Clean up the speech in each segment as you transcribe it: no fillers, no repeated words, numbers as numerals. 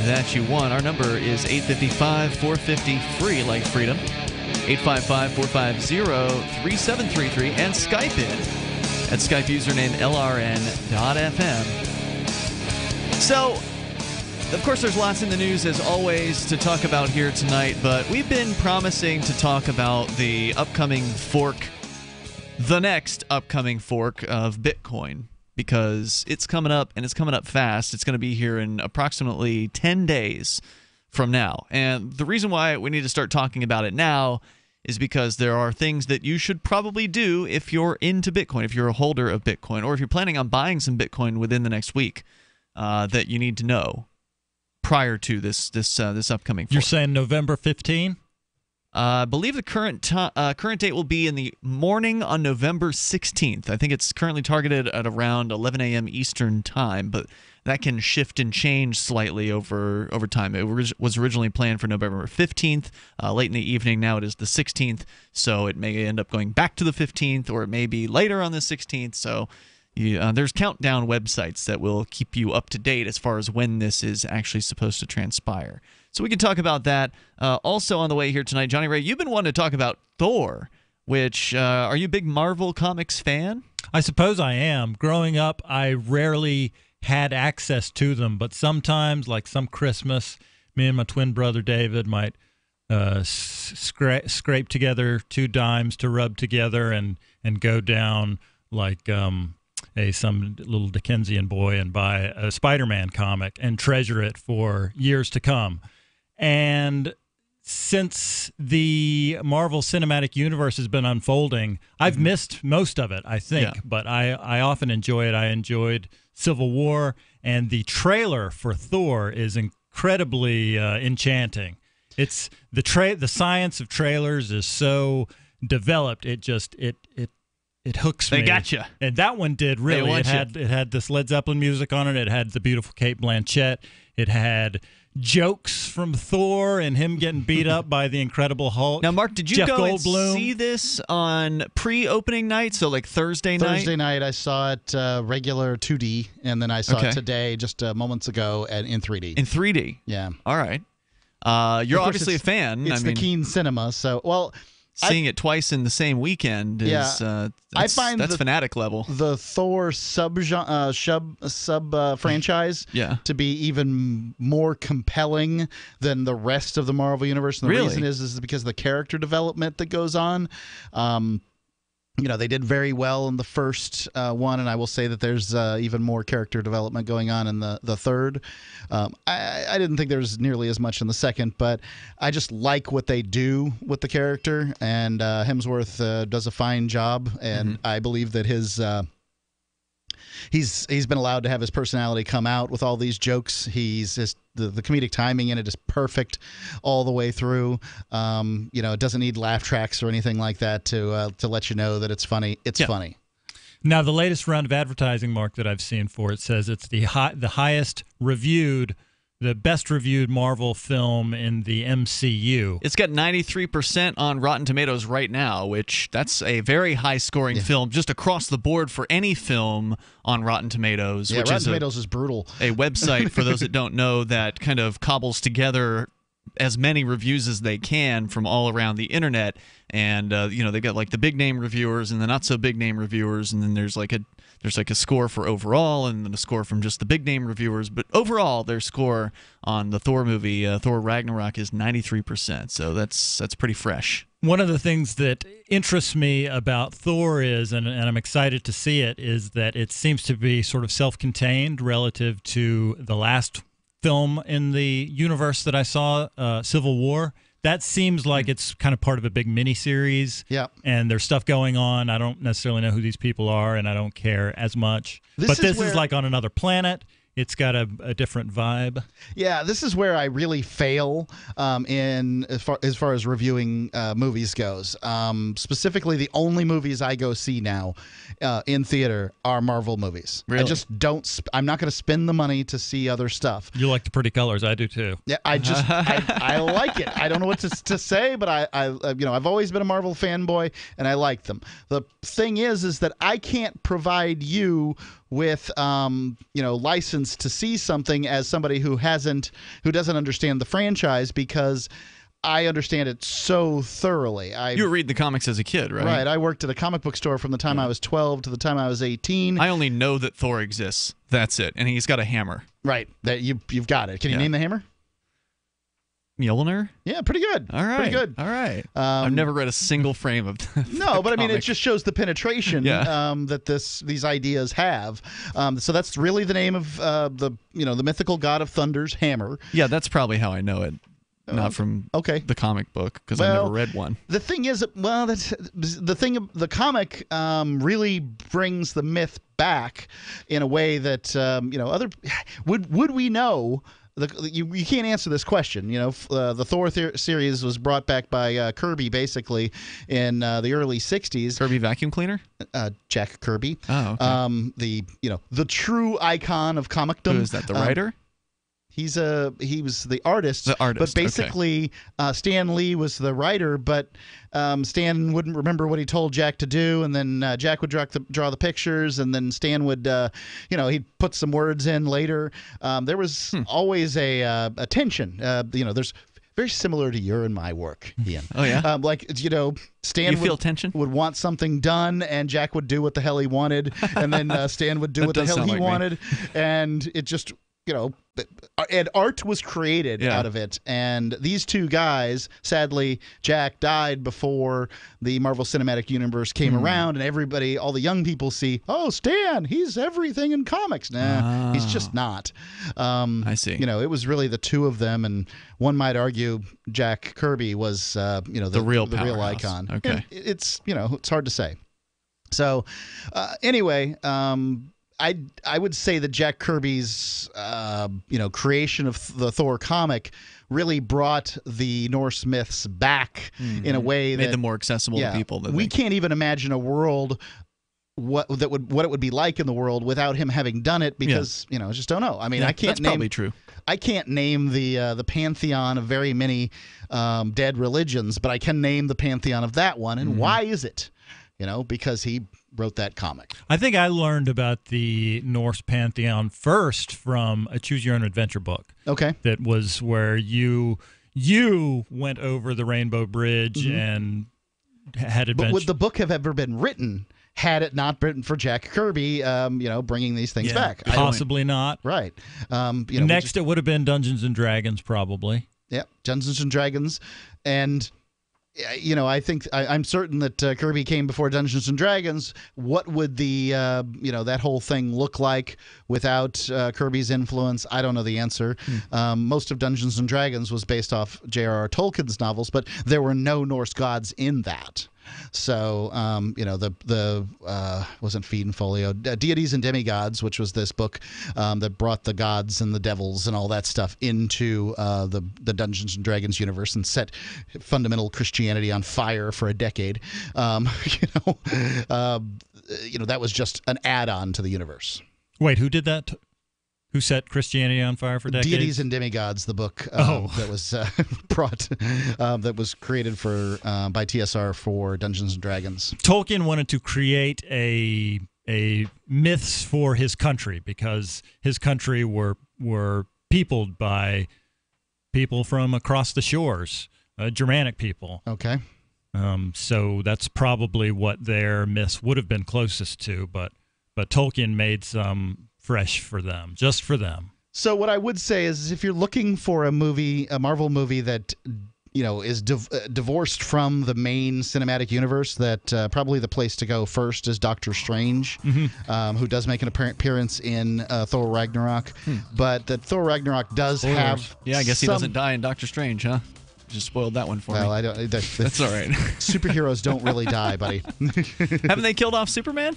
that you want. Our number is 855-450-FREE, like freedom. 855-450-3733, and Skype in at Skype username LRN.FM. So, of course, there's lots in the news, as always, to talk about here tonight, but we've been promising to talk about the upcoming fork, the next upcoming fork of Bitcoin, because it's coming up, and it's coming up fast. It's going to be here in approximately 10 days from now. And the reason why we need to start talking about it now is because there are things that you should probably do if you're into Bitcoin, if you're a holder of Bitcoin, or if you're planning on buying some Bitcoin within the next week, that you need to know prior to this upcoming fork. You're saying November 15? I believe the current date will be in the morning on November 16th. I think it's currently targeted at around 11 a.m. Eastern time, but that can shift and change slightly over time. It was originally planned for November 15th, late in the evening. Now it is the 16th, so it may end up going back to the 15th, or it may be later on the 16th. So there's countdown websites that will keep you up to date as far as when this is actually supposed to transpire. So we can talk about that. Also on the way here tonight, Johnny Ray, you've been wanting to talk about Thor, which, are you a big Marvel Comics fan? I suppose I am. Growing up, I rarely had access to them, but sometimes, like some Christmas, me and my twin brother David might scrape together 2 dimes to rub together and go down like some little Dickensian boy and buy a Spider-Man comic and treasure it for years to come. And since the Marvel Cinematic Universe has been unfolding, I've missed most of it, I think, but I often enjoy it. I enjoyed Civil War, and the trailer for Thor is incredibly enchanting. It's the science of trailers is so developed. It hooks me. They got you. And that one did, really. It had this Led Zeppelin music on it. It had the beautiful Cate Blanchett. It had jokes from Thor and him getting beat up by the Incredible Hulk. Now, Mark, did you go and see this on pre-opening night, so like Thursday night? Thursday night, I saw it regular 2D, and then I saw it today, just moments ago, in 3D. In 3D? Yeah. All right. You're obviously a fan. It's the Keen Cinema, so, well... Seeing it twice in the same weekend is that's fanatic level. The Thor sub franchise to be even more compelling than the rest of the Marvel universe. And the reason is because of the character development that goes on. They did very well in the first one, and I will say that there's even more character development going on in the third. I didn't think there was nearly as much in the second, but I just like what they do with the character, and Hemsworth does a fine job, and I believe that he's been allowed to have his personality come out with all these jokes. The comedic timing in it is perfect all the way through. It doesn't need laugh tracks or anything like that to let you know that it's funny. It's funny. Now, the latest round of advertising, Mark, that I've seen for it says it's the highest reviewed, the best reviewed Marvel film in the MCU. It's got 93% on Rotten Tomatoes right now, which that's a very high-scoring film just across the board for any film on Rotten Tomatoes. Yeah, Rotten Tomatoes is brutal. A website, for those that don't know, that kind of cobbles together as many reviews as they can from all around the internet. And, they've got like the big-name reviewers and the not-so-big-name reviewers, and then there's like a score for overall and then a score from just the big-name reviewers. But overall, their score on the Thor movie, Thor Ragnarok, is 93%. So that's pretty fresh. One of the things that interests me about Thor is, and I'm excited to see it, is that it seems to be sort of self-contained relative to the last film in the universe that I saw, Civil War. That seems like it's kind of part of a big miniseries. Yeah. And there's stuff going on. I don't necessarily know who these people are, and I don't care as much. This is like on another planet. It's got a different vibe. Yeah, this is where I really fail in as far as reviewing movies goes. Specifically, the only movies I go see now in theater are Marvel movies. Really? I just don't. I'm not going to spend the money to see other stuff. You like the pretty colors, I do too. Yeah, I like it. I don't know what to say, but I've always been a Marvel fanboy, and I like them. The thing is that I can't provide you with license to see something as somebody who doesn't understand the franchise, because I understand it so thoroughly. You were reading the comics as a kid, right? Right. I worked at a comic book store from the time I was 12 to the time I was 18. I only know that Thor exists. That's it. And he's got a hammer. Right. You've got it. Can you name the hammer? Mjolnir? Yeah, pretty good. All right. Pretty good. All right. I've never read a single frame of No, but I mean, it just shows the penetration that these ideas have. So that's really the name of the mythical god of thunder's hammer. Yeah, that's probably how I know it. Not from the comic book, because I never read one. The thing is, that's the thing. The comic really brings the myth back in a way that would we know. You can't answer this question. The Thor series was brought back by Kirby, basically, in the early '60s. Kirby vacuum cleaner? Jack Kirby. Oh, okay. The true icon of comicdom. Who is that? The writer? He was the artist. The artist, but basically, Stan Lee was the writer. But Stan wouldn't remember what he told Jack to do, and then Jack would draw the pictures, and then Stan would, he'd put some words in later. There was always a tension. There's very similar to your and my work, Ian. Oh yeah. Stan feel tension? Would want something done, and Jack would do what the hell he wanted, and then Stan would do what the hell he wanted, and it just. And art was created out of it. And these two guys, sadly, Jack died before the Marvel Cinematic Universe came around, and all the young people see, oh, Stan, he's everything in comics. Nah, he's just not. I see. It was really the two of them, and one might argue Jack Kirby was, the real icon. Okay. It's hard to say. So, anyway, I would say that Jack Kirby's creation of the Thor comic really brought the Norse myths back in a way that made them more accessible to people. We can't even imagine a world what it would be like in the world without him having done it, because I just don't know. I mean, I can't that's probably true. I can't name the pantheon of very many dead religions, but I can name the pantheon of that one. And why is it? Because he wrote that comic. I think I learned about the Norse pantheon first from a Choose Your Own Adventure book. Okay. That was where you went over the Rainbow Bridge and had adventure. But would the book have ever been written had it not been for Jack Kirby, bringing these things back? Possibly not. Right. Next, it would have been Dungeons and Dragons, probably. Yeah, Dungeons and Dragons. And I think I'm certain that Kirby came before Dungeons and Dragons. What would the that whole thing look like without Kirby's influence? I don't know the answer. Most of Dungeons and Dragons was based off J.R.R. Tolkien's novels, but there were no Norse gods in that. So, wasn't Feed and Folio, Deities and Demigods, which was this book that brought the gods and the devils and all that stuff into the Dungeons and Dragons universe and set fundamental Christianity on fire for a decade. That was just an add-on to the universe. Wait, who did that? Who set Christianity on fire for decades? Deities and Demigods, the book that was that was created by TSR for Dungeons and Dragons. Tolkien wanted to create a myths for his country, because his country were peopled by people from across the shores, Germanic people. Okay. So that's probably what their myths would have been closest to, but Tolkien made some fresh for them, just for them. So what I would say is, if you're looking for a Marvel movie that is divorced from the main cinematic universe, that probably the place to go first is Doctor Strange, who does make an appearance in Thor Ragnarok. But that Thor Ragnarok does have I guess he doesn't die in Doctor Strange, huh? Just spoiled that one for me. Well, I don't. That's all right. Superheroes don't really die, buddy. Haven't they killed off Superman?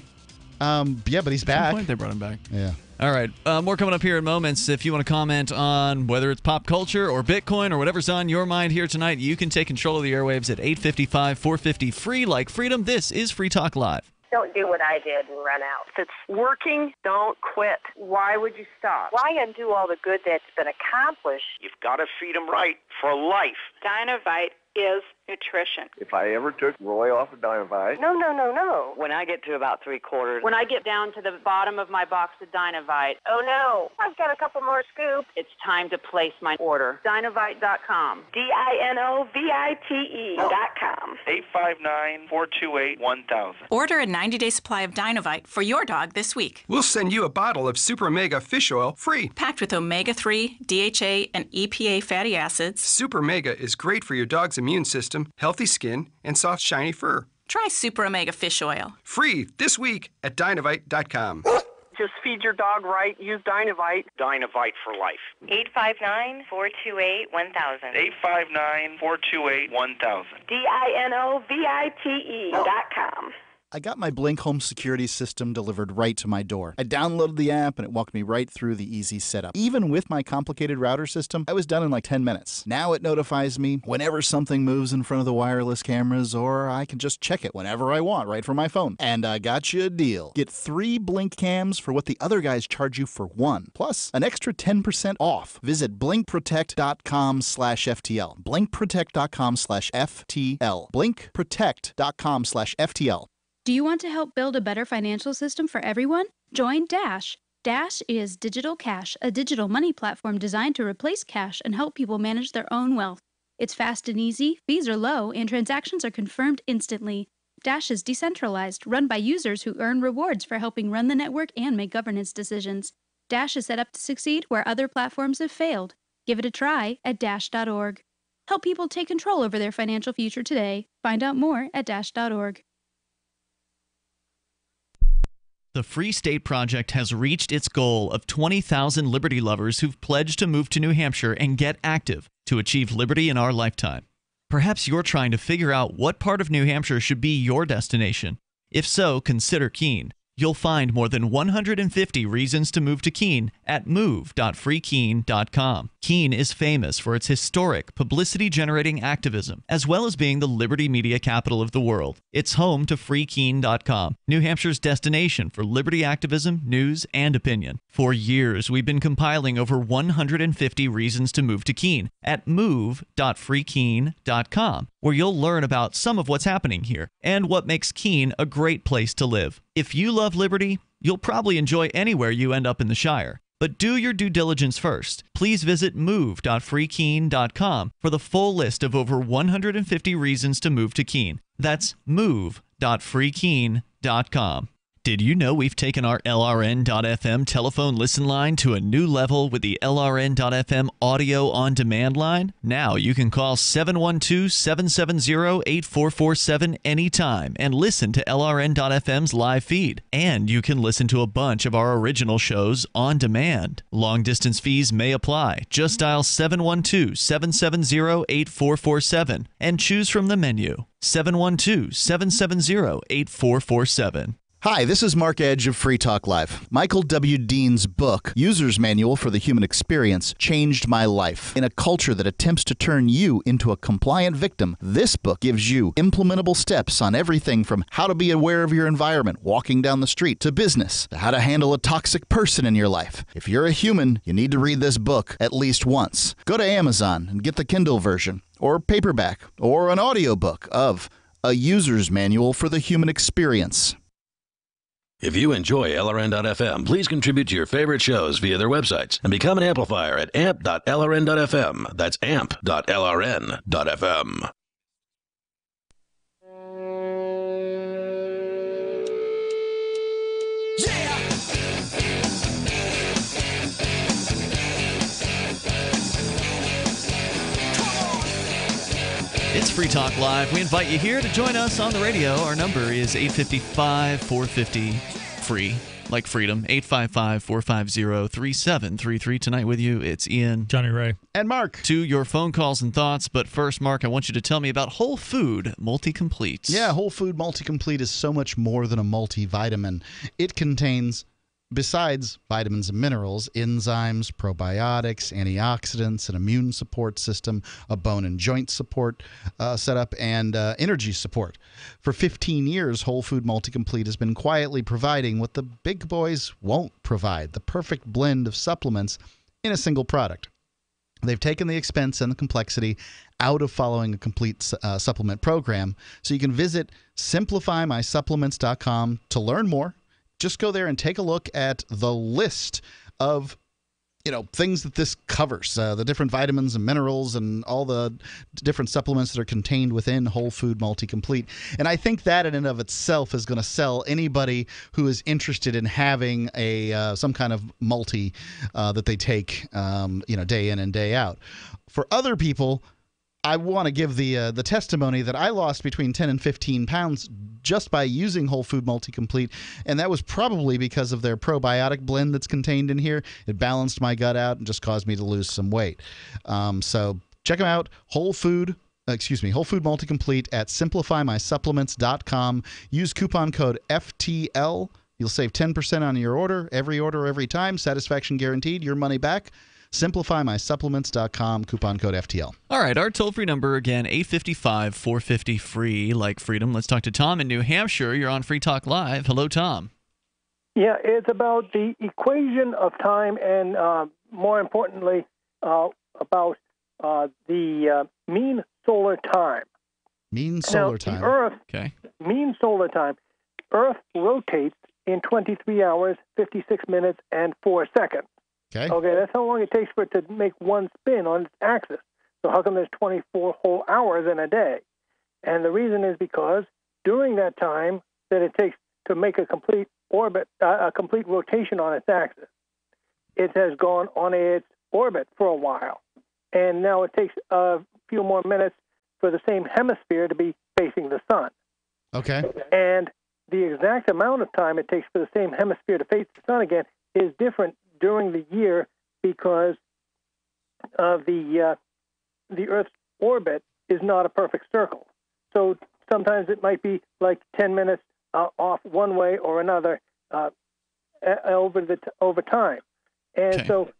Yeah, but he's back. At some point they brought him back. Yeah. All right. More coming up here in moments. If you want to comment on whether it's pop culture or Bitcoin or whatever's on your mind here tonight, you can take control of the airwaves at 855-450-FREE like freedom. This is Free Talk Live. Don't do what I did and run out. If it's working, don't quit. Why would you stop? Why undo all the good that's been accomplished? You've got to feed them right for life. Dynavite is nutrition. If I ever took Roy off of Dynavite... No, no, no, no. When I get to about 3/4, When I get down to the bottom of my box of Dynavite, Oh, no. I've got a couple more scoops. it's time to place my order. Dynavite.com. DINOVITE.com. 859-428-1000. Order a 90-day supply of Dynavite for your dog this week. We'll send you a bottle of Super Mega Fish Oil free. Packed with omega-3, DHA, and EPA fatty acids. Super Mega is great for your dog's immune system, healthy skin, and soft, shiny fur. Try Super Omega Fish Oil. Free this week at Dynavite.com. Just feed your dog right. Use Dynavite. Dynavite for life. 859-428-1000. 859-428-1000. DINOVITE.com. I got my Blink home security system delivered right to my door. I downloaded the app and it walked me right through the easy setup. Even with my complicated router system, I was done in like 10 minutes. Now it notifies me whenever something moves in front of the wireless cameras, or I can just check it whenever I want right from my phone. And I got you a deal. Get 3 Blink cams for what the other guys charge you for 1, plus an extra 10% off. Visit blinkprotect.com/FTL. blinkprotect.com/FTL. blinkprotect.com/FTL. Do you want to help build a better financial system for everyone? Join Dash. Dash is Digital Cash, a digital money platform designed to replace cash and help people manage their own wealth. It's fast and easy, fees are low, and transactions are confirmed instantly. Dash is decentralized, run by users who earn rewards for helping run the network and make governance decisions. Dash is set up to succeed where other platforms have failed. Give it a try at dash.org. Help people take control over their financial future today. Find out more at dash.org. The Free State Project has reached its goal of 20,000 liberty lovers who've pledged to move to New Hampshire and get active to achieve liberty in our lifetime. Perhaps you're trying to figure out what part of New Hampshire should be your destination. If so, consider Keene. You'll find more than 150 reasons to move to Keene at move.freekeene.com. Keene is famous for its historic, publicity-generating activism, as well as being the liberty media capital of the world. It's home to freekeene.com, New Hampshire's destination for liberty activism, news, and opinion. For years, we've been compiling over 150 reasons to move to Keene at move.freekeene.com, where you'll learn about some of what's happening here and what makes Keene a great place to live. If you love liberty, you'll probably enjoy anywhere you end up in the Shire. But do your due diligence first. Please visit move.freekeene.com for the full list of over 150 reasons to move to Keene. That's move.freekeene.com. Did you know we've taken our LRN.FM telephone listen line to a new level with the LRN.FM audio on demand line? Now you can call 712-770-8447 anytime and listen to LRN.FM's live feed. And you can listen to a bunch of our original shows on demand. Long distance fees may apply. Just dial 712-770-8447 and choose from the menu. 712-770-8447. Hi, this is Mark Edge of Free Talk Live. Michael W. Dean's book, User's Manual for the Human Experience, changed my life. In a culture that attempts to turn you into a compliant victim, this book gives you implementable steps on everything from how to be aware of your environment, walking down the street, to business, to how to handle a toxic person in your life. If you're a human, you need to read this book at least once. Go to Amazon and get the Kindle version, or paperback, or an audiobook of A User's Manual for the Human Experience. If you enjoy LRN.FM, please contribute to your favorite shows via their websites and become an amplifier at amp.lrn.fm. That's amp.lrn.fm. It's Free Talk Live. We invite you here to join us on the radio. Our number is 855-450-FREE, like freedom, 855-450-3733. Tonight with you, it's Ian, Johnny Ray, and Mark. To your phone calls and thoughts. But first, Mark, I want you to tell me about Whole Food Multi-Complete. Yeah, Whole Food Multi-Complete is so much more than a multivitamin. It contains, besides vitamins and minerals, enzymes, probiotics, antioxidants, an immune support system, a bone and joint support setup, and energy support. For 15 years, Whole Food Multi-Complete has been quietly providing what the big boys won't provide, the perfect blend of supplements in a single product. They've taken the expense and the complexity out of following a complete supplement program. So you can visit simplifymysupplements.com to learn more. Just go there and take a look at the list of things that this covers, the different vitamins and minerals and all the different supplements that are contained within Whole Food Multi-Complete. And I think that in and of itself is going to sell anybody who is interested in having some kind of multi that they take day in and day out. For other people, I want to give the testimony that I lost between 10 and 15 pounds just by using Whole Food Multi-Complete, and that was probably because of their probiotic blend that's contained in here. It balanced my gut out and just caused me to lose some weight. So check them out, Whole Food Multi-Complete at simplifymysupplements.com. Use coupon code FTL. You'll save 10% on your order, every time. Satisfaction guaranteed, your money back. SimplifyMySupplements.com, coupon code FTL. All right, our toll-free number again, 855-450-FREE, like freedom. Let's talk to Tom in New Hampshire. You're on Free Talk Live. Hello, Tom. Yeah, it's about the equation of time and, more importantly, about the mean solar time. Mean solar time. The Earth, okay. Mean solar time. Earth rotates in 23 hours, 56 minutes, and 4 seconds. Okay, that's how long it takes for it to make one spin on its axis. So how come there's 24 whole hours in a day? And the reason is because during that time that it takes to make a complete orbit, a complete rotation on its axis, it has gone on its orbit for a while. And now it takes a few more minutes for the same hemisphere to be facing the sun. Okay. And the exact amount of time it takes for the same hemisphere to face the sun again is different during the year because of the Earth's orbit is not a perfect circle. So sometimes it might be like 10 minutes off one way or another over time. And so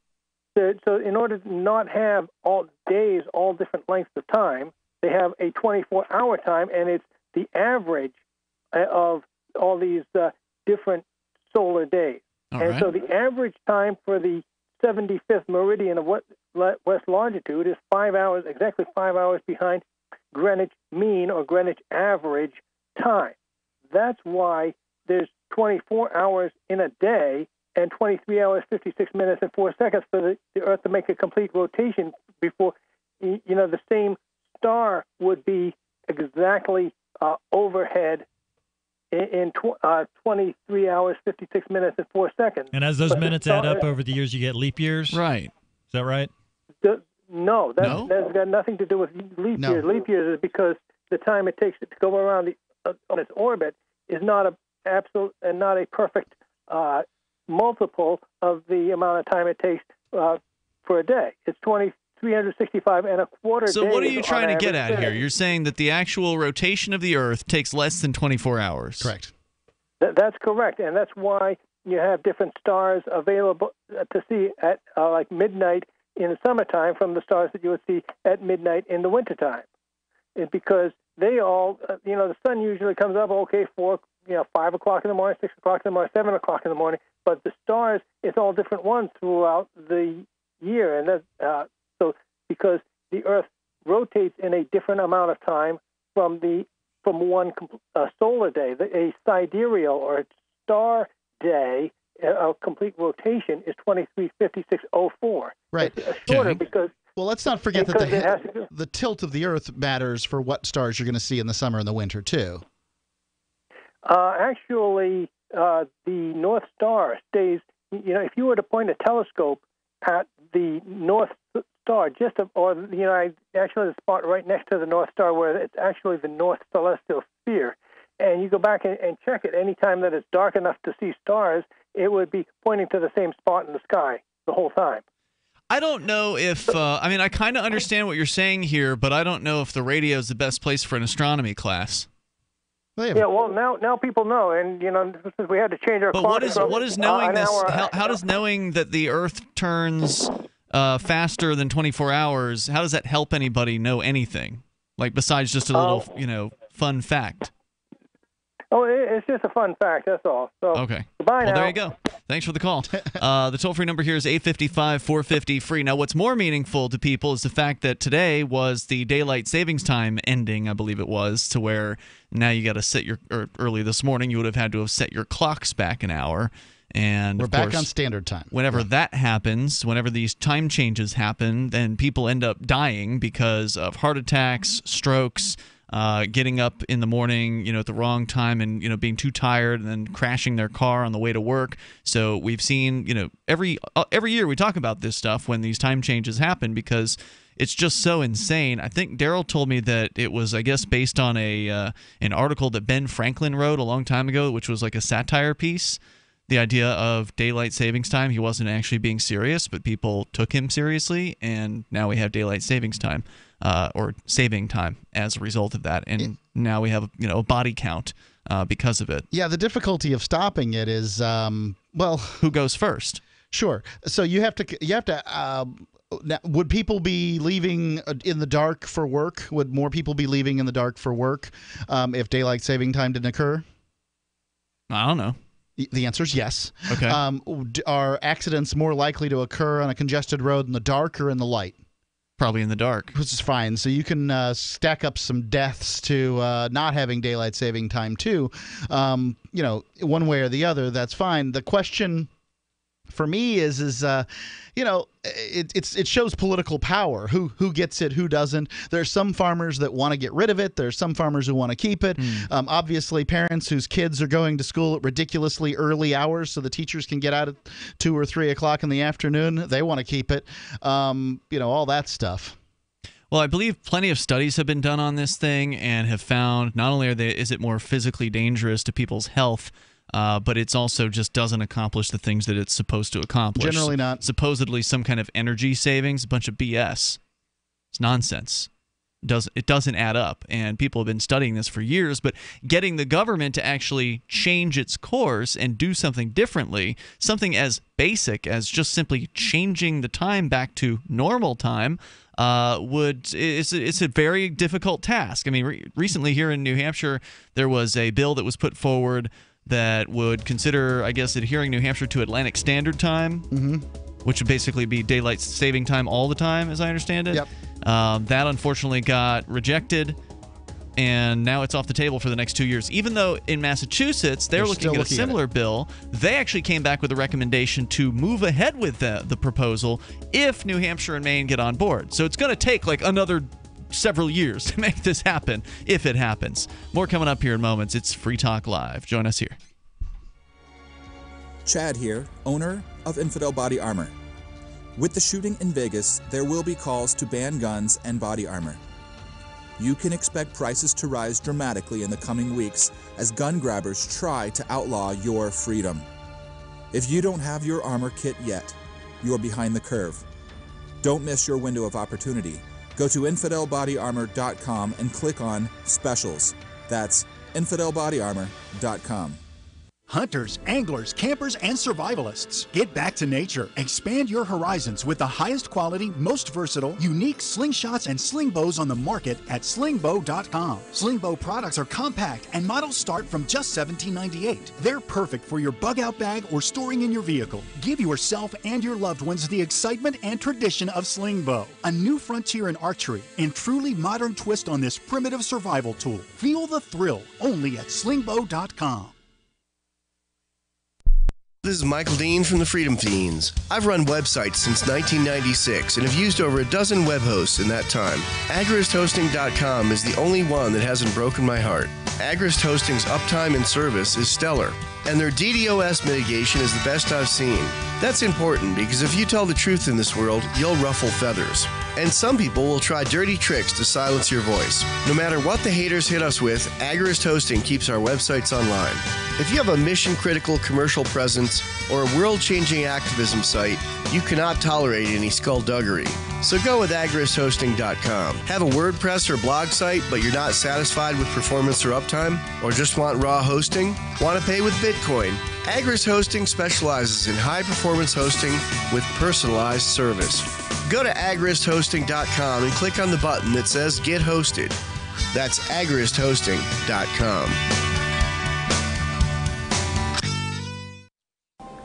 in order to not have all days, all different lengths of time, they have a 24-hour time, and it's the average of all these different solar days. So the average time for the 75th meridian of west longitude is 5 hours, exactly 5 hours behind Greenwich mean or Greenwich average time. That's why there's 24 hours in a day and 23 hours, 56 minutes, and 4 seconds for the Earth to make a complete rotation before, the same star would be exactly overhead in 23 hours, 56 minutes, and 4 seconds. And as those minutes add up over the years, you get leap years? Right. Is that right? No, that's got nothing to do with leap years. Leap years is because the time it takes it to go around on its orbit is not a absolute and not a perfect multiple of the amount of time it takes for a day. It's 365 and a quarter days. So what are you trying to get at here? You're saying that the actual rotation of the Earth takes less than 24 hours. Correct. That's correct, and that's why you have different stars available to see at like midnight in the summertime from the stars that you would see at midnight in the wintertime. It's because they all, the sun usually comes up, 5 o'clock in the morning, 6 o'clock in the morning, 7 o'clock in the morning, but the stars, it's all different ones throughout the year, and that's because the Earth rotates in a different amount of time from one solar day. A sidereal or star day, a complete rotation is 2356.04. Right. It's shorter because. Well, let's not forget that the tilt of the Earth matters for what stars you're going to see in the summer and the winter too. Actually, the North Star stays. If you were to point a telescope at the North Star, actually the spot right next to the North Star where it's actually the North Celestial Sphere, and you go back and check it any time that it's dark enough to see stars, it would be pointing to the same spot in the sky the whole time. I don't know if, I kind of understand what you're saying here, but I don't know if the radio is the best place for an astronomy class. Yeah, well, now people know, and since we had to change our. But clock what is knowing this? How does knowing that the Earth turns faster than 24 hours? How does that help anybody know anything? Like besides just a little, fun fact. Oh, it's just a fun fact, that's all. So, okay. Goodbye now. There you go. Thanks for the call. The toll-free number here is 855-450-FREE. Now, what's more meaningful to people is the fact that today was the daylight savings time ending, I believe it was, to where now you got to set or early this morning, you would have had to have set your clocks back an hour. And we're of back course, on standard time. Whenever that happens, whenever these time changes happen, then people end up dying because of heart attacks, strokes, getting up in the morning, at the wrong time and, being too tired and then crashing their car on the way to work. So we've seen, every year we talk about this stuff when these time changes happen because it's just so insane. I think Daryl told me that it was, I guess, based on an article that Ben Franklin wrote a long time ago, which was like a satire piece. The idea of daylight savings time. He wasn't actually being serious, but people took him seriously, and now we have daylight savings time. Or saving time as a result of that, and now we have a body count because of it. Yeah, the difficulty of stopping it is who goes first? Sure. So you have to. Would people be leaving in the dark for work? Would more people be leaving in the dark for work if daylight saving time didn't occur? I don't know. The answer is yes. Okay. Are accidents more likely to occur on a congested road in the dark or in the light? Probably in the dark. Which is fine. So you can stack up some deaths to not having daylight saving time too. One way or the other, that's fine. The question for me is it shows political power. Who gets it, who doesn't. There's some farmers that want to get rid of it. There's some farmers who want to keep it. Obviously, parents whose kids are going to school at ridiculously early hours so the teachers can get out at 2 or 3 o'clock in the afternoon, they want to keep it. All that stuff. Well, I believe plenty of studies have been done on this thing and have found not only is it more physically dangerous to people's health, but it's also just doesn't accomplish the things that it's supposed to accomplish. Generally not. Supposedly some kind of energy savings, a bunch of BS. It's nonsense. It doesn't add up, and people have been studying this for years, but getting the government to actually change its course and do something differently, something as basic as just simply changing the time back to normal time, it's a very difficult task. I mean, recently here in New Hampshire, there was a bill that was put forward that would consider, I guess, adhering New Hampshire to Atlantic Standard Time, which would basically be daylight saving time all the time, as I understand it. Yep. That unfortunately got rejected, and now it's off the table for the next 2 years. Even though in Massachusetts, they're looking at a similar bill, they actually came back with a recommendation to move ahead with the proposal if New Hampshire and Maine get on board. So it's going to take like another several years to make this happen, if it happens. More coming up here in moments. It's Free Talk Live. Join us here. Chad here, owner of Infidel Body Armor. With the shooting in Vegas, there will be calls to ban guns and body armor. You can expect prices to rise dramatically in the coming weeks as gun grabbers try to outlaw your freedom. If you don't have your armor kit yet, you're behind the curve. Don't miss your window of opportunity. Go to infidelbodyarmor.com and click on Specials. That's infidelbodyarmor.com. Hunters, anglers, campers, and survivalists. Get back to nature. Expand your horizons with the highest quality, most versatile, unique slingshots and sling bows on the market at slingbow.com. Slingbow products are compact and models start from just $17.98. They're perfect for your bug-out bag or storing in your vehicle. Give yourself and your loved ones the excitement and tradition of Slingbow, a new frontier in archery and truly modern twist on this primitive survival tool. Feel the thrill only at slingbow.com. This is Michael Dean from the Freedom Fiends. I've run websites since 1996 and have used over a dozen web hosts in that time. AgristHosting.com is the only one that hasn't broken my heart. Agrist Hosting's uptime and service is stellar, and their DDoS mitigation is the best I've seen. That's important because if you tell the truth in this world, you'll ruffle feathers. And some people will try dirty tricks to silence your voice. No matter what the haters hit us with, Agrist Hosting keeps our websites online. If you have a mission-critical commercial presence or a world-changing activism site, you cannot tolerate any skullduggery. So go with agristhosting.com. Have a WordPress or blog site, but you're not satisfied with performance or uptime? Or just want raw hosting? Want to pay with Bitcoin? Agrist Hosting specializes in high-performance hosting with personalized service. Go to agristhosting.com and click on the button that says Get Hosted. That's agristhosting.com.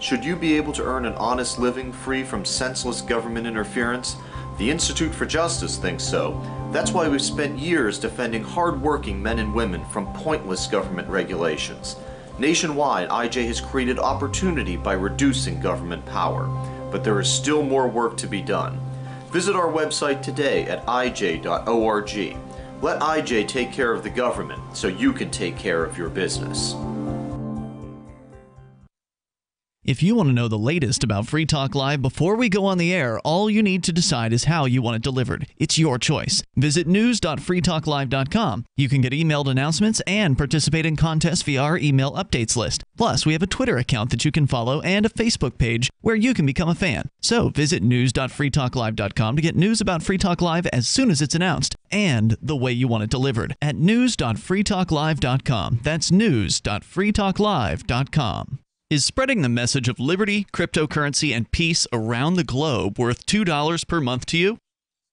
Should you be able to earn an honest living free from senseless government interference? The Institute for Justice thinks so. That's why we've spent years defending hard-working men and women from pointless government regulations. Nationwide, IJ has created opportunity by reducing government power. But there is still more work to be done. Visit our website today at ij.org. Let IJ take care of the government so you can take care of your business. If you want to know the latest about Free Talk Live before we go on the air, all you need to decide is how you want it delivered. It's your choice. Visit news.freetalklive.com. You can get emailed announcements and participate in contests via our email updates list. Plus, we have a Twitter account that you can follow and a Facebook page where you can become a fan. So visit news.freetalklive.com to get news about Free Talk Live as soon as it's announced and the way you want it delivered at news.freetalklive.com. That's news.freetalklive.com. Is spreading the message of liberty, cryptocurrency, and peace around the globe worth $2 per month to you?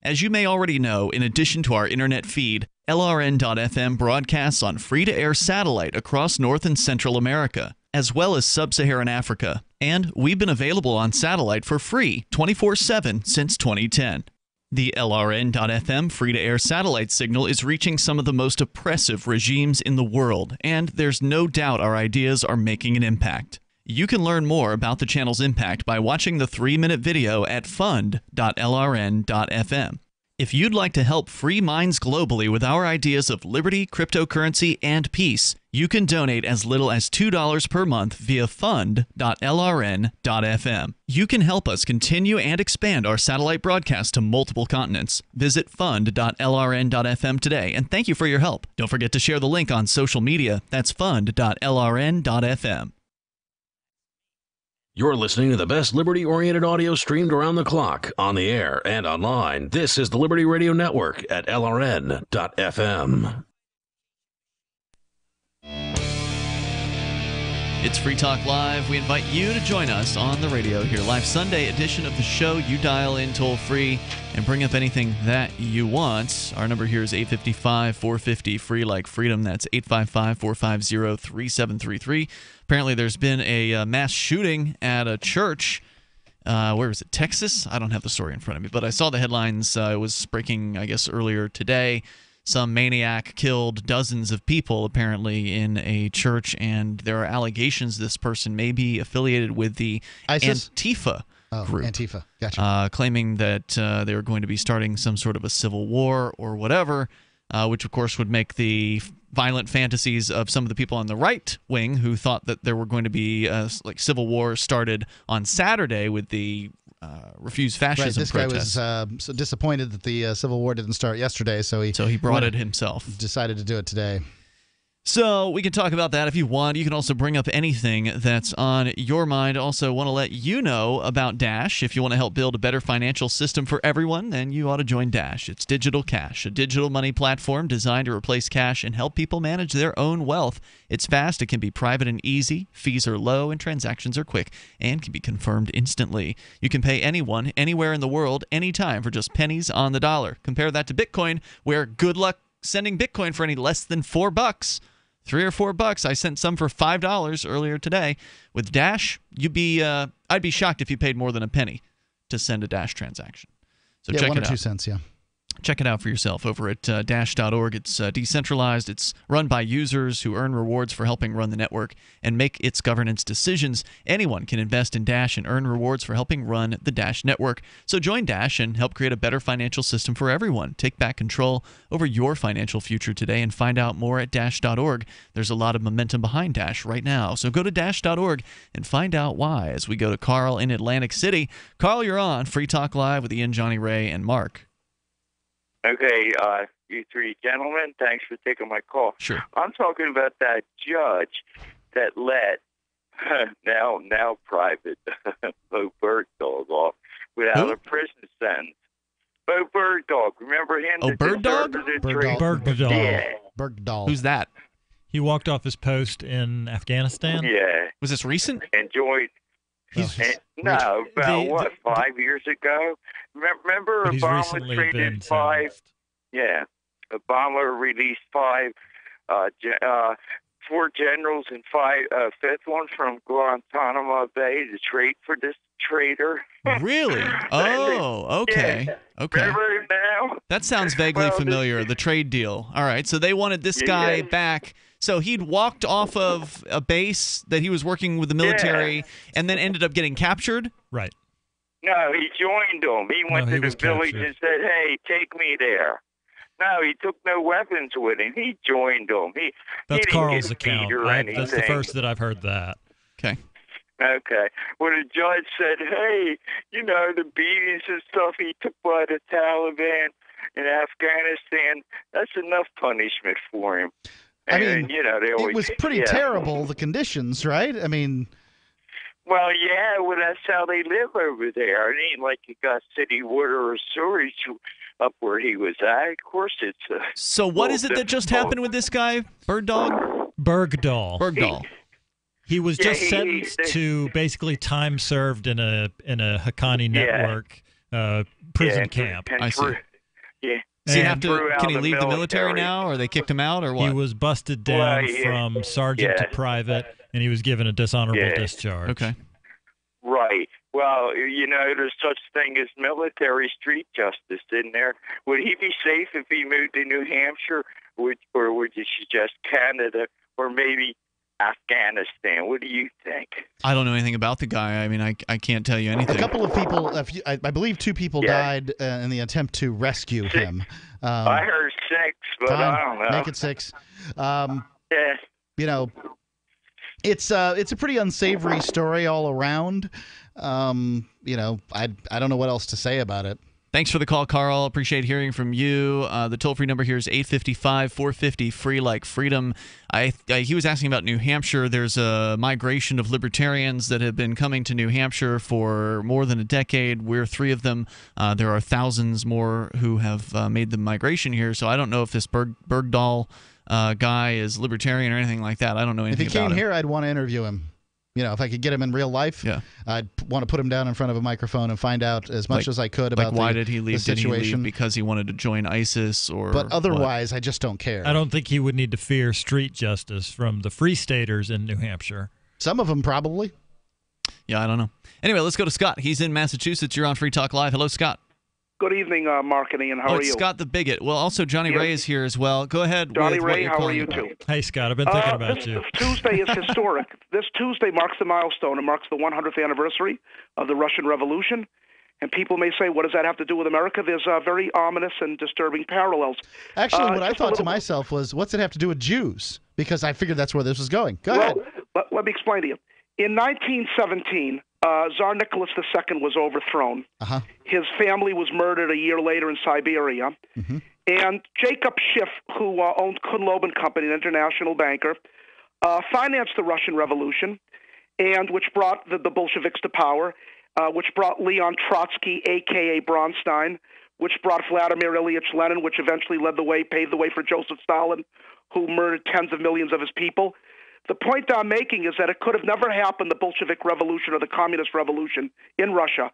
As you may already know, in addition to our internet feed, LRN.FM broadcasts on free-to-air satellite across North and Central America, as well as Sub-Saharan Africa. And we've been available on satellite for free 24/7 since 2010. The LRN.FM free-to-air satellite signal is reaching some of the most oppressive regimes in the world, and there's no doubt our ideas are making an impact. You can learn more about the channel's impact by watching the 3-minute video at fund.lrn.fm. If you'd like to help free minds globally with our ideas of liberty, cryptocurrency, and peace, you can donate as little as $2 per month via fund.lrn.fm. You can help us continue and expand our satellite broadcast to multiple continents. Visit fund.lrn.fm today, and thank you for your help. Don't forget to share the link on social media. That's fund.lrn.fm. You're listening to the best liberty-oriented audio streamed around the clock, on the air, and online. This is the Liberty Radio Network at LRN.FM. It's Free Talk Live. We invite you to join us on the radio here. Live Sunday edition of the show. You dial in toll-free and bring up anything that you want. Our number here is 855-450-FREE like freedom. That's 855-450-3733. Apparently there's been a mass shooting at a church. Where was it? Texas? I don't have the story in front of me, but I saw the headlines. It was breaking, I guess, earlier today. Some maniac killed dozens of people, apparently, in a church, and there are allegations this person may be affiliated with the ISIS? Antifa group. Antifa. Gotcha. Claiming that they were going to be starting some sort of a civil war or whatever, which, of course, would make the violent fantasies of some of the people on the right wing who thought that there were going to be like civil war started on Saturday with the refuse fascism this protests. guy was so disappointed that the Civil War didn't start yesterday, so he brought it himself. Decided to do it today. So we can talk about that if you want. You can also bring up anything that's on your mind. Also want to let you know about Dash. If you want to help build a better financial system for everyone, then you ought to join Dash. It's digital cash, a digital money platform designed to replace cash and help people manage their own wealth. It's fast, it can be private and easy, fees are low, and transactions are quick, and can be confirmed instantly. You can pay anyone, anywhere in the world, anytime for just pennies on the dollar. Compare that to Bitcoin, where good luck sending Bitcoin for any less than $4. $3 or $4. I sent some for $5 earlier today. With Dash, I'd be shocked if you paid more than a penny to send a Dash transaction. So check it out. 1 or 2 cents, yeah. Check it out for yourself over at dash.org. It's decentralized. It's run by users who earn rewards for helping run the network and make its governance decisions. Anyone can invest in Dash and earn rewards for helping run the Dash network. So join Dash and help create a better financial system for everyone. Take back control over your financial future today and find out more at dash.org. There's a lot of momentum behind Dash right now. So go to dash.org and find out why as we go to Carl in Atlantic City. Carl, you're on Free Talk Live with Ian, Johnny, Ray, and Mark. Okay, you three gentlemen, thanks for taking my call. Sure. I'm talking about that judge that let now private Bo Bergdog off without a prison sentence. Bo Bergdog, remember him? Oh, Bergdog? Bergdog. Yeah. Bergdog. Who's that? He walked off his post in Afghanistan? Yeah. Was this recent? Enjoyed. No, about 5 years ago? Remember But he's Obama recently been traded 5? sentenced. Yeah. Obama released 5 4 generals and 5th one from Guantanamo Bay to trade for this traitor. Really? Oh, okay. Yeah. Okay. Remember now? That sounds vaguely familiar, the trade deal. All right, so they wanted this guy back. So he'd walked off of a base that he was working with the military and then ended up getting captured? Right. No, he joined them. He went to the village and said, "Hey, take me there." No, he took no weapons with him. He joined them. That's he Carl's didn't get account. beat or anything. That's the first that I've heard that. Okay. Okay. Well, the judge said, "Hey, the beatings and stuff he took by the Taliban in Afghanistan, that's enough punishment for him." I mean, they always, it was pretty terrible, the conditions, right? I mean... Well, yeah, that's how they live over there. It ain't like you got city water or sewage up where he was at. Of course, it's So what is it that just happened with this guy, Bird Dog? Bergdahl. Bergdahl. He was just sentenced to basically time served in a Haqqani network prison camp. I see. Yeah. Does he have to? Can he leave the military now, or they kicked him out, or what? He was busted down from sergeant to private, and he was given a dishonorable discharge. Okay. Right. Well, there's such thing as military street justice in there. Would he be safe if he moved to New Hampshire, or would you suggest Canada, or maybe Afghanistan? What do you think? I don't know anything about the guy. I mean, I can't tell you anything. A couple of people, I believe 2 people died in the attempt to rescue him. I heard 6, but I don't know. Make it 6. It's a pretty unsavory story all around. I don't know what else to say about it. Thanks for the call, Carl. Appreciate hearing from you. The toll-free number here is 855-450-FREE like freedom. He was asking about New Hampshire. There's a migration of libertarians that have been coming to New Hampshire for more than a decade. We're 3 of them. There are thousands more who have made the migration here. So I don't know if this Bergdahl guy is libertarian or anything like that. I don't know anything about him. If he came here, I'd want to interview him. If I could get him in real life, I'd want to put him down in front of a microphone and find out as much as I could about why did he leave? The situation. Did he leave because he wanted to join ISIS? But otherwise, I just don't care. I don't think he would need to fear street justice from the Free Staters in New Hampshire. Some of them probably. Yeah, I don't know. Anyway, let's go to Scott. He's in Massachusetts. You're on Free Talk Live. Hello, Scott. Good evening, Mark and Ian. How are it's you? Scott the Bigot. Well, also Johnny Ray is here as well. Go ahead. Johnny with Ray, what you're how are you about. too? Hey, Scott, I've been thinking about you. Tuesday is historic. This Tuesday marks a milestone. It marks the 100th anniversary of the Russian Revolution. And people may say, what does that have to do with America? There's very ominous and disturbing parallels. Actually, what I thought to myself was, what's it have to do with Jews? Because I figured that's where this was going. Go ahead. Let me explain to you. In 1917, Tsar Nicholas II was overthrown. His family was murdered a year later in Siberia. And Jacob Schiff, who owned Kuhn-Loeb and Company, an international banker, financed the Russian Revolution, and which brought the Bolsheviks to power, which brought Leon Trotsky, a.k.a. Bronstein, which brought Vladimir Ilyich Lenin, which eventually paved the way for Joseph Stalin, who murdered tens of millions of his people. The point I'm making is that it could have never happened, the Bolshevik Revolution or the Communist Revolution in Russia,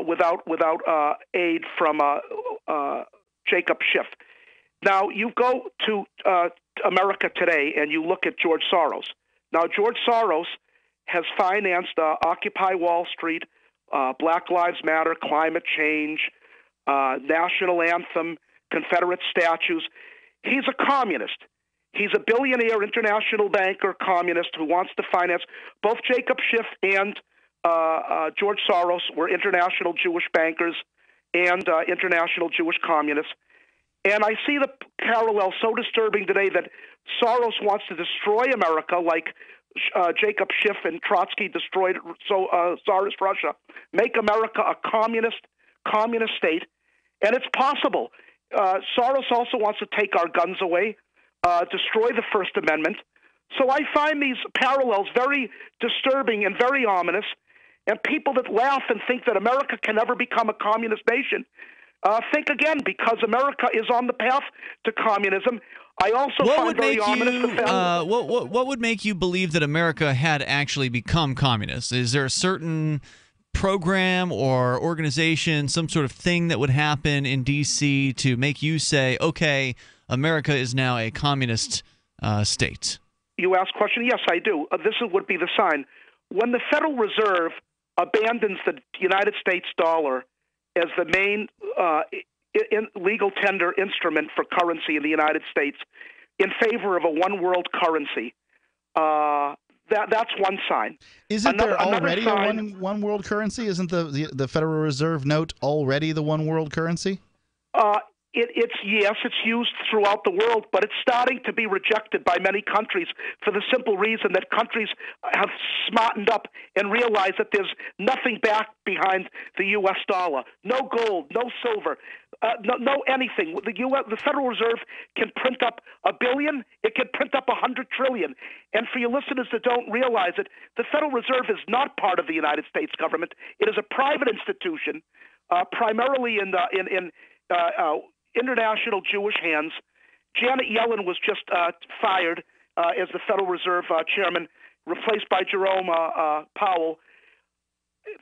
without aid from Jacob Schiff. Now, you go to America today and you look at George Soros. Now, George Soros has financed Occupy Wall Street, Black Lives Matter, climate change, national anthem, Confederate statues. He's a communist. He's a billionaire international banker, communist, who wants to finance. Both Jacob Schiff and George Soros were international Jewish bankers and international Jewish communists. And I see the parallel so disturbing today that Soros wants to destroy America like Jacob Schiff and Trotsky destroyed Tsarist Russia, make America a communist state. And it's possible. Soros also wants to take our guns away, destroy the First Amendment. So I find these parallels very disturbing and very ominous. And people that laugh and think that America can never become a communist nation, think again, because America is on the path to communism. I also find very ominous the fact what would make you believe that America had actually become communist? Is there a certain program or organization, some sort of thing that would happen in D.C. to make you say, okay, America is now a communist state? You asked a question? Yes, I do. Would be the sign. When the Federal Reserve abandons the United States dollar as the main legal tender instrument for currency in the United States in favor of a one world currency, that's one sign. Isn't there already a one world currency? Isn't the Federal Reserve note already the one world currency? It's used throughout the world, but it's starting to be rejected by many countries for the simple reason that countries have smartened up and realized that there's nothing back behind the U.S. dollar. No gold, no silver, no anything. The Federal Reserve can print up $1 billion. It can print up $100 trillion. And for your listeners that don't realize it, the Federal Reserve is not part of the United States government. It is a private institution, primarily in international Jewish hands. Janet Yellen was just fired as the Federal Reserve chairman, replaced by Jerome Powell.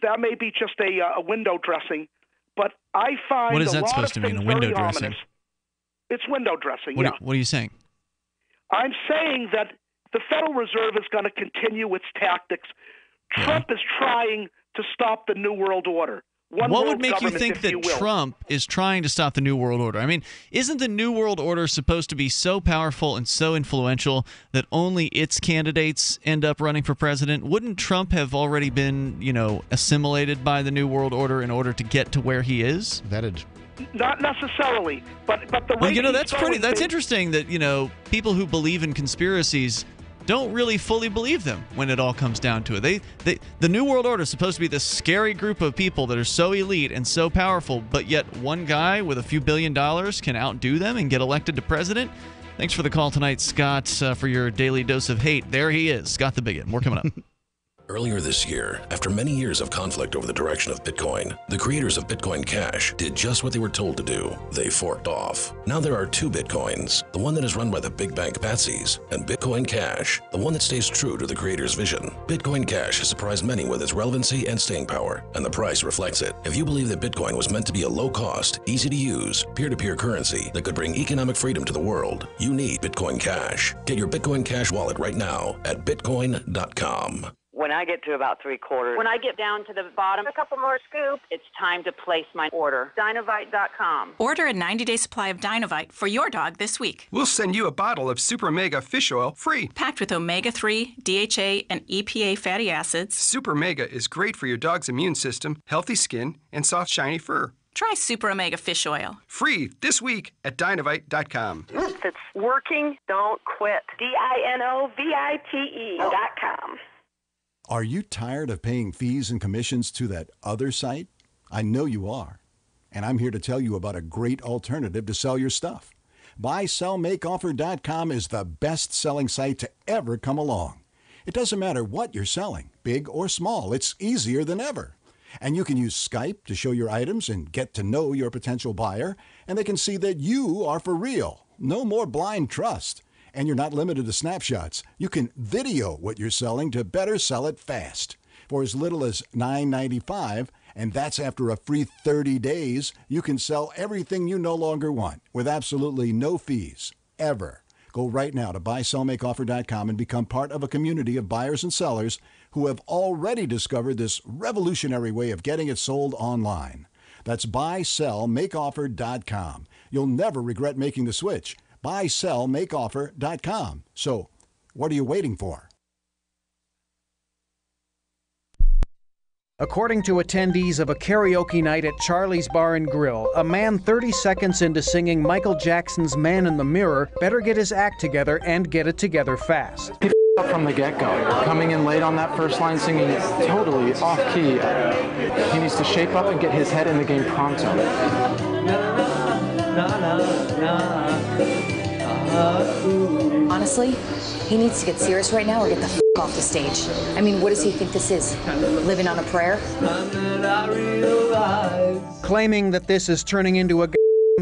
That may be just a window dressing, but I find what is that supposed to mean? A window dressing? Ominous. It's window dressing. What are you saying? I'm saying that the Federal Reserve is going to continue its tactics. Trump is trying to stop the New World Order. What would make you think that Trump is trying to stop the New World Order? I mean, isn't the New World Order supposed to be so powerful and so influential that only its candidates end up running for president? Wouldn't Trump have already been, assimilated by the New World Order in order to get to where he is? Not necessarily, but the way that's interesting that, people who believe in conspiracies don't really fully believe them when it all comes down to it. The New World Order is supposed to be this scary group of people that are so elite and so powerful, but yet one guy with a few $1 billion can outdo them and get elected to president. Thanks for the call tonight, Scott, for your daily dose of hate. There he is, Scott the Bigot. More coming up. Earlier this year, after many years of conflict over the direction of Bitcoin, the creators of Bitcoin Cash did just what they were told to do. They forked off. Now there are two Bitcoins, the one that is run by the big bank patsies, and Bitcoin Cash, the one that stays true to the creator's vision. Bitcoin Cash has surprised many with its relevancy and staying power, and the price reflects it. If you believe that Bitcoin was meant to be a low-cost, easy-to-use, peer-to-peer currency that could bring economic freedom to the world, you need Bitcoin Cash. Get your Bitcoin Cash wallet right now at bitcoin.com. When I get to about 3/4, when I get down to the bottom, a couple more scoops, it's time to place my order. Dinovite.com. Order a 90-day supply of Dinovite for your dog this week. We'll send you a bottle of Super Mega Fish Oil free. Packed with omega-3, DHA, and EPA fatty acids. Super Mega is great for your dog's immune system, healthy skin, and soft, shiny fur. Try Super Omega Fish Oil. Free this week at Dinovite.com. If it's working, don't quit. DINOVITE.com. Are you tired of paying fees and commissions to that other site? I know you are. And I'm here to tell you about a great alternative to sell your stuff. BuySellMakeOffer.com is the best-selling site to ever come along. It doesn't matter what you're selling, big or small. It's easier than ever. And you can use Skype to show your items and get to know your potential buyer, and they can see that you are for real. No more blind trust. And you're not limited to snapshots. You can video what you're selling to better sell it fast. For as little as $9.95, and that's after a free 30 days, you can sell everything you no longer want with absolutely no fees, ever. Go right now to BuySellMakeOffer.com and become part of a community of buyers and sellers who have already discovered this revolutionary way of getting it sold online. That's BuySellMakeOffer.com. You'll never regret making the switch. BuySellMakeOffer.com. So, what are you waiting for? According to attendees of a karaoke night at Charlie's Bar and Grill, a man 30 seconds into singing Michael Jackson's Man in the Mirror better get his act together and get it together fast. He up from the get-go, coming in late on that first line, singing totally off-key. He needs to shape up and get his head in the game pronto. Honestly, he needs to get serious right now or get the f*** off the stage. I mean, what does he think this is? Living on a prayer? Claiming that this is turning into a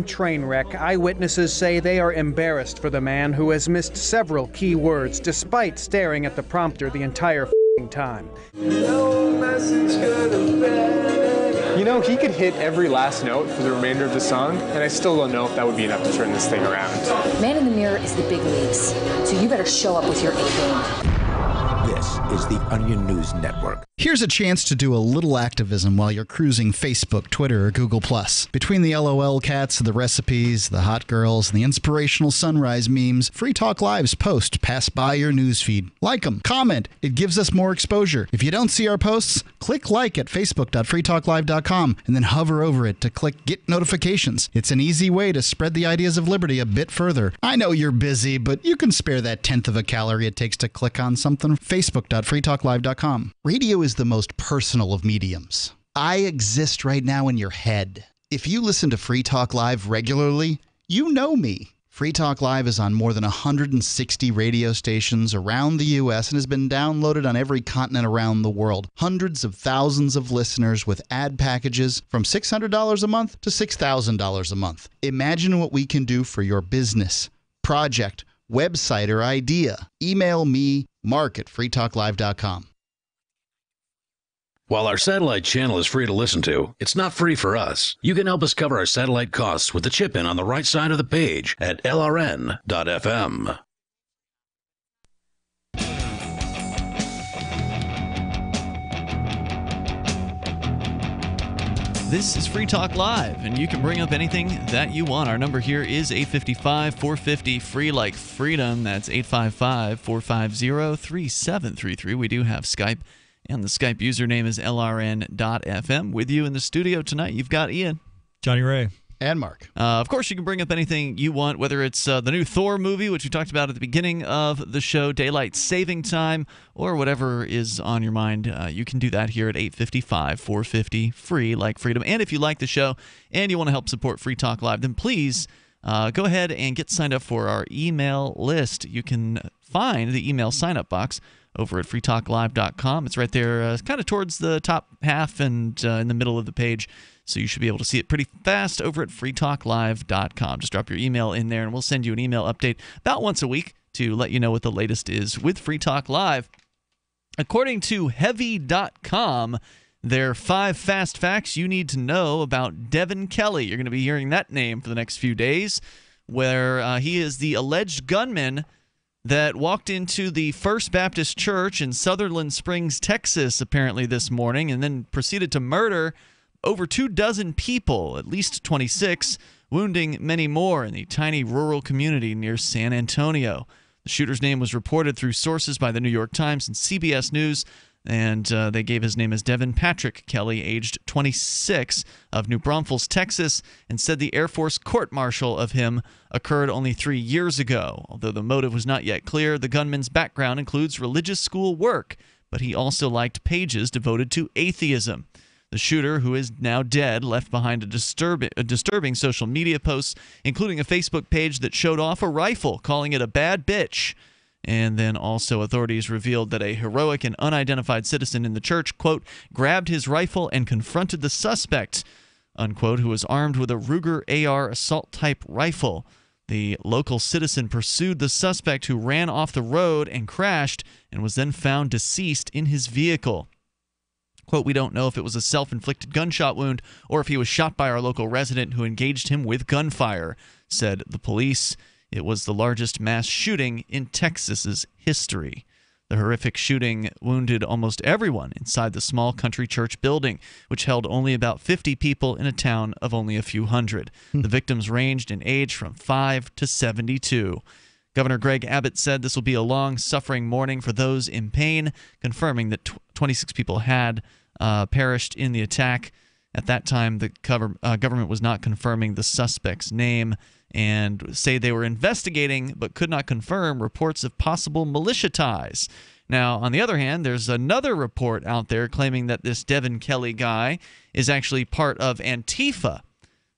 train wreck, eyewitnesses say they are embarrassed for the man who has missed several key words despite staring at the prompter the entire time. No message could have been You know, he could hit every last note for the remainder of the song, and I still don't know if that would be enough to turn this thing around. Man in the Mirror is the big leagues, so you better show up with your A game. This is the Onion News Network. Here's a chance to do a little activism while you're cruising Facebook, Twitter, or Google+. Between the LOL cats, the recipes, the hot girls, and the inspirational sunrise memes, Free Talk Live's posts pass by your newsfeed. Like them, comment. It gives us more exposure. If you don't see our posts, click like at facebook.freetalklive.com and then hover over it to click Get Notifications. It's an easy way to spread the ideas of liberty a bit further. I know you're busy, but you can spare that 1/10 of a calorie it takes to click on something. Facebook.freetalklive.com. Radio is the most personal of mediums. I exist right now in your head. If you listen to Free Talk Live regularly, you know me. Free Talk Live is on more than 160 radio stations around the U.S. and has been downloaded on every continent around the world. Hundreds of thousands of listeners with ad packages from $600 a month to $6,000 a month. Imagine what we can do for your business, project, website, or idea. Email me, mark@freetalklive.com. While our satellite channel is free to listen to, it's not free for us. You can help us cover our satellite costs with the chip-in on the right side of the page at lrn.fm. This is Free Talk Live, and you can bring up anything that you want. Our number here is 855-450, free like freedom. That's 855-450-3733. We do have Skype, and the Skype username is lrn.fm. With you in the studio tonight, you've got Ian. Johnny Ray. And Mark. Of course, you can bring up anything you want, whether it's the new Thor movie, which we talked about at the beginning of the show, Daylight Saving Time, or whatever is on your mind. You can do that here at 855-450, free like freedom. And if you like the show and you want to help support Free Talk Live, then please go ahead and get signed up for our email list. You can find the email sign-up box over at freetalklive.com. It's right there kind of towards the top half and in the middle of the page. So you should be able to see it pretty fast over at freetalklive.com. Just drop your email in there, and we'll send you an email update about once a week to let you know what the latest is with Free Talk Live. According to Heavy.com, there are 5 fast facts you need to know about Devin Kelly. You're going to be hearing that name for the next few days, where he is the alleged gunman that walked into the First Baptist Church in Sutherland Springs, Texas, apparently this morning, and then proceeded to murder over 24 people, at least 26, wounding many more in the tiny rural community near San Antonio. The shooter's name was reported through sources by the New York Times and CBS News, and they gave his name as Devin Patrick Kelly, aged 26, of New Braunfels, Texas, and said the Air Force court-martial of him occurred only 3 years ago. Although the motive was not yet clear, the gunman's background includes religious school work, but he also liked pages devoted to atheism. The shooter, who is now dead, left behind a disturbing social media posts, including a Facebook page that showed off a rifle, calling it a bad bitch. And then also authorities revealed that a heroic and unidentified citizen in the church, quote, grabbed his rifle and confronted the suspect, unquote, who was armed with a Ruger AR assault-type rifle. The local citizen pursued the suspect, who ran off the road and crashed and was then found deceased in his vehicle. Quote, we don't know if it was a self-inflicted gunshot wound or if he was shot by our local resident who engaged him with gunfire, said the police. It was the largest mass shooting in Texas's history. The horrific shooting wounded almost everyone inside the small country church building, which held only about 50 people in a town of only a few hundred. The victims ranged in age from 5 to 72. Governor Greg Abbott said this will be a long, suffering morning for those in pain, confirming that 26 people had perished in the attack. At that time, the government was not confirming the suspect's name and say they were investigating but could not confirm reports of possible militia ties. Now, on the other hand, there's another report out there claiming that this Devin Kelly guy is actually part of Antifa.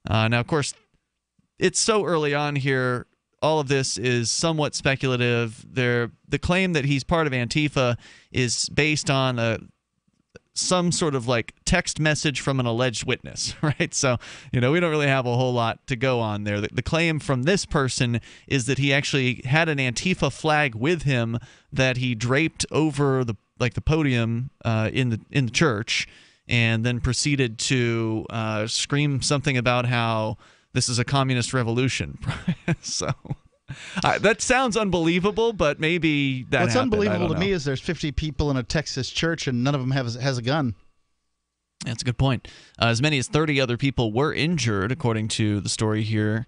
Now, of course, it's so early on here. All of this is somewhat speculative. The claim that he's part of Antifa is based on some sort of like text message from an alleged witness, right? So, we don't really have a whole lot to go on there. The claim from this person is that he actually had an Antifa flag with him that he draped over the podium in the church, and then proceeded to scream something about how this is a communist revolution. So that sounds unbelievable, but maybe that What's happened. unbelievable to me is there's 50 people in a Texas church and none of them has a gun. That's a good point. As many as 30 other people were injured, according to the story here,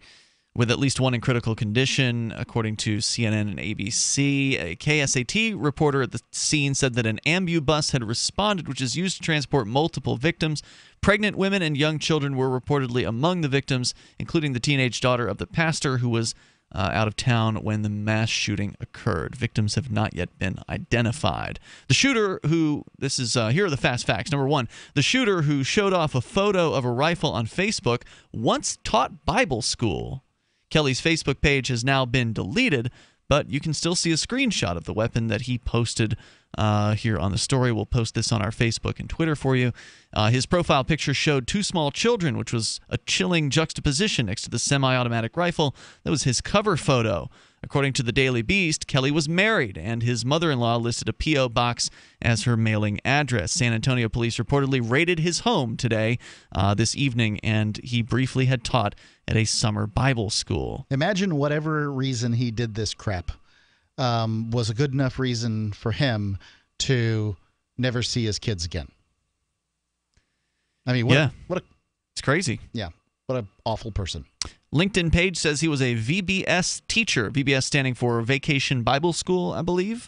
with at least one in critical condition, according to CNN and ABC. A KSAT reporter at the scene said that an ambulance had responded, which is used to transport multiple victims. Pregnant women and young children were reportedly among the victims, including the teenage daughter of the pastor who was out of town when the mass shooting occurred. Victims have not yet been identified. The shooter who, here are the fast facts. Number one, the shooter who showed off a photo of a rifle on Facebook once taught Bible school. Kelly's Facebook page has now been deleted, but you can still see a screenshot of the weapon that he posted here on the story. We'll post this on our Facebook and Twitter for you. His profile picture showed two small children, which was a chilling juxtaposition next to the semi-automatic rifle. That was his cover photo. According to the Daily Beast, Kelly was married, and his mother-in-law listed a P.O. box as her mailing address. San Antonio police reportedly raided his home today, this evening, and he briefly had taught at a summer Bible school. Imagine whatever reason he did this crap was a good enough reason for him to never see his kids again. I mean, it's crazy. Yeah, what an awful person. LinkedIn page says he was a VBS teacher. VBS standing for Vacation Bible School, I believe.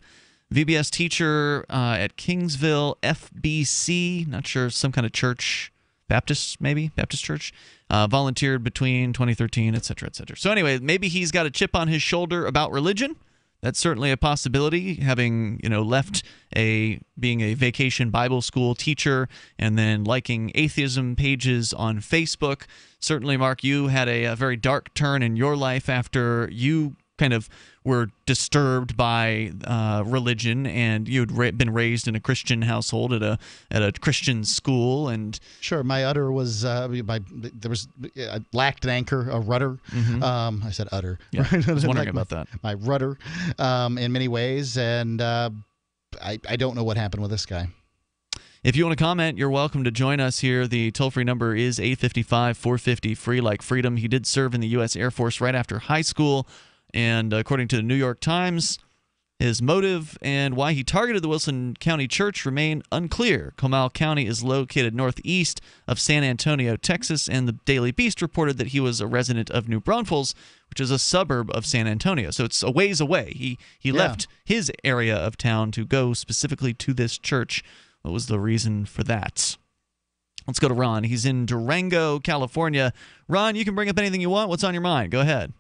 VBS teacher at Kingsville FBC. Not sure, some kind of church. Baptist, maybe? Baptist church. Volunteered between 2013, et cetera, et cetera. So anyway, maybe he's got a chip on his shoulder about religion. That's certainly a possibility, having left being a Vacation Bible School teacher and then liking atheism pages on Facebook. Certainly, Mark, you had a very dark turn in your life after you kind of were disturbed by religion, and you'd been raised in a Christian household at a Christian school. And sure, my udder was I lacked an anchor, a rudder. Mm-hmm. I said udder. Yeah, I was wondering about that. My rudder, in many ways, and I don't know what happened with this guy. If you want to comment, you're welcome to join us here. The toll-free number is 855-450-FREE, like freedom. He did serve in the U.S. Air Force right after high school. And according to the New York Times, his motive and why he targeted the Wilson County Church remain unclear. Comal County is located northeast of San Antonio, Texas, and the Daily Beast reported that he was a resident of New Braunfels, which is a suburb of San Antonio. So it's a ways away. He left his area of town to go specifically to this church. What was the reason for that? Let's go to Ron. He's in Durango, California. Ron, you can bring up anything you want. What's on your mind? Go ahead.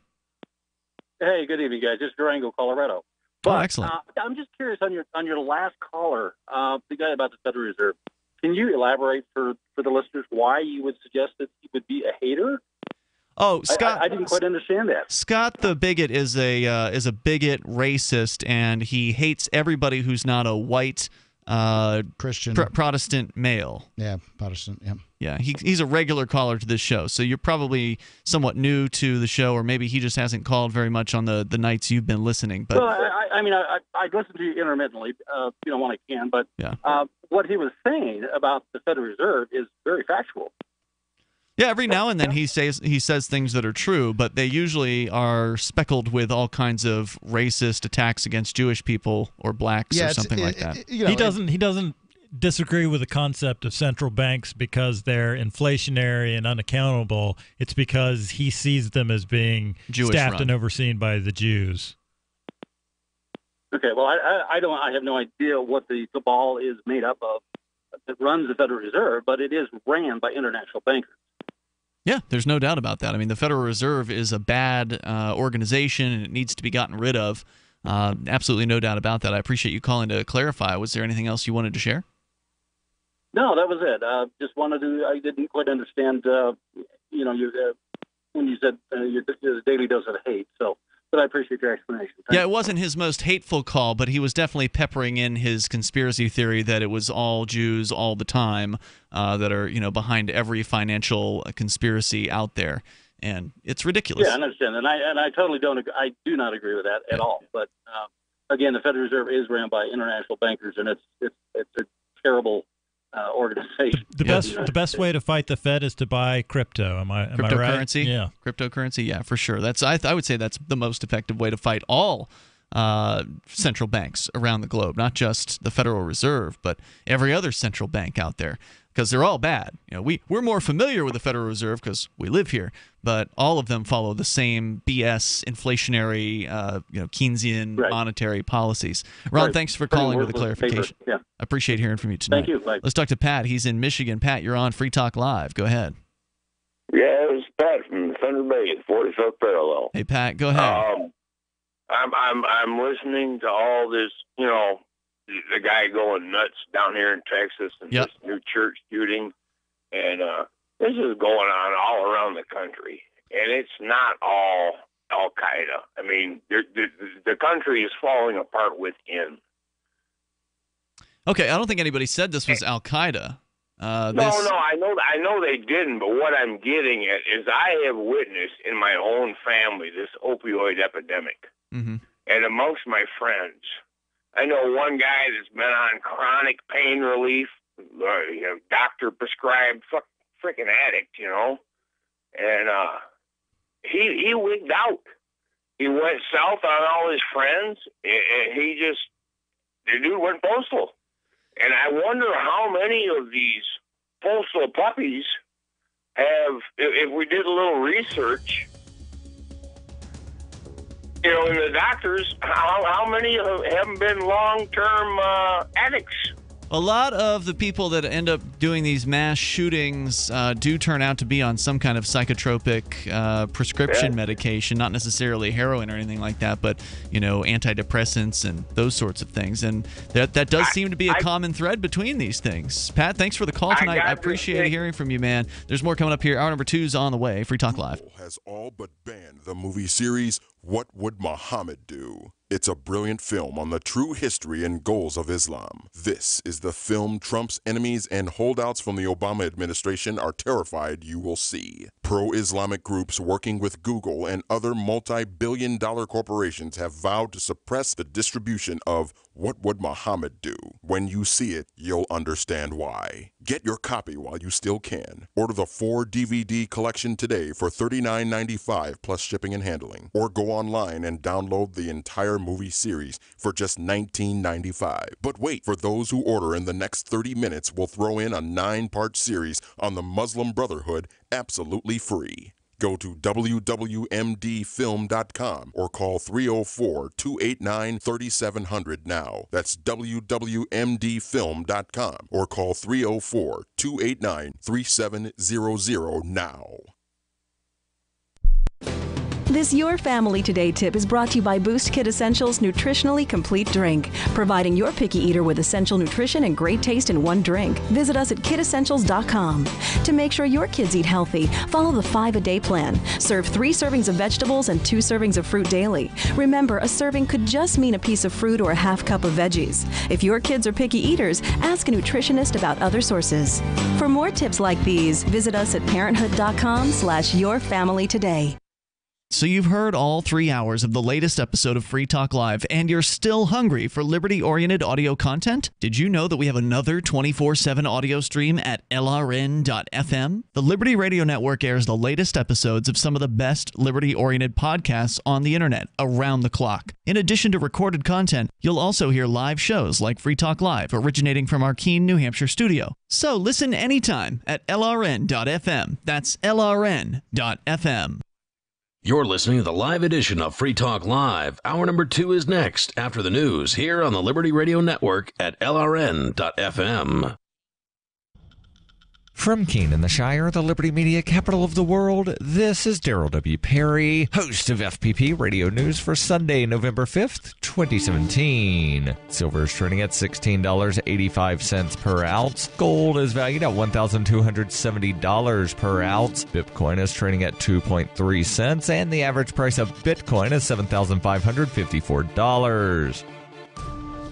Hey, good evening, guys. Just Durango, Colorado. But, excellent. I'm just curious on your last caller, the guy about the Federal Reserve. Can you elaborate for the listeners why you would suggest that he would be a hater? Oh, Scott, I didn't quite understand that. Scott the bigot is a bigot, racist, and he hates everybody who's not a white Christian Protestant male. Yeah, Protestant. Yeah. Yeah, he's a regular caller to this show, so you're probably somewhat new to the show, or maybe he just hasn't called very much on the nights you've been listening. But well, I listen to you intermittently, when I can. But yeah. What he was saying about the Federal Reserve is very factual. Yeah, every now and then he says things that are true, but they usually are speckled with all kinds of racist attacks against Jewish people or blacks or something like that. He doesn't disagree with the concept of central banks because they're inflationary and unaccountable. It's because he sees them as being Jewish staffed run and overseen by the Jews. Okay, well, I have no idea what the cabal is made up of that runs the Federal Reserve, but it is ran by international bankers. Yeah, there's no doubt about that. I mean, the Federal Reserve is a bad organization, and it needs to be gotten rid of. Absolutely no doubt about that. I appreciate you calling to clarify. Was there anything else you wanted to share? No, that was it. Just wanted to. I didn't quite understand. When you said your daily dose of hate. So, but I appreciate your explanation. Yeah, it wasn't his most hateful call, but he was definitely peppering in his conspiracy theory that it was all Jews all the time that are behind every financial conspiracy out there, and it's ridiculous. Yeah, I understand, and I totally don't. I do not agree with that at all. But again, the Federal Reserve is ran by international bankers, and it's a terrible organization. The best way to fight the Fed is to buy crypto. Am I right? Cryptocurrency? Yeah. Cryptocurrency, yeah, for sure. I would say that's the most effective way to fight all central banks around the globe, not just the Federal Reserve, but every other central bank out there, because they're all bad. We're more familiar with the Federal Reserve because we live here, but all of them follow the same BS inflationary, Keynesian monetary policies. Ron, thanks for calling with the clarification. Yeah. I appreciate hearing from you tonight. Thank you. Bye. Let's talk to Pat. He's in Michigan. Pat, you're on Free Talk Live. Go ahead. Yeah, it was Pat from Thunder Bay, 45th parallel. Hey, Pat, go ahead. I'm listening to all this, the guy going nuts down here in Texas and this new church shooting, and this is going on all around the country, and it's not all Al Qaeda. I mean, the country is falling apart within. Okay, I don't think anybody said this was Al Qaeda. No, I know they didn't. But what I'm getting at is I have witnessed in my own family this opioid epidemic. Mm-hmm. And amongst my friends, I know one guy that's been on chronic pain relief, doctor prescribed, freaking addict, and he wigged out. He went south on all his friends, and the dude went postal. And I wonder how many of these postal puppies have, if we did a little research, in the doctors, how many haven't been long-term addicts? A lot of the people that end up doing these mass shootings do turn out to be on some kind of psychotropic prescription medication, not necessarily heroin or anything like that, but antidepressants and those sorts of things. And that does seem to be a common thread between these things. Pat, thanks for the call tonight. I appreciate hearing from you, man. There's more coming up here. Hour number 2 is on the way. Free Talk Live. Has all but banned the movie series What Would Muhammad Do? It's a brilliant film on the true history and goals of Islam. This is the film Trump's enemies and holdouts from the Obama administration are terrified you will see. Pro-Islamic groups working with Google and other multi-billion-dollar corporations have vowed to suppress the distribution of What Would Muhammad Do? When you see it, you'll understand why. Get your copy while you still can. Order the 4-DVD collection today for $39.95 plus shipping and handling. Or go online and download the entire movie series for just $19.95. But wait, for those who order in the next 30 minutes, we'll throw in a 9-part series on the Muslim Brotherhood absolutely free. Go to wwmdfilm.com or call 304-289-3700 now. That's wwmdfilm.com or call 304-289-3700 now. This Your Family Today tip is brought to you by Boost Kid Essentials Nutritionally Complete Drink, providing your picky eater with essential nutrition and great taste in one drink. Visit us at kidessentials.com. To make sure your kids eat healthy, follow the 5-a-day plan. Serve 3 servings of vegetables and 2 servings of fruit daily. Remember, a serving could just mean a piece of fruit or a half cup of veggies. If your kids are picky eaters, ask a nutritionist about other sources. For more tips like these, visit us at parenthood.com/yourfamilytoday. So you've heard all 3 hours of the latest episode of Free Talk Live, and you're still hungry for liberty-oriented audio content? Did you know that we have another 24/7 audio stream at LRN.FM? The Liberty Radio Network airs the latest episodes of some of the best liberty-oriented podcasts on the internet around the clock. In addition to recorded content, you'll also hear live shows like Free Talk Live, originating from our Keene, New Hampshire studio. So listen anytime at LRN.FM. That's LRN.FM. You're listening to the live edition of Free Talk Live. Hour number 2 is next after the news here on the Liberty Radio Network at LRN.FM. From Keene in the Shire, the Liberty Media capital of the world, this is Daryl W. Perry, host of FPP Radio News for Sunday, November 5th, 2017. Silver is trading at $16.85 per ounce. Gold is valued at $1,270 per ounce. Bitcoin is trading at 2.3 cents, and the average price of Bitcoin is $7,554.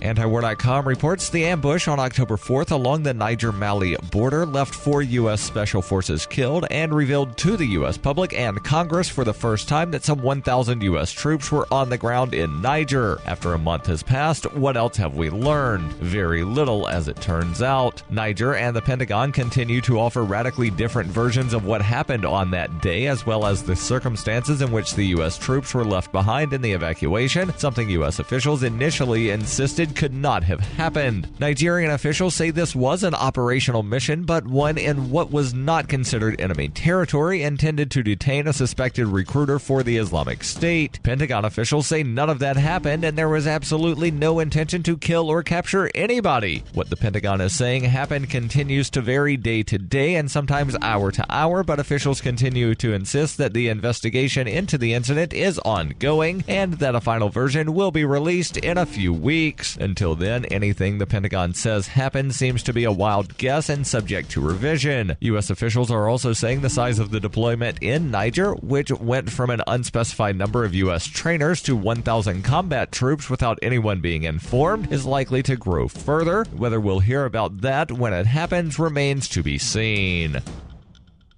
Antiwar.com reports the ambush on October 4th along the Niger-Mali border left 4 U.S. Special Forces killed and revealed to the U.S. public and Congress for the first time that some 1,000 U.S. troops were on the ground in Niger. After a month has passed, what else have we learned? Very little, as it turns out. Niger and the Pentagon continue to offer radically different versions of what happened on that day, as well as the circumstances in which the U.S. troops were left behind in the evacuation, something U.S. officials initially insisted could not have happened. Nigerian officials say this was an operational mission, but one in what was not considered enemy territory, intended to detain a suspected recruiter for the Islamic State. Pentagon officials say none of that happened, and there was absolutely no intention to kill or capture anybody. What the Pentagon is saying happened continues to vary day to day and sometimes hour to hour, but officials continue to insist that the investigation into the incident is ongoing and that a final version will be released in a few weeks. Until then, anything the Pentagon says happened seems to be a wild guess and subject to revision. U.S. officials are also saying the size of the deployment in Niger, which went from an unspecified number of U.S. trainers to 1,000 combat troops without anyone being informed, is likely to grow further. Whether we'll hear about that when it happens remains to be seen.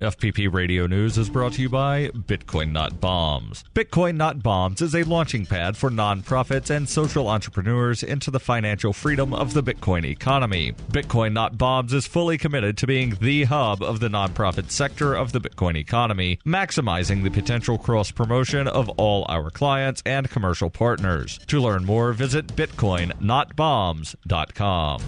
FPP Radio News is brought to you by Bitcoin Not Bombs. Bitcoin Not Bombs is a launching pad for nonprofits and social entrepreneurs into the financial freedom of the Bitcoin economy. Bitcoin Not Bombs is fully committed to being the hub of the nonprofit sector of the Bitcoin economy, maximizing the potential cross-promotion of all our clients and commercial partners. To learn more, visit bitcoinnotbombs.com.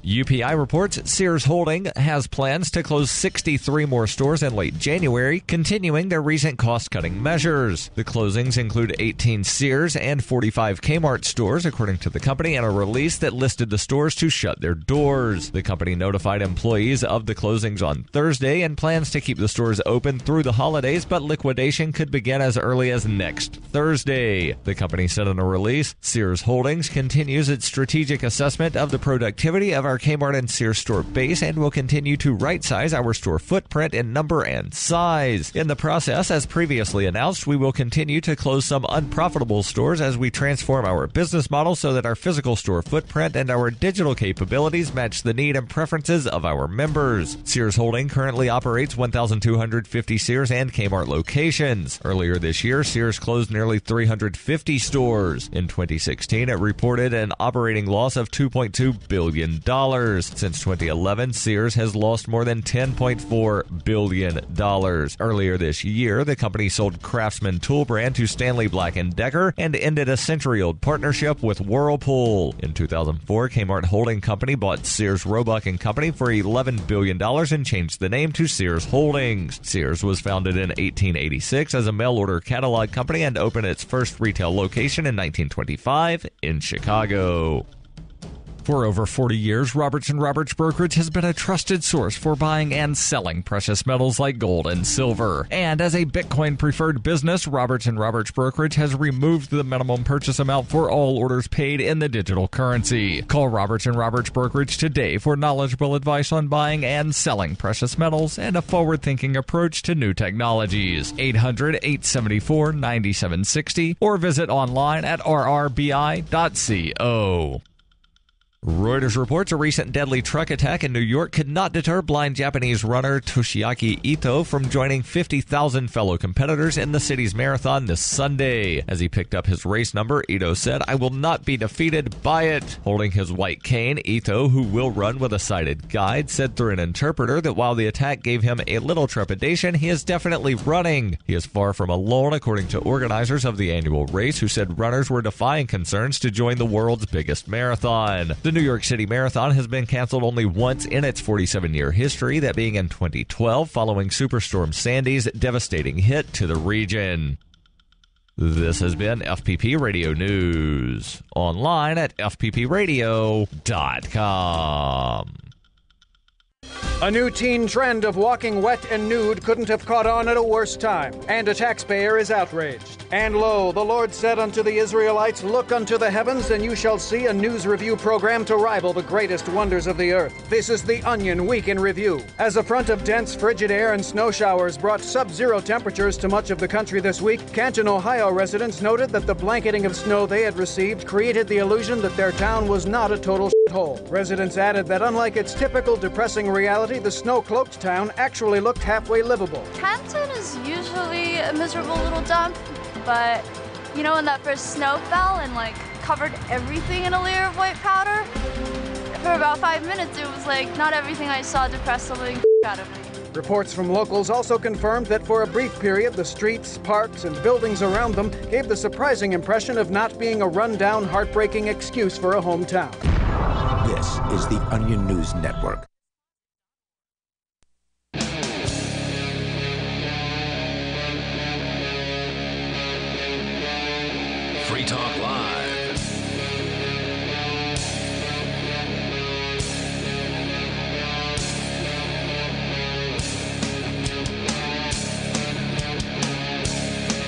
UPI reports Sears Holding has plans to close 63 more stores in late January, continuing their recent cost-cutting measures. The closings include 18 Sears and 45 Kmart stores, according to the company, in a release that listed the stores to shut their doors. The company notified employees of the closings on Thursday and plans to keep the stores open through the holidays, but liquidation could begin as early as next Thursday. The company said in a release, Sears Holdings continues its strategic assessment of the productivity of our Kmart and Sears store base and will continue to right-size our store footprint in number and size. In the process, as previously announced, we will continue to close some unprofitable stores as we transform our business model so that our physical store footprint and our digital capabilities match the need and preferences of our members. Sears Holding currently operates 1,250 Sears and Kmart locations. Earlier this year, Sears closed nearly 350 stores. In 2016, it reported an operating loss of $2.2 billion. Since 2011, Sears has lost more than $10.4 billion. Earlier this year, the company sold Craftsman tool brand to Stanley Black & Decker and ended a century-old partnership with Whirlpool. In 2004, Kmart Holding Company bought Sears Roebuck & Company for $11 billion and changed the name to Sears Holdings. Sears was founded in 1886 as a mail-order catalog company and opened its first retail location in 1925 in Chicago. For over 40 years, Roberts & Roberts Brokerage has been a trusted source for buying and selling precious metals like gold and silver. And as a Bitcoin-preferred business, Roberts & Roberts Brokerage has removed the minimum purchase amount for all orders paid in the digital currency. Call Roberts & Roberts Brokerage today for knowledgeable advice on buying and selling precious metals and a forward-thinking approach to new technologies. 800-874-9760 or visit online at rrbi.co. Reuters reports a recent deadly truck attack in New York could not deter blind Japanese runner Toshiaki Ito from joining 50,000 fellow competitors in the city's marathon this Sunday. As he picked up his race number, Ito said, "I will not be defeated by it." Holding his white cane, Ito, who will run with a sighted guide, said through an interpreter that while the attack gave him a little trepidation, he is definitely running. He is far from alone, according to organizers of the annual race, who said runners were defying concerns to join the world's biggest marathon. The New York City Marathon has been canceled only once in its 47-year history, that being in 2012 following Superstorm Sandy's devastating hit to the region. This has been FPP Radio News, online at fppradio.com. A new teen trend of walking wet and nude couldn't have caught on at a worse time, and a taxpayer is outraged. And lo, the Lord said unto the Israelites, look unto the heavens, and you shall see a news review program to rival the greatest wonders of the earth. This is the Onion Week in Review. As a front of dense, frigid air and snow showers brought sub-zero temperatures to much of the country this week, Canton, Ohio residents noted that the blanketing of snow they had received created the illusion that their town was not a total shithole. Residents added that unlike its typical depressing reality, the snow-cloaked town actually looked halfway livable. Canton is usually a miserable little dump, but you know when that first snow fell and covered everything in a layer of white powder? For about 5 minutes it was like not everything I saw depressed the living out of me. Reports from locals also confirmed that for a brief period, the streets, parks, and buildings around them gave the surprising impression of not being a run-down, heartbreaking excuse for a hometown. This is the Onion News Network. Free Talk Live.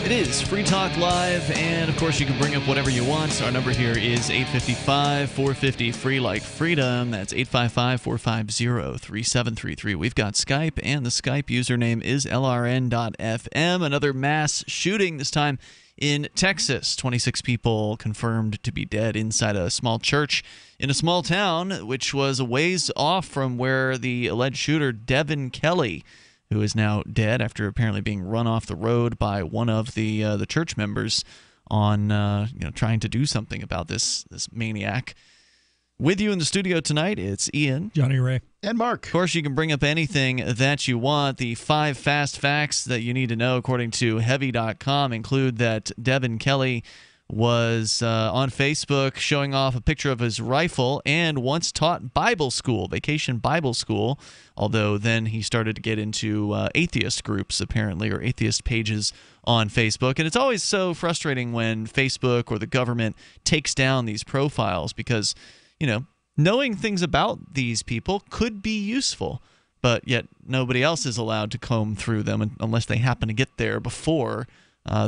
It is Free Talk Live, and of course you can bring up whatever you want. Our number here is 855-450-FREE like freedom. That's 855-450-3733. We've got Skype, and the Skype username is LRN.FM. Another mass shooting, this time in Texas. 26 people confirmed to be dead inside a small church in a small town, which was a ways off from where the alleged shooter, Devin Kelly, who is now dead after apparently being run off the road by one of the church members on trying to do something about this maniac. With you in the studio tonight, it's Ian, Johnny Ray, and Mark. Of course, you can bring up anything that you want. The 5 fast facts that you need to know, according to Heavy.com, include that Devin Kelly was on Facebook showing off a picture of his rifle and once taught Bible school, Vacation Bible School, although then he started to get into atheist groups, apparently, or atheist pages on Facebook. And it's always so frustrating when Facebook or the government takes down these profiles because, knowing things about these people could be useful, but yet nobody else is allowed to comb through them unless they happen to get there before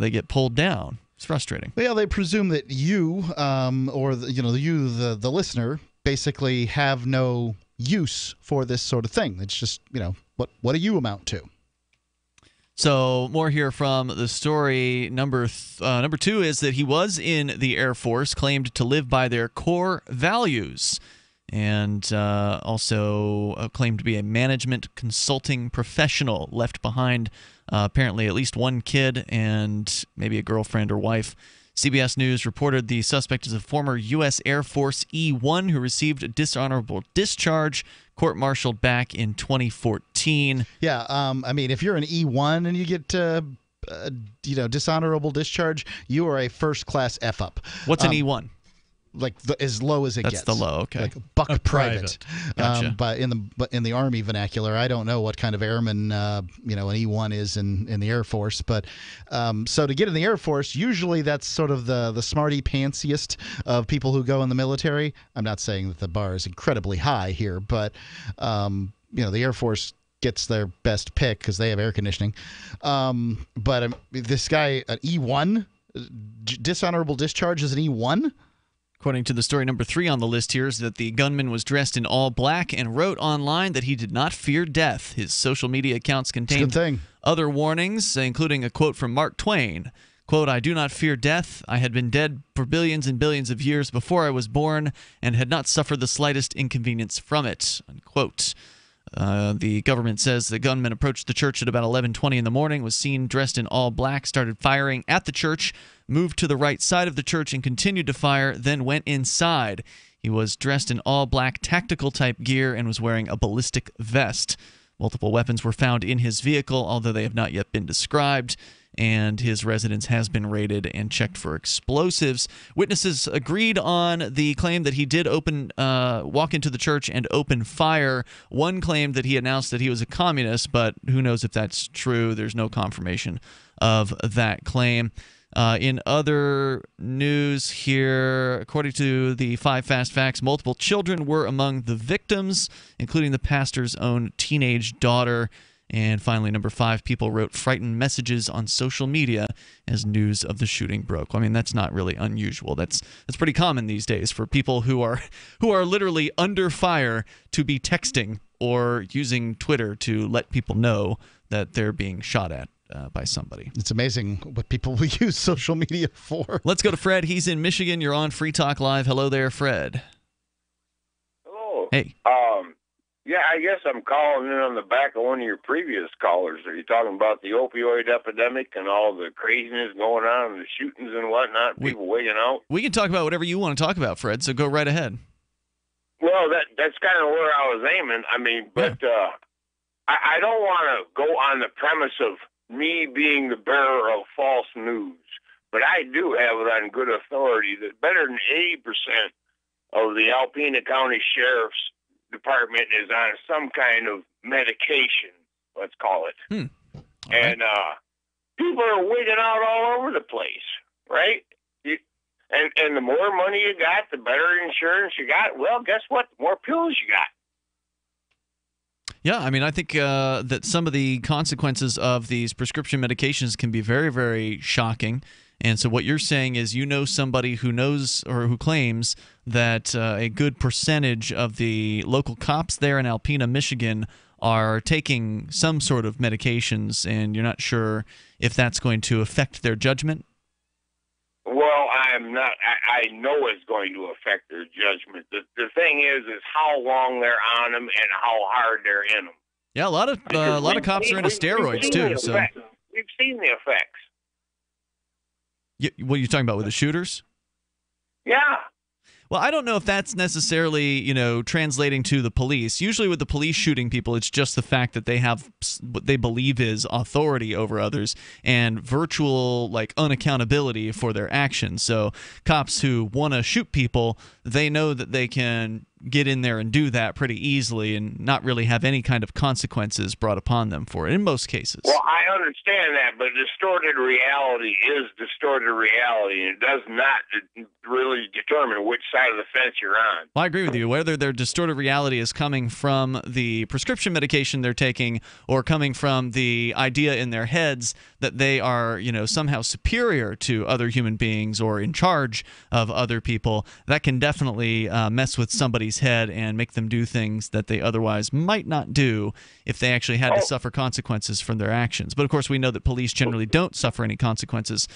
they get pulled down. It's frustrating. Well, they presume that you, or the listener, basically have no use for this sort of thing. It's just, what do you amount to? So more here from the story. Number 2 is that he was in the Air Force, claimed to live by their core values, and also claimed to be a management consulting professional, left behind apparently at least one kid and maybe a girlfriend or wife. CBS News reported the suspect is a former U.S. Air Force E-1 who received a dishonorable discharge, court-martialed back in 2014. Yeah, if you're an E-1 and you get dishonorable discharge, you are a first-class F-up. What's an E-1? As low as it gets. That's the low, okay. Like buck private. Gotcha. But in the Army vernacular, I don't know what kind of airman an E-1 is in the Air Force. But so to get in the Air Force, usually that's sort of the smarty pantsiest of people who go in the military. I'm not saying that the bar is incredibly high here, but the Air Force gets their best pick because they have air conditioning. But this guy, an E-1, dishonorable discharge is an E-1. According to the story number 3 on the list here is that the gunman was dressed in all black and wrote online that he did not fear death. His social media accounts contained other warnings, including a quote from Mark Twain. Quote, "I do not fear death. I had been dead for billions and billions of years before I was born and had not suffered the slightest inconvenience from it." Unquote. The government says the gunman approached the church at about 11:20 in the morning, was seen dressed in all black, started firing at the church, moved to the right side of the church and continued to fire, then went inside. He was dressed in all black tactical type gear and was wearing a ballistic vest. Multiple weapons were found in his vehicle, although they have not yet been described, and his residence has been raided and checked for explosives. Witnesses agreed on the claim that he did walk into the church and open fire. One claimed that he announced that he was a communist, but who knows if that's true. There's no confirmation of that claim. In other news here, according to the 5 Fast Facts, multiple children were among the victims, including the pastor's own teenage daughter. And finally, number 5, people wrote frightened messages on social media as news of the shooting broke. I mean, that's not really unusual. That's pretty common these days for people who are literally under fire to be texting or using Twitter to let people know that they're being shot at by somebody. It's amazing what people will use social media for. Let's go to Fred. He's in Michigan. You're on Free Talk Live. Hello there, Fred. Hello. Hey. Yeah, I guess I'm calling in on the back of one of your previous callers. Are you talking about the opioid epidemic and all the craziness going on and the shootings and whatnot, people waking out? We can talk about whatever you want to talk about, Fred, so go right ahead. Well, that's kind of where I was aiming. I mean, but I don't want to go on the premise of me being the bearer of false news, but I do have it on good authority that better than 80% of the Alpena County Sheriff's Department is on some kind of medication, let's call it. And people are wigging out all over the place, right? And the more money you got, the better insurance you got. Well, guess what? The more pills you got. Yeah, I mean, I think that some of the consequences of these prescription medications can be very, very shocking. And so what you're saying is somebody who knows or who claims that a good percentage of the local cops there in Alpena, Michigan, are taking some sort of medications, and you're not sure if that's going to affect their judgment? Well, I'm not. I know it's going to affect their judgment. The thing is how long they're on them and how hard they're in them. Yeah, a lot of cops are into steroids too. So we've seen the effects. What are you talking about with the shooters? Yeah. Well, I don't know if that's necessarily, translating to the police. Usually with the police shooting people, it's just the fact that they have what they believe is authority over others and virtual, unaccountability for their actions. So cops who want to shoot people, they know that they can get in there and do that pretty easily and not really have any kind of consequences brought upon them for it in most cases. Well, I understand that, but distorted reality is distorted reality, and it does not really determine which side of the fence you're on. Well, I agree with you. Whether their distorted reality is coming from the prescription medication they're taking or coming from the idea in their heads that they are, somehow superior to other human beings or in charge of other people, that can definitely mess with somebody's head and make them do things that they otherwise might not do if they actually had to suffer consequences from their actions. But of course, we know that police generally don't suffer any consequences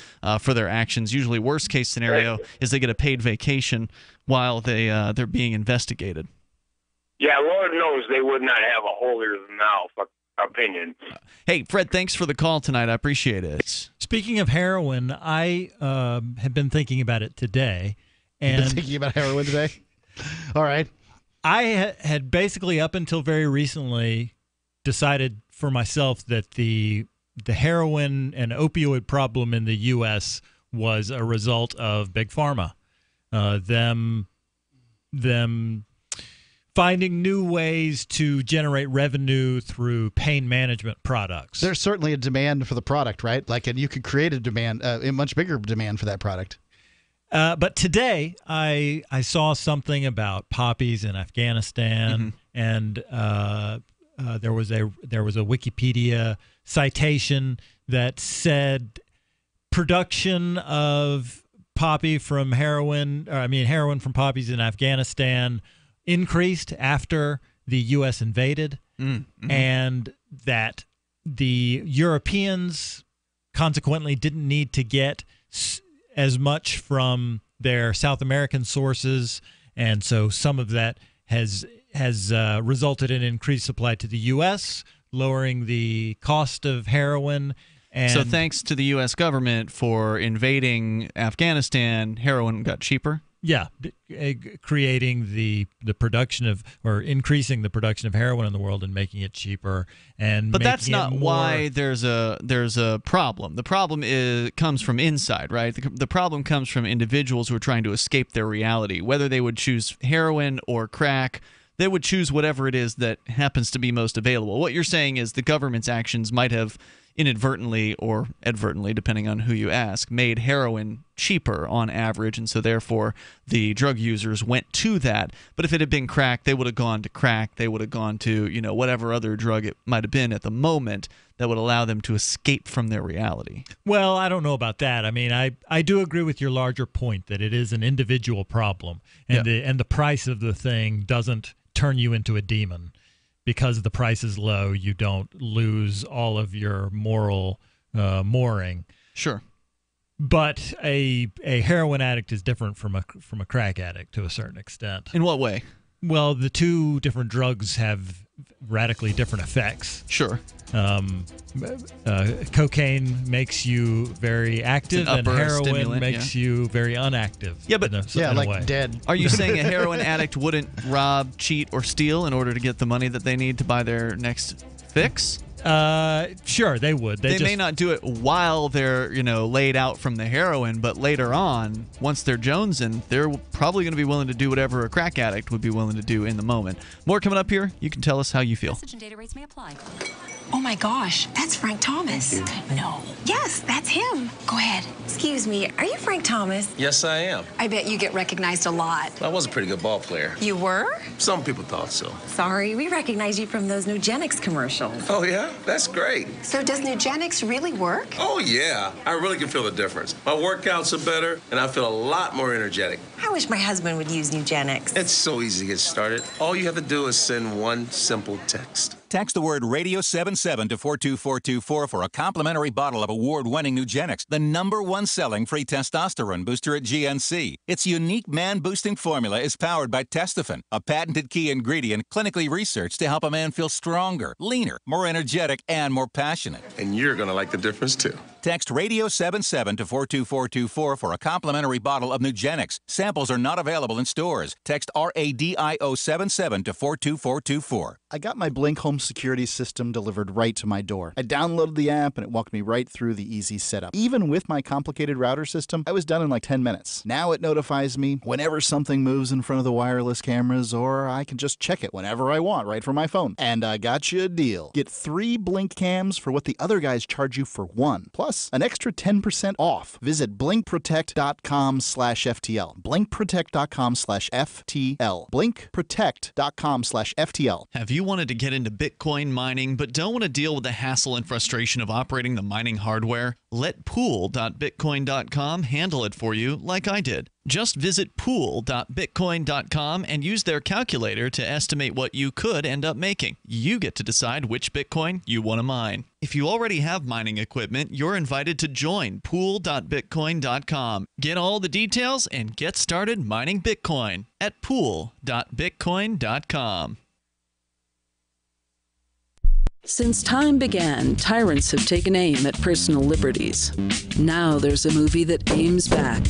for their actions. Usually, worst case scenario is they get a paid vacation while they're being investigated. Yeah, Lord knows they would not have a holier than thou opinion. Hey, Fred, thanks for the call tonight. I appreciate it. Speaking of heroin, I have been thinking about it today. You've been thinking about heroin today? All right. I had basically up until very recently decided for myself that the heroin and opioid problem in the U.S. was a result of Big Pharma. Them finding new ways to generate revenue through pain management products. There's certainly a demand for the product, right? And you could create a demand, a much bigger demand for that product. But today I saw something about poppies in Afghanistan, and there was a Wikipedia citation that said production of heroin from poppies in Afghanistan increased after the U.S. invaded, and that the Europeans consequently didn't need to get as much from their South American sources, and so some of that has resulted in increased supply to the U.S., lowering the cost of heroin. And so thanks to the U.S. government for invading Afghanistan, heroin got cheaper? Yeah, creating the production of, or increasing the production of heroin in the world and making it cheaper. But that's not why there's a problem. The problem comes from inside, right? The problem comes from individuals who are trying to escape their reality. Whether they would choose heroin or crack, they would choose whatever it is that happens to be most available. What you're saying is the government's actions might have inadvertently or advertently, depending on who you ask, made heroin cheaper on average, and so therefore the drug users went to that. But if it had been crack, they would have gone to crack. They would have gone to, whatever other drug it might have been at the moment that would allow them to escape from their reality. Well, I don't know about that. I mean, I do agree with your larger point that it is an individual problem, and the price of the thing doesn't turn you into a demon. Because the price is low, you don't lose all of your moral mooring. Sure. But a heroin addict is different from a crack addict to a certain extent. In what way? Well, the two different drugs have radically different effects. Sure. Cocaine makes you very active, and heroin makes you very unactive. Yeah, but in a way. Dead. Are you saying a heroin addict wouldn't rob, cheat, or steal in order to get the money that they need to buy their next fix? Sure, they would. They may not do it while they're, laid out from the heroin, but later on, once they're jonesing, they're probably going to be willing to do whatever a crack addict would be willing to do in the moment. More coming up here. You can tell us how you feel. Message and data rates may apply. Oh my gosh, that's Frank Thomas. No. Yes, that's him. Go ahead. Excuse me, are you Frank Thomas? Yes, I am. I bet you get recognized a lot. I was a pretty good ball player. You were? Some people thought so. Sorry, we recognize you from those Nugenix commercials. Oh, yeah? That's great. So does Nugenix really work? Oh, yeah. I really can feel the difference. My workouts are better, and I feel a lot more energetic. I wish my husband would use Nugenix. It's so easy to get started. All you have to do is send one simple text. Text the word radio77 to 42424 for a complimentary bottle of award-winning Nugenix, the #1 selling free testosterone booster at GNC. Its unique man-boosting formula is powered by Testofen, a patented key ingredient clinically researched to help a man feel stronger, leaner, more energetic, and more passionate. And you're going to like the difference, too. Text radio77 to 42424 for a complimentary bottle of Nugenix. Samples are not available in stores. Text RADIO77 to 42424. I got my Blink home security system delivered right to my door. I downloaded the app and it walked me right through the easy setup. Even with my complicated router system, I was done in like 10 minutes. Now it notifies me whenever something moves in front of the wireless cameras, or I can just check it whenever I want right from my phone. And I got you a deal. Get 3 Blink cams for what the other guys charge you for 1. Plus, an extra 10% off. Visit blinkprotect.com/FTL. blinkprotect.com/FTL. blinkprotect.com/FTL. Have you wanted to get into Bitcoin mining but don't want to deal with the hassle and frustration of operating the mining hardware? Let pool.bitcoin.com handle it for you like I did. Just visit pool.bitcoin.com and use their calculator to estimate what you could end up making. You get to decide which Bitcoin you want to mine. If you already have mining equipment, you're invited to join pool.bitcoin.com. Get all the details and get started mining Bitcoin at pool.bitcoin.com. Since time began, tyrants have taken aim at personal liberties. Now there's a movie that aims back.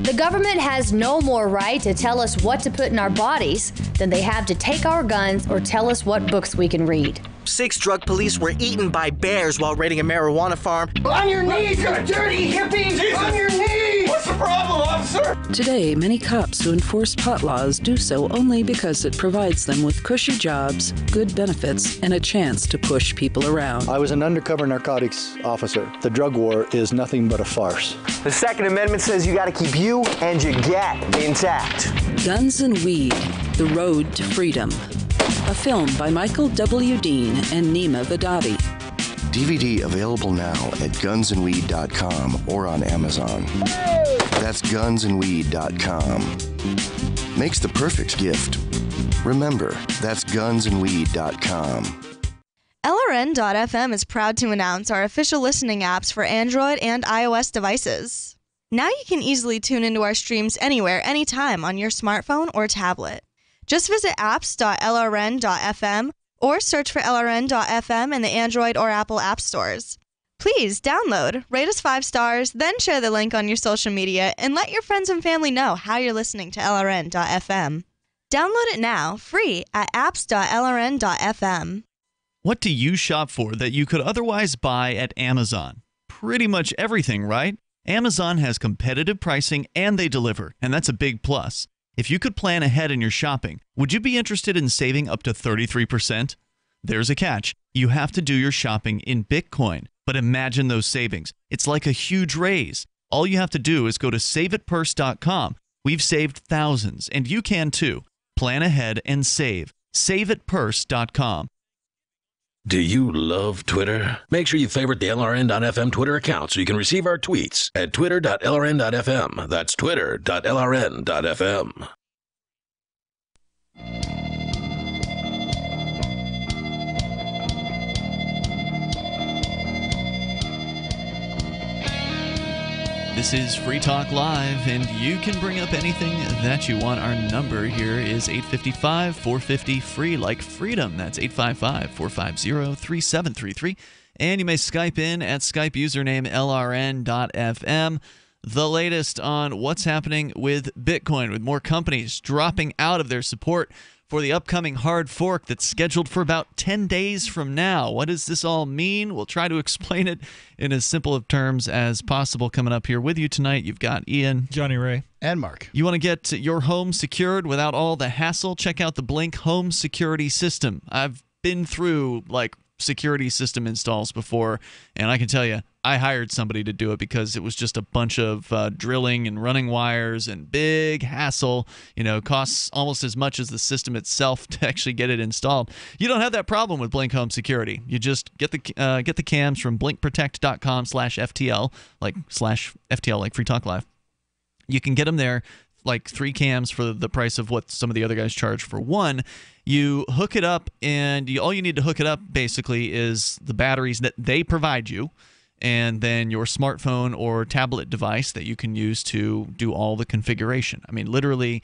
The government has no more right to tell us what to put in our bodies than they have to take our guns or tell us what books we can read. 6 drug police were eaten by bears while raiding a marijuana farm. On your knees, you dirty hippies! Jesus. On your knees! What's the problem, officer? Today, many cops who enforce pot laws do so only because it provides them with cushy jobs, good benefits, and a chance to push people around. I was an undercover narcotics officer. The drug war is nothing but a farce. The Second Amendment says you got to keep you and your gat intact. Guns and Weed, The Road to Freedom. A film by Michael W. Dean and Nima Vadadi. DVD available now at gunsandweed.com or on Amazon. That's gunsandweed.com. Makes the perfect gift. Remember, that's gunsandweed.com. LRN.FM is proud to announce our official listening apps for Android and iOS devices. Now you can easily tune into our streams anywhere, anytime on your smartphone or tablet. Just visit apps.lrn.fm or search for LRN.FM in the Android or Apple app stores. Please download, rate us 5 stars, then share the link on your social media and let your friends and family know how you're listening to LRN.FM. Download it now, free at apps.lrn.fm. What do you shop for that you could otherwise buy at Amazon? Pretty much everything, right? Amazon has competitive pricing and they deliver, and that's a big plus. If you could plan ahead in your shopping, would you be interested in saving up to 33%? There's a catch. You have to do your shopping in Bitcoin. But imagine those savings. It's like a huge raise. All you have to do is go to saveitpurse.com. We've saved thousands, and you can too. Plan ahead and save. Saveitpurse.com. Do you love Twitter? Make sure you favorite the LRN.FM Twitter account so you can receive our tweets at twitter.lrn.fm. That's twitter.lrn.fm. This is Free Talk Live, and you can bring up anything that you want. Our number here is 855-450-FREE, like freedom. That's 855-450-3733. And you may Skype in at Skype username LRN.FM. The latest on what's happening with Bitcoin, with more companies dropping out of their support for the upcoming hard fork that's scheduled for about 10 days from now. What does this all mean? We'll try to explain it in as simple of terms as possible. Coming up here with you tonight, you've got Ian, Johnny Ray, and Mark. You want to get your home secured without all the hassle? Check out the Blink Home Security System. I've been through security system installs before, and I can tell you, I hired somebody to do it because it was just a bunch of drilling and running wires and big hassle. Costs almost as much as the system itself to actually get it installed. You don't have that problem with Blink Home Security. You just get the cams from blinkprotect.com/FTL, /FTL, like Free Talk Live. You can get them there, like 3 cams for the price of what some of the other guys charge for one. You hook it up, and all you need to hook it up basically is the batteries that they provide you, and then your smartphone or tablet device that you can use to do all the configuration. I mean, literally,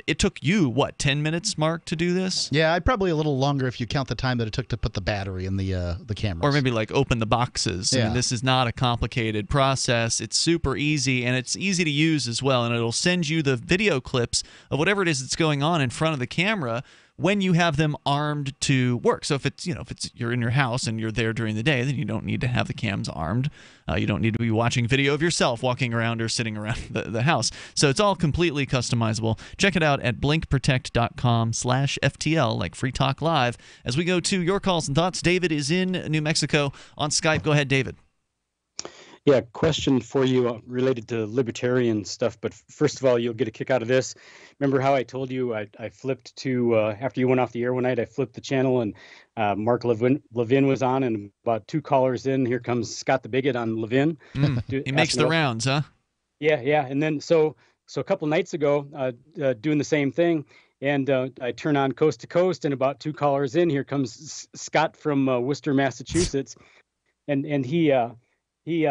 it took you, 10 minutes, Mark, to do this? Yeah, probably a little longer if you count the time that it took to put the battery in the cameras. Or maybe open the boxes. Yeah. I mean, this is not a complicated process. It's super easy, and it's easy to use as well. And it'll send you the video clips of whatever it is that's going on in front of the camera when you have them armed to work. So if it's you're in your house and you're there during the day, then you don't need to have the cams armed. You don't need to be watching video of yourself walking around or sitting around the house. So it's all completely customizable. Check it out at blinkprotect.com/FTL, like Free Talk Live. As we go to your calls and thoughts, David is in New Mexico on Skype. Go ahead, David. Yeah, question for you related to libertarian stuff. But first of all, you'll get a kick out of this. Remember how I told you I flipped to, after you went off the air one night, I flipped the channel and Mark Levin was on, and about 2 callers in, here comes Scott the Bigot on Levin. He makes the rounds, huh? Yeah. And then so a couple nights ago, doing the same thing, and I turn on Coast to Coast, and about 2 callers in, here comes Scott from Worcester, Massachusetts, and he asked, he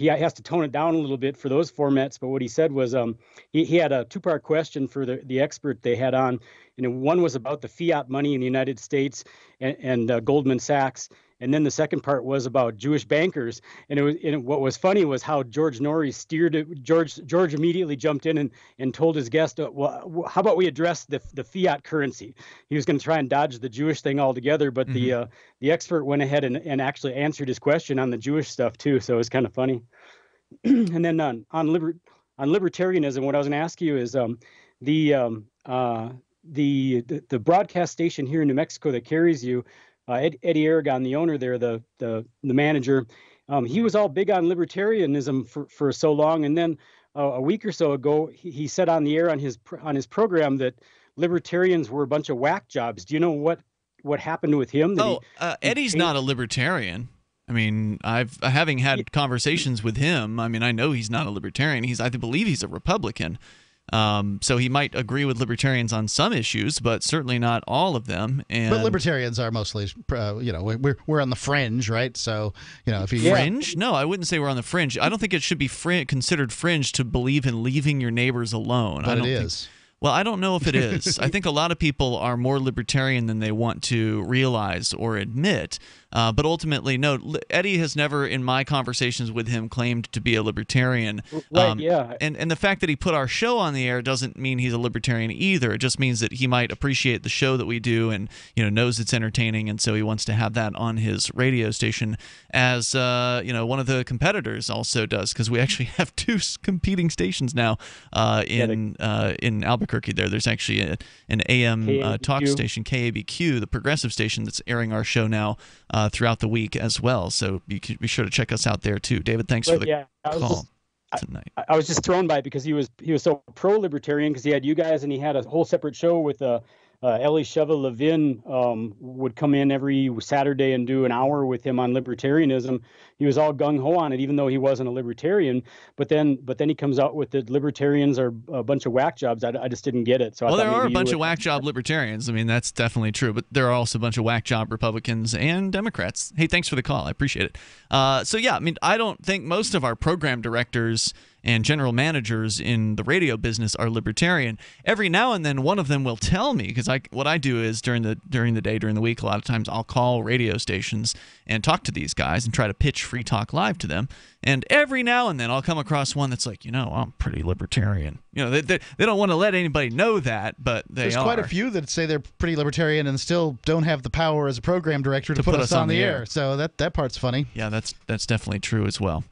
has to tone it down a little bit for those formats. But what he said was he had a 2-part question for the expert they had on. One was about the fiat money in the United States and Goldman Sachs. And then the second part was about Jewish bankers. And what was funny was how George Norrie steered it. George immediately jumped in and told his guest, well, how about we address the fiat currency? He was going to try and dodge the Jewish thing altogether, but the expert went ahead and actually answered his question on the Jewish stuff too. So it was kind of funny. And then on libertarianism, what I was going to ask you is the broadcast station here in New Mexico that carries you, Eddie Aragon, the owner there, the manager, he was all big on libertarianism for so long, and then a week or so ago, he said on the air on his program that libertarians were a bunch of whack jobs. Do you know what happened with him? Eddie's not a libertarian. I mean, having had conversations with him, I mean, I know he's not a libertarian. I believe he's a Republican. So he might agree with libertarians on some issues, but certainly not all of them. But libertarians are mostly, we're on the fringe, right? So, if you fringe? No, I wouldn't say we're on the fringe. I don't think it should be considered fringe to believe in leaving your neighbors alone. But it is. Well, I don't know if it is. I think a lot of people are more libertarian than they want to realize or admit. But ultimately, no, Eddie has never, in my conversations with him, claimed to be a libertarian. Right, yeah. And the fact that he put our show on the air doesn't mean he's a libertarian either. It just means that he might appreciate the show that we do and knows it's entertaining, and so he wants to have that on his radio station, as one of the competitors also does, because we actually have 2 competing stations now in Albuquerque. There's actually an AM talk station, KABQ, the progressive station that's airing our show now throughout the week as well. So you can be sure to check us out there too. David, thanks for the call tonight. I was just thrown by it because he was so pro-libertarian, because he had you guys, and he had a whole separate show with Ellie Sheva-Levin would come in every Saturday and do an hour with him on libertarianism. He was all gung-ho on it, even though he wasn't a libertarian. But then he comes out with the libertarians are a bunch of whack jobs. I just didn't get it. So there are a bunch of whack job libertarians. I mean, that's definitely true. But there are also a bunch of whack job Republicans and Democrats. Hey, thanks for the call. I appreciate it. I don't think most of our program directors and general managers in the radio business are libertarian. Every now and then, one of them will tell me, because what I do is during the day, during the week, a lot of times I'll call radio stations and talk to these guys and try to pitch Free Talk Live to them. And every now and then, I'll come across one that's like, I'm pretty libertarian. They don't want to let anybody know that, but There's quite a few that say they're pretty libertarian and still don't have the power as a program director to put us on the air. So that part's funny. Yeah, that's definitely true as well.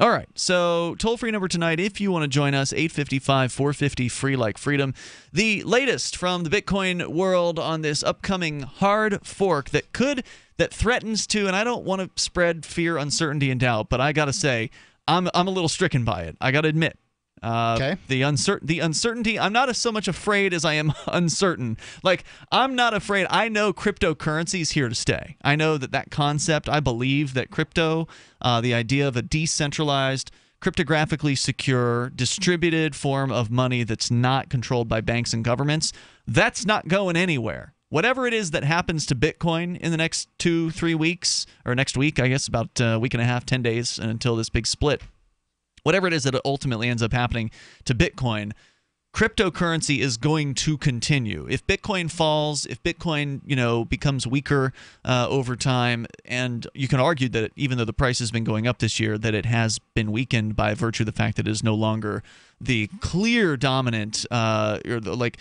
All right, so toll-free number tonight, if you want to join us, 855-450, free like freedom. The latest from the Bitcoin world on this upcoming hard fork that threatens to, and I don't want to spread fear, uncertainty, and doubt, but I got to say, I'm a little stricken by it. I got to admit. Okay. The uncertainty, I'm not so much afraid as I am uncertain. Like, I'm not afraid. I know cryptocurrency is here to stay. I know that concept, I believe that crypto, the idea of a decentralized, cryptographically secure, distributed form of money that's not controlled by banks and governments, that's not going anywhere. Whatever it is that happens to Bitcoin in the next 2-3 weeks, or next week, I guess, about a week and a half, 10 days until this big split, whatever it is that ultimately ends up happening to Bitcoin, cryptocurrency is going to continue. If Bitcoin falls, if Bitcoin, becomes weaker over time, and you can argue that even though the price has been going up this year, that it has been weakened by virtue of the fact that it is no longer the clear dominant, it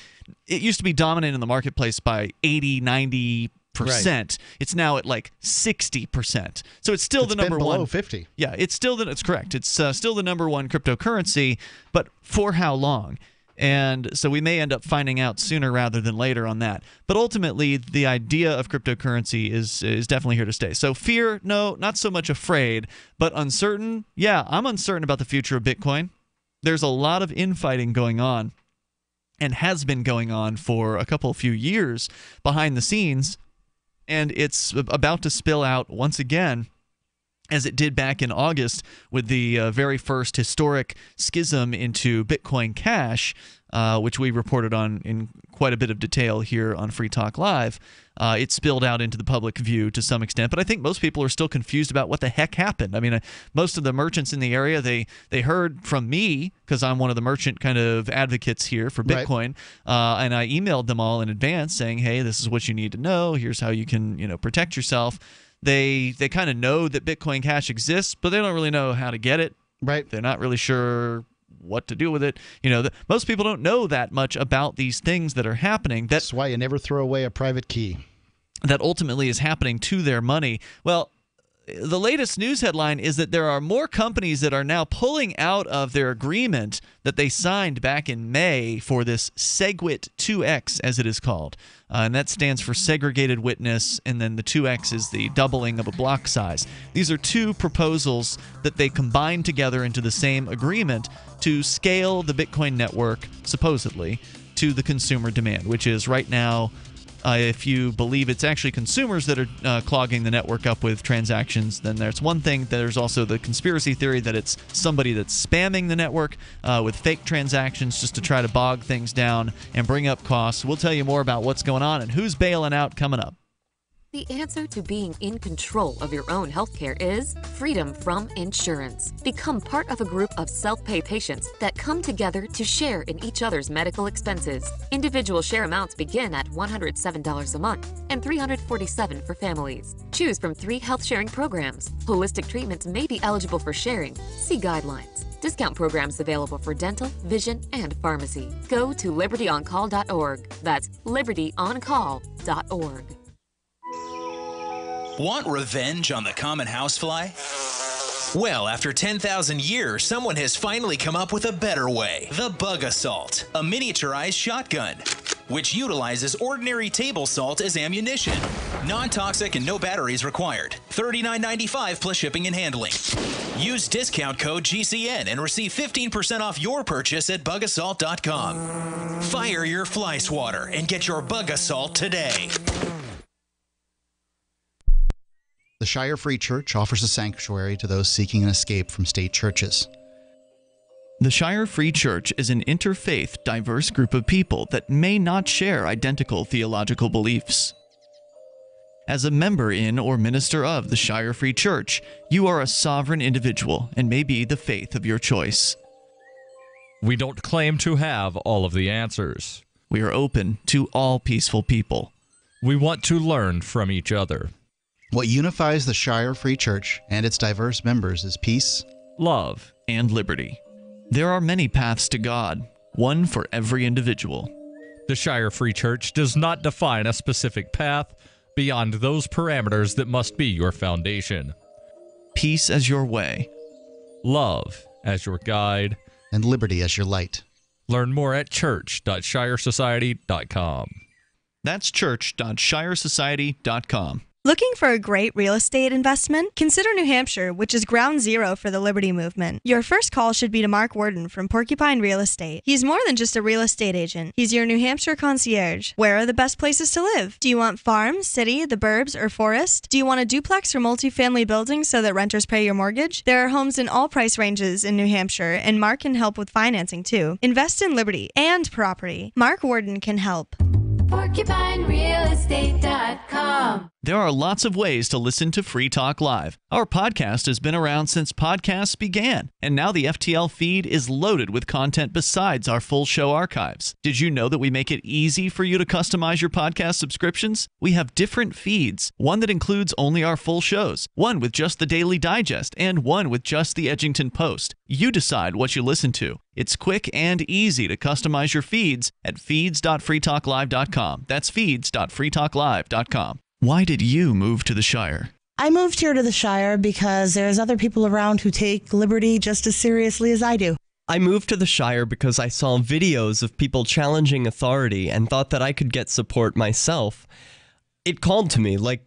used to be dominant in the marketplace by 80-90%. Right. It's now at like 60%. So it's still the number below one. 50. Yeah, it's correct. It's still the number one cryptocurrency, but for how long? And so we may end up finding out sooner rather than later on that. But ultimately, the idea of cryptocurrency is definitely here to stay. So fear, no, not so much afraid, but uncertain. Yeah, I'm uncertain about the future of Bitcoin. There's a lot of infighting going on, and has been going on for a few years behind the scenes. And it's about to spill out once again, as it did back in August with the very first historic schism into Bitcoin Cash, which we reported on in quite a bit of detail here on Free Talk Live. It spilled out into the public view to some extent, but I think most people are still confused about what the heck happened. I mean, most of the merchants in the area, they heard from me, because I'm one of the merchant kind of advocates here for Bitcoin, right. And I emailed them all in advance saying, hey, this is what you need to know. Here's how you can protect yourself. They kind of know that Bitcoin Cash exists, but they don't really know how to get it. Right. They're not really sure what to do with it. Most people don't know that much about these things that are happening. That's why you never throw away a private key. That ultimately is happening to their money. Well, the latest news headline is that there are more companies that are now pulling out of their agreement that they signed back in May for this SegWit 2X, as it is called. And that stands for segregated witness, and then the 2X is the doubling of a block size. These are two proposals that they combined together into the same agreement to scale the Bitcoin network, supposedly, to the consumer demand, which is right now, if you believe it's actually consumers that are clogging the network up with transactions, then there's one thing. There's also the conspiracy theory that it's somebody that's spamming the network with fake transactions just to try to bog things down and bring up costs. We'll tell you more about what's going on and who's bailing out coming up. The answer to being in control of your own healthcare is freedom from insurance. Become part of a group of self-pay patients that come together to share in each other's medical expenses. Individual share amounts begin at $107 a month and $347 for families. Choose from 3 health-sharing programs. Holistic treatments may be eligible for sharing. See guidelines. Discount programs available for dental, vision, and pharmacy. Go to libertyoncall.org. That's libertyoncall.org. Want revenge on the common housefly? Well, after 10,000 years, someone has finally come up with a better way. The Bug Assault, a miniaturized shotgun. which utilizes ordinary table salt as ammunition. Non-toxic and no batteries required. $39.95 plus shipping and handling. Use discount code GCN and receive 15% off your purchase at bugassault.com. Fire your fly swatter and get your Bug Assault today. The Shire Free Church offers a sanctuary to those seeking an escape from state churches. The Shire Free Church is an interfaith, diverse group of people that may not share identical theological beliefs. As a member in or minister of the Shire Free Church, you are a sovereign individual and may be the faith of your choice. We don't claim to have all of the answers. We are open to all peaceful people. We want to learn from each other. What unifies the Shire Free Church and its diverse members is peace, love, and liberty. There are many paths to God, one for every individual. The Shire Free Church does not define a specific path beyond those parameters that must be your foundation. Peace as your way, love as your guide, and liberty as your light. Learn more at church.shiresociety.com. That's church.shiresociety.com. Looking for a great real estate investment? Consider New Hampshire, which is ground zero for the Liberty Movement. Your first call should be to Mark Worden from Porcupine Real Estate. He's more than just a real estate agent. He's your New Hampshire concierge. Where are the best places to live? Do you want farm, city, the burbs, or forest? Do you want a duplex or multifamily building so that renters pay your mortgage? There are homes in all price ranges in New Hampshire, and Mark can help with financing too. Invest in liberty and property. Mark Worden can help. PorcupineRealEstate.com. There are lots of ways to listen to Free Talk Live. Our podcast has been around since podcasts began, and now the FTL feed is loaded with content besides our full show archives. Did you know that we make it easy for you to customize your podcast subscriptions? We have different feeds, one that includes only our full shows, one with just the Daily Digest, and one with just the Edgington Post. You decide what you listen to. It's quick and easy to customize your feeds at feeds.freetalklive.com. That's feeds.freetalklive.com. Why did you move to the Shire? I moved here to the Shire because there's other people around who take liberty just as seriously as I do. I moved to the Shire because I saw videos of people challenging authority and thought that I could get support myself. It called to me, like,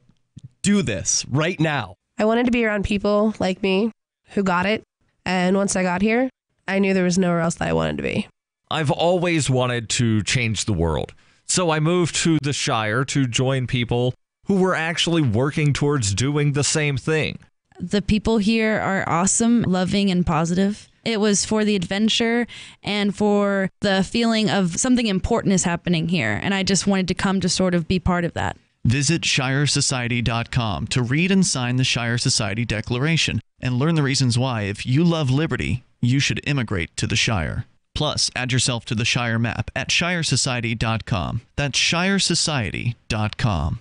do this right now. I wanted to be around people like me who got it. And once I got here, I knew there was nowhere else that I wanted to be. I've always wanted to change the world. So I moved to the Shire to join people who were actually working towards doing the same thing. The people here are awesome, loving, and positive. It was for the adventure and for the feeling of something important is happening here. And I just wanted to come to sort of be part of that. Visit shiresociety.com to read and sign the Shire Society Declaration and learn the reasons why, if you love liberty, you should immigrate to the Shire. Plus, add yourself to the Shire map at shiresociety.com. That's shiresociety.com.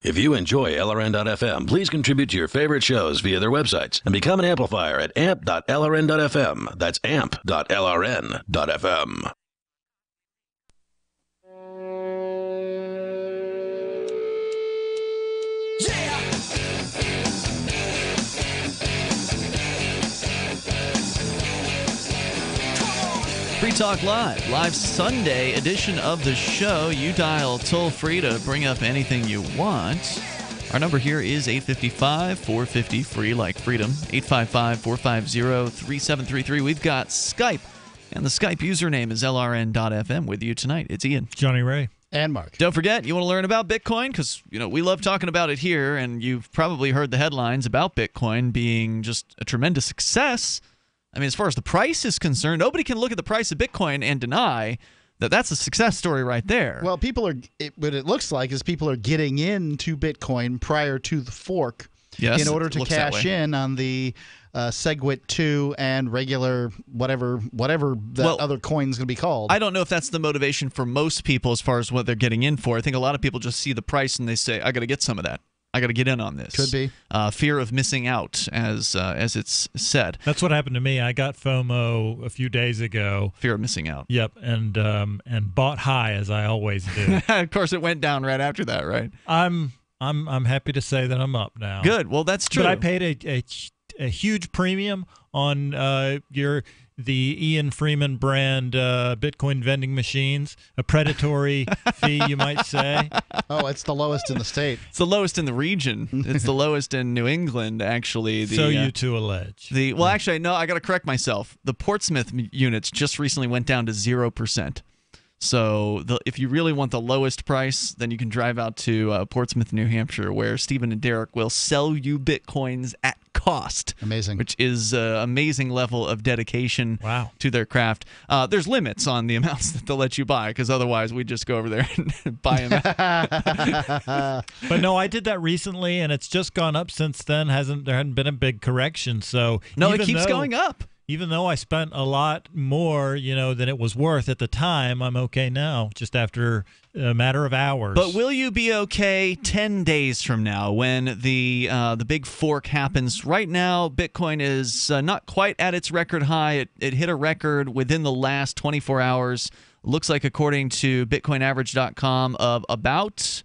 If you enjoy LRN.FM, please contribute to your favorite shows via their websites and become an amplifier at amp.lrn.fm. That's amp.lrn.fm. Free Talk Live Sunday edition of the show. You dial toll-free to bring up anything you want. Our number here is 855-450-FREE, like freedom, 855-450-3733. We've got Skype, and the Skype username is LRN.FM. With you tonight, it's Ian. Johnny Ray. And Mark. Don't forget, you want to learn about Bitcoin? Because, we love talking about it here, and you've probably heard the headlines about Bitcoin being just a tremendous success. I mean, as far as the price is concerned, nobody can look at the price of Bitcoin and deny that that's a success story right there. Well, what it looks like is people are getting into Bitcoin prior to the fork in order to cash in on the SegWit 2 and regular whatever the other coin's going to be called. I don't know if that's the motivation for most people as far as what they're getting in for. I think a lot of people just see the price and they say, I got to get some of that. I got to get in on this. Could be. Fear of missing out, as it's said. That's what happened to me. I got FOMO a few days ago. Fear of missing out. Yep, and bought high, as I always do. Of course, it went down right after that, right? I'm happy to say that I'm up now. Good. Well, that's true. But I paid a huge premium on the Ian Freeman brand Bitcoin vending machines, a predatory fee, you might say. Oh, it's the lowest in the state. It's the lowest in the region. It's the lowest in New England, actually. So you two allege. Well, actually, no, I got to correct myself. The Portsmouth units just recently went down to 0%. So if you really want the lowest price, then you can drive out to Portsmouth, New Hampshire, where Stephen and Derek will sell you Bitcoins at cost. Amazing. Which is an amazing level of dedication to their craft. There's limits on the amounts that they'll let you buy, because otherwise we'd just go over there and buy them. But no, I did that recently, and it's just gone up since then. There hadn't been a big correction. So no, it keeps going up. Even though I spent a lot more, than it was worth at the time, I'm okay now, just after a matter of hours. But will you be okay 10 days from now when the big fork happens? Right now, Bitcoin is not quite at its record high. It hit a record within the last 24 hours. Looks like, according to BitcoinAverage.com, of about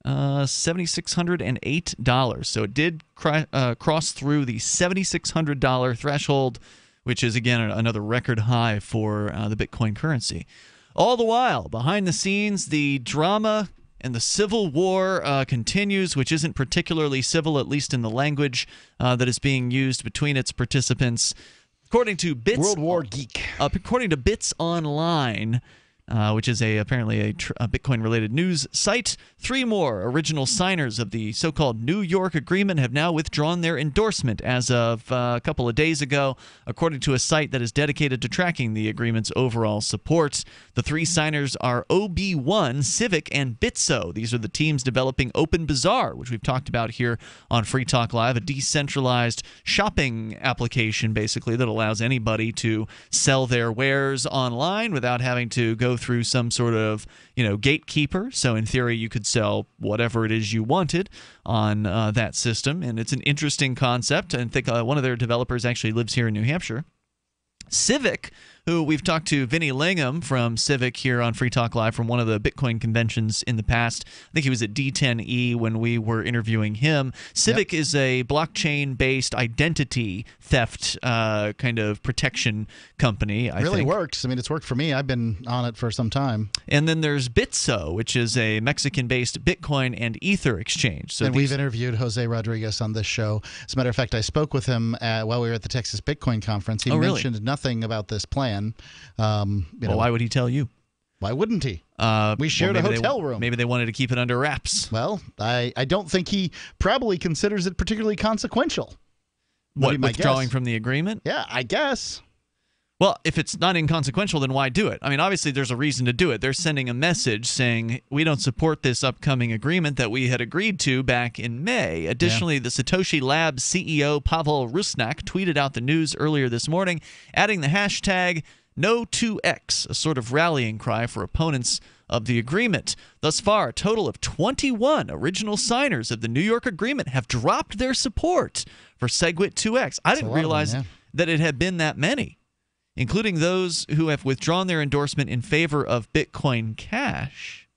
$7,608. So it did cross through the $7,600 threshold, which is, again, another record high for the Bitcoin currency. All the while, behind the scenes, the drama and the civil war continues, which isn't particularly civil, at least in the language that is being used between its participants. According to Bits, World War Geek. According to Bits Online, which is apparently a Bitcoin-related news site, 3 more original signers of the so-called New York Agreement have now withdrawn their endorsement as of a couple of days ago, according to a site that is dedicated to tracking the agreement's overall support. The 3 signers are OB1, Civic, and Bitso. These are the teams developing Open Bazaar, which we've talked about here on Free Talk Live, a decentralized shopping application, basically, that allows anybody to sell their wares online without having to go through some sort of gatekeeper. So in theory, you could sell whatever it is you wanted on that system, and it's an interesting concept. And I think one of their developers actually lives here in New Hampshire. Civic, who we've talked to Vinny Lingham from Civic here on Free Talk Live from one of the Bitcoin conventions in the past. I think he was at D10E when we were interviewing him. Civic is a blockchain-based identity theft kind of protection company, I think. Works. I mean, it's worked for me. I've been on it for some time. And then there's Bitso, which is a Mexican-based Bitcoin and Ether exchange. So we've interviewed Jose Rodriguez on this show. As a matter of fact, I spoke with him while we were at the Texas Bitcoin Conference. He mentioned nothing about this plan. Why would he tell you? Why wouldn't he? We shared a hotel room. Maybe they wanted to keep it under wraps. Well, I don't think he probably considers it particularly consequential. What, withdrawing from the agreement? Yeah, I guess. Well, if it's not inconsequential, then why do it? I mean, obviously there's a reason to do it. They're sending a message saying, we don't support this upcoming agreement that we had agreed to back in May. Additionally, the Satoshi Labs CEO Pavel Rusnak tweeted out the news earlier this morning, adding the hashtag #No2X, a sort of rallying cry for opponents of the agreement. Thus far, a total of 21 original signers of the New York Agreement have dropped their support for SegWit2X. I didn't realize that it had been that many, including those who have withdrawn their endorsement in favor of Bitcoin Cash.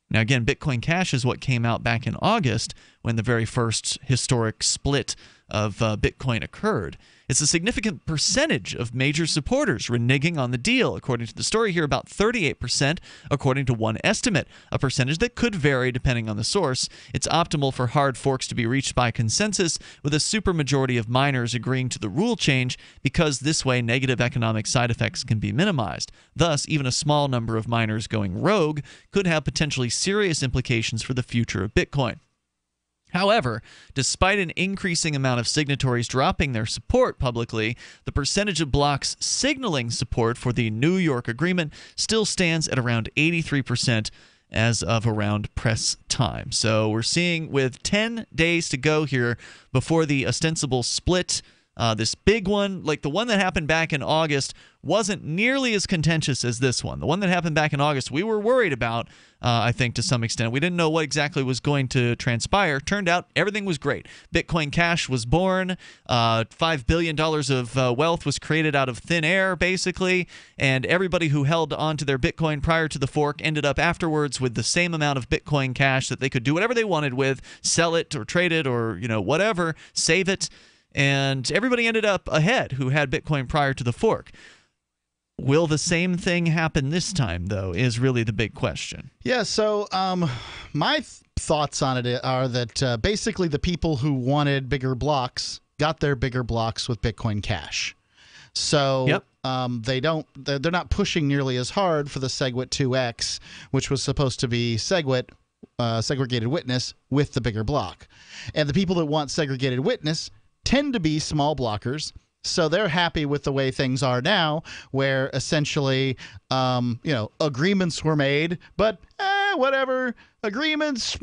Now, again, Bitcoin Cash is what came out back in August when the very first historic split of Bitcoin occurred. It's a significant percentage of major supporters reneging on the deal. According to the story here, about 38%, according to one estimate, a percentage that could vary depending on the source. It's optimal for hard forks to be reached by consensus, with a supermajority of miners agreeing to the rule change, because this way negative economic side effects can be minimized. Thus, even a small number of miners going rogue could have potentially serious implications for the future of Bitcoin. However, despite an increasing amount of signatories dropping their support publicly, the percentage of blocks signaling support for the New York Agreement still stands at around 83% as of around press time. So we're seeing, with 10 days to go here before the ostensible split, this big one, like the one that happened back in August, wasn't nearly as contentious as this one. The one that happened back in August, we were worried about, I think, to some extent. We didn't know what exactly was going to transpire. Turned out everything was great. Bitcoin Cash was born. $5 billion of wealth was created out of thin air, basically. And everybody who held onto their Bitcoin prior to the fork ended up afterwards with the same amount of Bitcoin Cash that they could do whatever they wanted with, sell it or trade it or, whatever, save it. and everybody ended up ahead who had Bitcoin prior to the fork. Will the same thing happen this time, though, is really the big question. Yeah, so my thoughts on it are that basically the people who wanted bigger blocks got their bigger blocks with Bitcoin Cash. So they're not pushing nearly as hard for the SegWit 2X, which was supposed to be SegWit, segregated witness, with the bigger block. And the people that want segregated witness tend to be small blockers. So they're happy with the way things are now, where essentially, agreements were made, but whatever, agreements,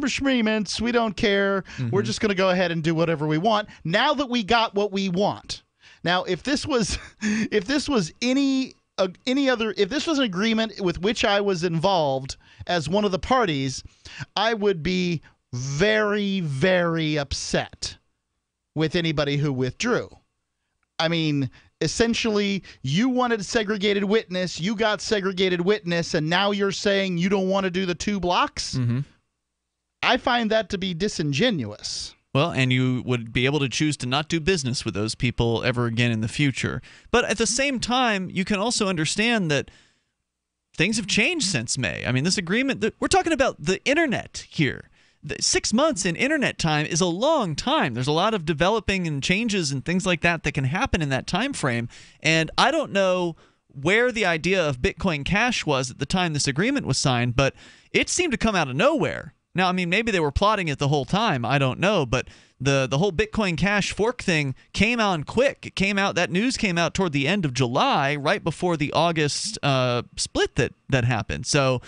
we don't care. We're just going to go ahead and do whatever we want. Now that we got what we want. Now, if this was an agreement with which I was involved as one of the parties, I would be very, very upset with anybody who withdrew. I mean, essentially, you wanted segregated witness, you got segregated witness, and now you're saying you don't want to do the 2 blocks? I find that to be disingenuous. Well, and you would be able to choose to not do business with those people ever again in the future. But at the same time, you can also understand that things have changed since May. I mean, this agreement, we're talking about the internet here. 6 months in internet time is a long time. There's a lot of developing and changes and things like that that can happen in that time frame. And I don't know where the idea of Bitcoin Cash was at the time this agreement was signed, but it seemed to come out of nowhere. Now, I mean, maybe they were plotting it the whole time. I don't know. But the whole Bitcoin Cash fork thing came on quick. It came out, that news came out toward the end of July, right before the August split that happened. So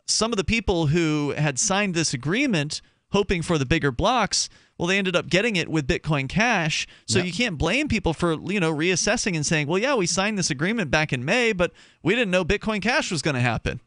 some of the people who had signed this agreement hoping for the bigger blocks, well, they ended up getting it with Bitcoin Cash. So you can't blame people for, reassessing and saying, well, yeah, we signed this agreement back in May, but we didn't know Bitcoin Cash was going to happen.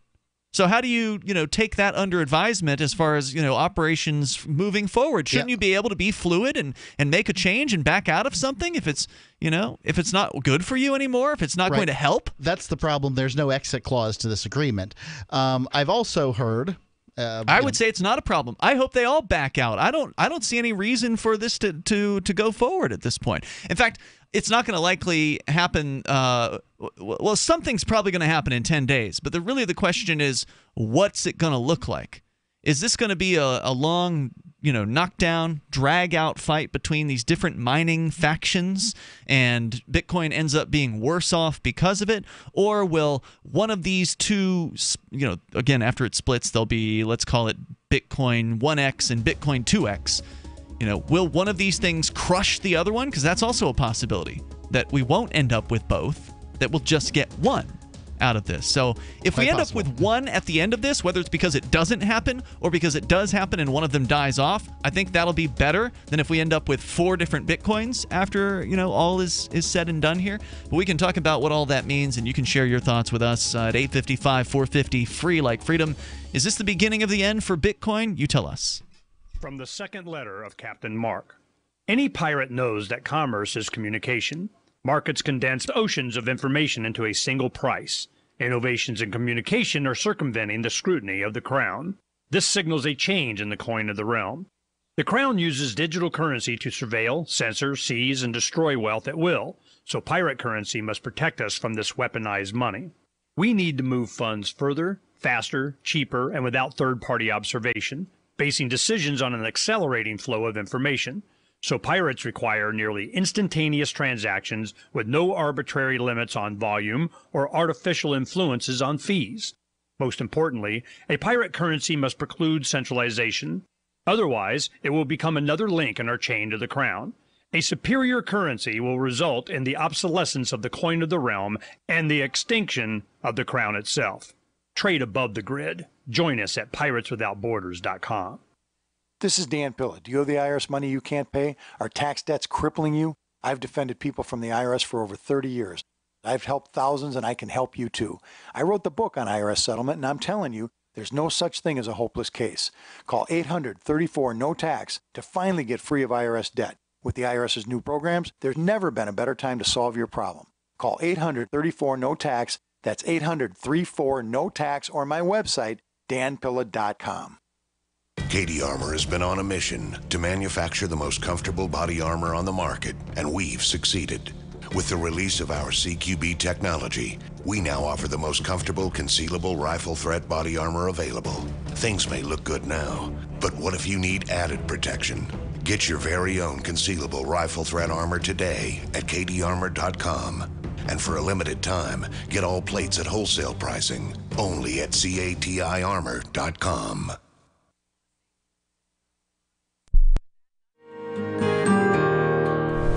So how do you, take that under advisement as far as, operations moving forward? Shouldn't you be able to be fluid and make a change and back out of something if it's, if it's not good for you anymore, if it's not going to help? That's the problem. There's no exit clause to this agreement. I've also heard... I would say it's not a problem. I hope they all back out. I don't see any reason for this to go forward at this point. In fact, it's not going to likely happen. Well, something's probably going to happen in 10 days. But really the question is, what's it going to look like? Is this going to be a long, knockdown, drag-out fight between these different mining factions, and Bitcoin ends up being worse off because of it? Or will one of these two, again, after it splits, there'll be, let's call it Bitcoin 1X and Bitcoin 2X. Will one of these things crush the other one? Because that's also a possibility, that we won't end up with both, that we'll just get one out of this. So if we end up with one at the end of this, whether it's because it doesn't happen or because it does happen and one of them dies off, I think that'll be better than if we end up with 4 different Bitcoins after, all is said and done here. But we can talk about what all that means, and you can share your thoughts with us at 855-450, free like freedom. Is this the beginning of the end for Bitcoin? You tell us. From the second letter of Captain Mark. Any pirate knows that commerce is communication. Markets condense oceans of information into a single price. Innovations in communication are circumventing the scrutiny of the crown. This signals a change in the coin of the realm. The crown uses digital currency to surveil, censor, seize, and destroy wealth at will, so pirate currency must protect us from this weaponized money. We need to move funds further, faster, cheaper, and without third-party observation, basing decisions on an accelerating flow of information. So pirates require nearly instantaneous transactions with no arbitrary limits on volume or artificial influences on fees. Most importantly, a pirate currency must preclude centralization. Otherwise, it will become another link in our chain to the crown. A superior currency will result in the obsolescence of the coin of the realm and the extinction of the crown itself. Trade above the grid. Join us at pirateswithoutborders.com. This is Dan Pilla. Do you owe the IRS money you can't pay? Are tax debts crippling you? I've defended people from the IRS for over 30 years. I've helped thousands, and I can help you too. I wrote the book on IRS settlement, and I'm telling you, there's no such thing as a hopeless case. Call 800-34-NO-TAX to finally get free of IRS debt. With the IRS's new programs, there's never been a better time to solve your problem. Call 800-34-NO-TAX. That's 800-34-NO-TAX, or my website, danpilla.com. Katie Armor has been on a mission to manufacture the most comfortable body armor on the market, and we've succeeded. With the release of our CQB technology, we now offer the most comfortable concealable rifle threat body armor available. Things may look good now, but what if you need added protection? Get your very own concealable rifle threat armor today at katiearmor.com. And for a limited time, get all plates at wholesale pricing only at CATIarmor.com.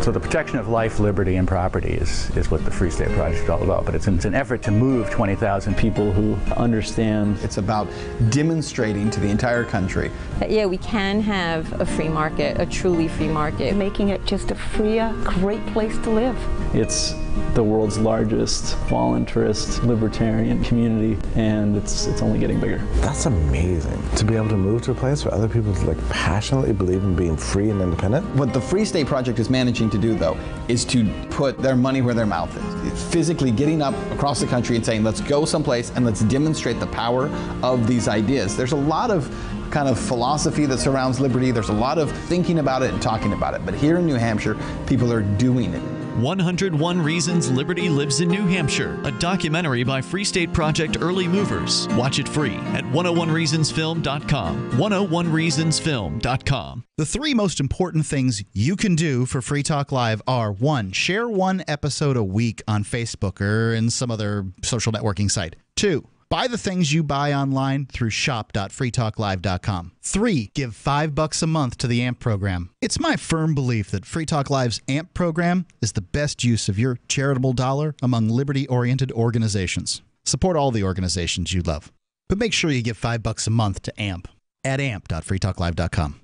So the protection of life, liberty, and property is what the Free State Project is all about. But it's an effort to move 20,000 people who understand. It's about demonstrating to the entire country that, yeah, we can have a free market, a truly free market. Making it just a freer, great place to live. It's the world's largest voluntarist libertarian community, and it's only getting bigger. That's amazing, to be able to move to a place where other people passionately believe in being free and independent. What the Free State Project is managing to do, though, is to put their money where their mouth is. It's physically getting up across the country and saying, let's go someplace and let's demonstrate the power of these ideas. There's a lot of kind of philosophy that surrounds liberty. There's a lot of thinking about it and talking about it. But here in New Hampshire, people are doing it. 101 Reasons Liberty Lives in New Hampshire, a documentary by Free State Project Early Movers. Watch it free at 101reasonsfilm.com. 101reasonsfilm.com. The three most important things you can do for Free Talk Live are: 1, share one episode a week on Facebook or in some other social networking site. 2, buy the things you buy online through shop.freetalklive.com. 3, give $5 a month to the AMP program. It's my firm belief that Free Talk Live's AMP program is the best use of your charitable dollar among liberty-oriented organizations. Support all the organizations you love, but make sure you give $5 a month to AMP at amp.freetalklive.com.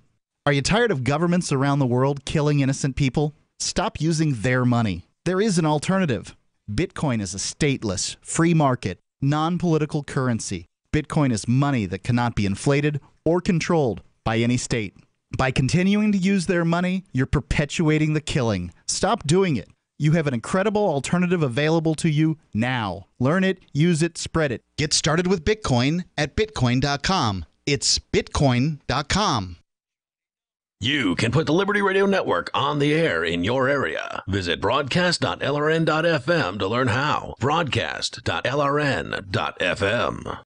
Are you tired of governments around the world killing innocent people? Stop using their money. There is an alternative. Bitcoin is a stateless, free market, non-political currency. Bitcoin is money that cannot be inflated or controlled by any state. By continuing to use their money, you're perpetuating the killing. Stop doing it. You have an incredible alternative available to you now. Learn it, use it, spread it. Get started with Bitcoin at bitcoin.com. It's bitcoin.com. You can put the Liberty Radio Network on the air in your area. Visit broadcast.lrn.fm to learn how. Broadcast.lrn.fm.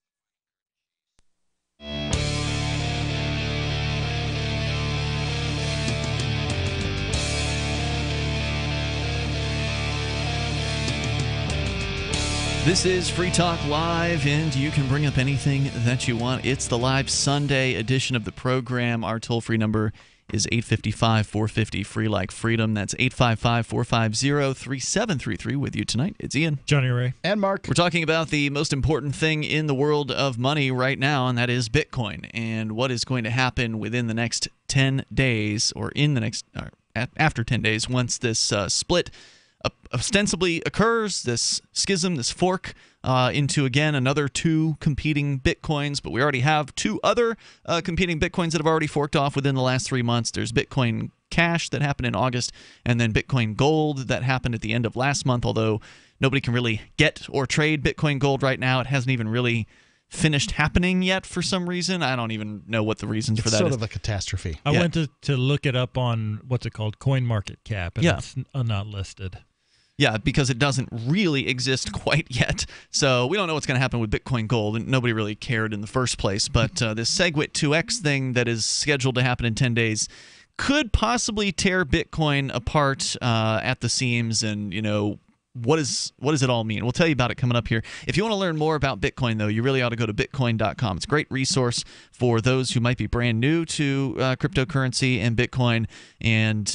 This is Free Talk Live, and you can bring up anything that you want. It's the live Sunday edition of the program. Our toll-free number is 855-450 free like freedom. That's 855-450-3733. With you tonight, it's Ian, Jonny Ray, and Mark. We're talking about the most important thing in the world of money right now, and that is Bitcoin, and what is going to happen within the next 10 days, or in the next after 10 days, once this split ostensibly occurs, this schism, this fork into, again, another two competing Bitcoins. But we already have two other competing Bitcoins that have already forked off within the last 3 months. There's Bitcoin Cash that happened in August, and then Bitcoin Gold that happened at the end of last month, although nobody can really get or trade Bitcoin Gold right now. It hasn't even really finished happening yet for some reason. I don't even know what the reasons for that is. It's sort of a catastrophe. I went to look it up on, what's it called, CoinMarketCap, and it's not listed. Yeah, because it doesn't really exist quite yet. So we don't know what's going to happen with Bitcoin Gold, and nobody really cared in the first place. But this SegWit 2X thing that is scheduled to happen in 10 days could possibly tear Bitcoin apart at the seams. And, you know, what does it all mean? We'll tell you about it coming up here. If you want to learn more about Bitcoin, though, you really ought to go to bitcoin.com. It's a great resource for those who might be brand new to cryptocurrency and Bitcoin, and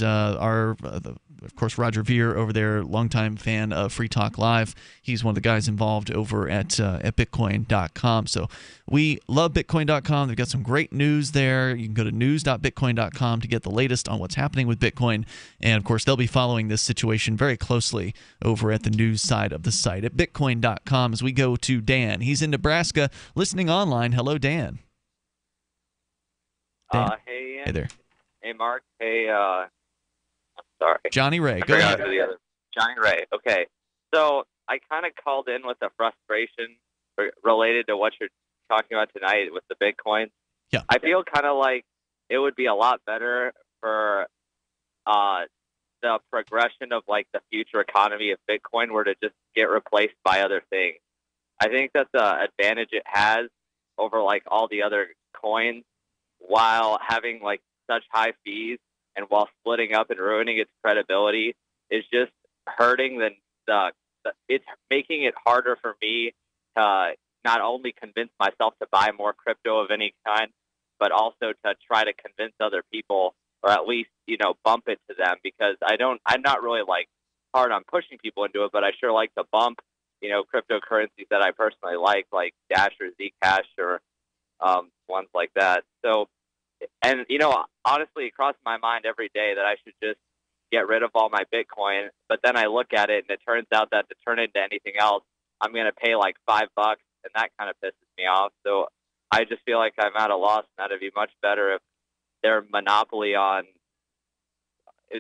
of course, Roger Ver over there, longtime fan of Free Talk Live. He's one of the guys involved over at bitcoin.com. So we love bitcoin.com. They've got some great news there. You can go to news.bitcoin.com to get the latest on what's happening with Bitcoin. And, of course, they'll be following this situation very closely over at the news side of the site at bitcoin.com as we go to Dan. He's in Nebraska listening online. Hello, Dan. Hey, Ian. Hey there. Hey, Mark. Hey, sorry. Johnny Ray. Go ahead. Johnny Ray. Okay. So I kind of called in with a frustration related to what you're talking about tonight with the Bitcoin. Yeah. I feel kind of like it would be a lot better for the progression of like the future economy if Bitcoin were to just get replaced by other things. I think that's the advantage it has over like all the other coins, while having like such high fees and while splitting up and ruining its credibility is just hurting it's making it harder for me to not only convince myself to buy more crypto of any kind, but also to try to convince other people, or at least, bump it to them, because I'm not really like hard on pushing people into it, but I sure like to bump, cryptocurrencies that I personally like Dash or Zcash or ones like that. So, and, honestly, it crosses my mind every day that I should just get rid of all my Bitcoin, but then I look at it and it turns out that to turn it into anything else, I'm going to pay like $5, and that kind of pisses me off. So I just feel like I'm at a loss, and that'd be much better if their monopoly on,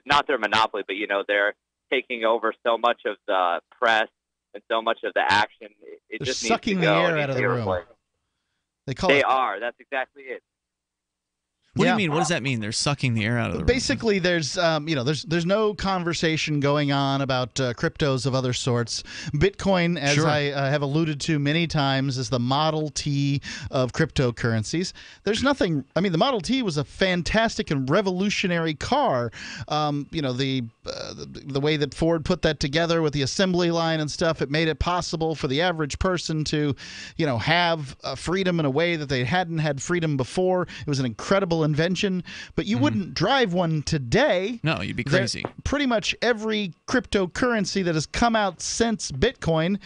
not their monopoly, but, they're taking over so much of the press and so much of the action. It They're just sucking needs to the go. air out of the room. They are. That's exactly it. What do you mean? What does that mean? They're sucking the air out of the room? Basically, there's there's no conversation going on about cryptos of other sorts. Bitcoin, as Sure. I have alluded to many times, is the Model T of cryptocurrencies. There's nothing. I mean, the Model T was a fantastic and revolutionary car. The way that Ford put that together with the assembly line and stuff, it made it possible for the average person to, have freedom in a way that they hadn't had freedom before. It was an incredible invention, but you wouldn't drive one today. No, you'd be crazy. Pretty much every cryptocurrency that has come out since Bitcoin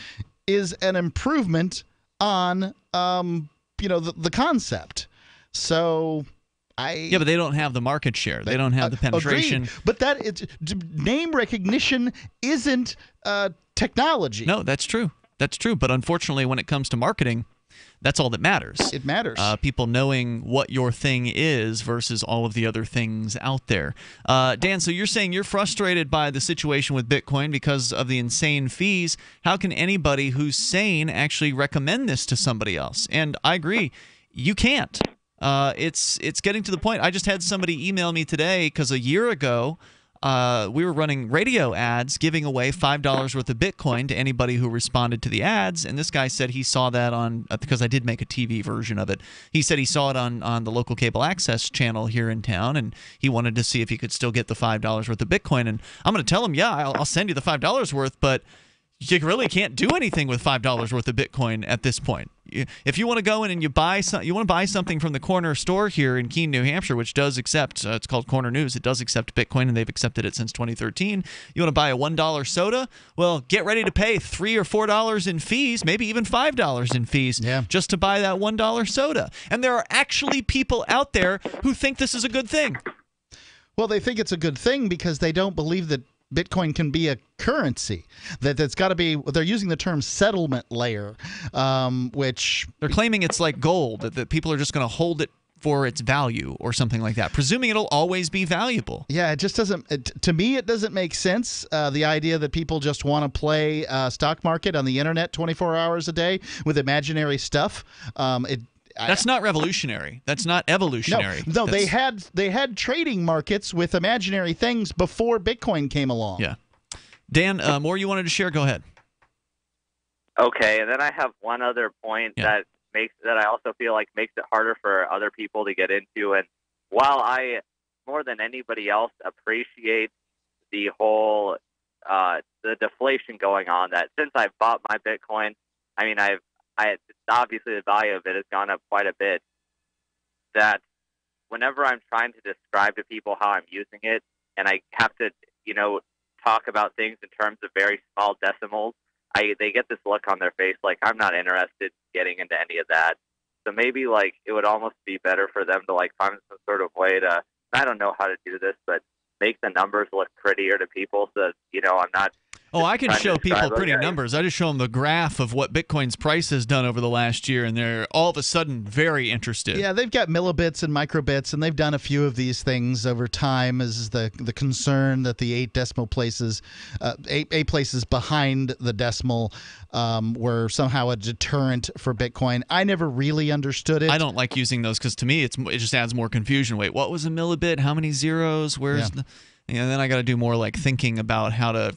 is an improvement on, the concept. So Yeah, but they don't have the market share. They don't have the penetration. Agreed. But name recognition isn't technology. No, that's true. That's true. But unfortunately, when it comes to marketing, that's all that matters. It matters. People knowing what your thing is versus all of the other things out there. Dan, so you're saying you're frustrated by the situation with Bitcoin because of the insane fees. How can anybody who's sane actually recommend this to somebody else? And I agree, you can't. It's getting to the point. I just had somebody email me today because a year ago we were running radio ads giving away $5 worth of Bitcoin to anybody who responded to the ads, and this guy said he saw that on because I did make a TV version of it. He said he saw it on the local cable access channel here in town, and he wanted to see if he could still get the $5 worth of Bitcoin. And I'm going to tell him, yeah, I'll send you the $5 worth, but you really can't do anything with $5 worth of Bitcoin at this point. If you want to go in and you want to buy something from the corner store here in Keene, New Hampshire, which does accept, it's called Corner News, it does accept Bitcoin, and they've accepted it since 2013. You want to buy a $1 soda? Well, get ready to pay $3 or $4 in fees, maybe even $5 in fees, just to buy that $1 soda. And there are actually people out there who think this is a good thing. Well, they think it's a good thing because they don't believe that Bitcoin can be a currency. That's got to be. They're using the term settlement layer, which they're claiming it's like gold, that people are just going to hold it for its value or something like that, presuming it'll always be valuable. Yeah, it just doesn't. To me, it doesn't make sense. The idea that people just want to play stock market on the internet 24 hours a day with imaginary stuff. That's not revolutionary. That's not evolutionary. No, they had trading markets with imaginary things before Bitcoin came along. Yeah. Dan, more you wanted to share? Go ahead. Okay, and then I have one other point that I also feel like makes it harder for other people to get into. And while I, more than anybody else, appreciate the whole the deflation going on, that since I've bought my Bitcoin, I mean, obviously the value of it has gone up quite a bit, that whenever I'm trying to describe to people how I'm using it, and I have to, talk about things in terms of very small decimals, they get this look on their face like I'm not interested in getting into any of that. So maybe it would almost be better for them to find some sort of way to, I don't know how to do this, but make the numbers look prettier to people so that, I'm not Oh, I can trying to show people describe, pretty okay, numbers. I just show them the graph of what Bitcoin's price has done over the last year, and they're all of a sudden very interested. Yeah, they've got millibits and microbits, and they've done a few of these things over time. Is the concern that the 8 decimal places, eight places behind the decimal, were somehow a deterrent for Bitcoin? I never really understood it. I don't like using those because to me it just adds more confusion. Wait, what was a millibit? How many zeros? Where's the? And then I got to do more like thinking about how to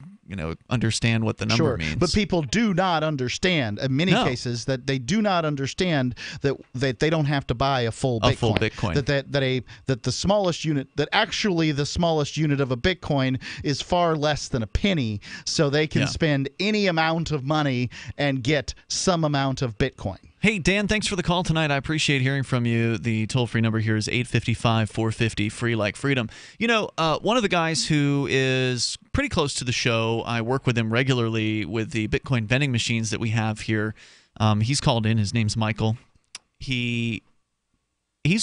understand what the number means. But people do not understand in many cases that they do not understand that they don't have to buy a full Bitcoin. Full Bitcoin. That the smallest unit, that actually the smallest unit of a Bitcoin is far less than a penny, so they can spend any amount of money and get some amount of Bitcoin. Hey, Dan, thanks for the call tonight. I appreciate hearing from you. The toll-free number here is 855-450, free like freedom. One of the guys who is pretty close to the show, I work with him regularly with the Bitcoin vending machines that we have here. He's called in. His name's Michael. He's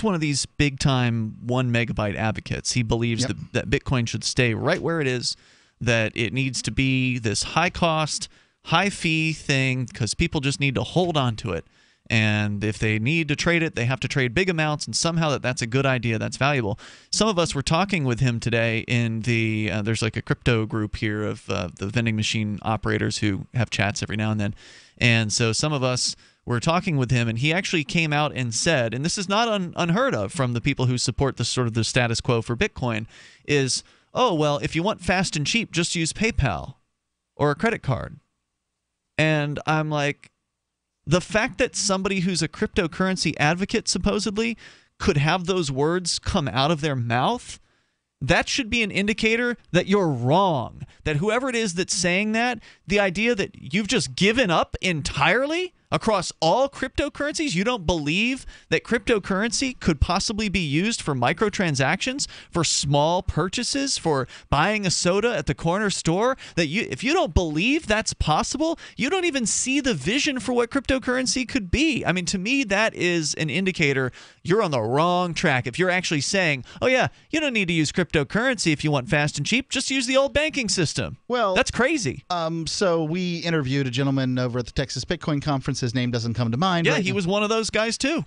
one of these big-time 1 megabyte advocates. He believes that Bitcoin should stay right where it is, that it needs to be this high-cost, high-fee thing because people just need to hold on to it. And if they need to trade it, they have to trade big amounts, and somehow that's a good idea, that's valuable. Some of us were talking with him today in the there's like a crypto group here of the vending machine operators who have chats every now and then. And so some of us were talking with him, and he actually came out and said, and this is not unheard of from the people who support the sort of the status quo for Bitcoin, is, oh, well, if you want fast and cheap, just use PayPal or a credit card. And I'm like, the fact that somebody who's a cryptocurrency advocate supposedly could have those words come out of their mouth, that should be an indicator that you're wrong. That whoever it is that's saying that, the idea that you've just given up entirely across all cryptocurrencies, you don't believe that cryptocurrency could possibly be used for microtransactions, for small purchases, for buying a soda at the corner store, that if you don't believe that's possible, you don't even see the vision for what cryptocurrency could be. I mean, to me, that is an indicator you're on the wrong track. If you're actually saying, oh yeah, you don't need to use cryptocurrency if you want fast and cheap, just use the old banking system. Well, that's crazy. So we interviewed a gentleman over at the Texas Bitcoin Conference. His name doesn't come to mind. Yeah, he was one of those guys too.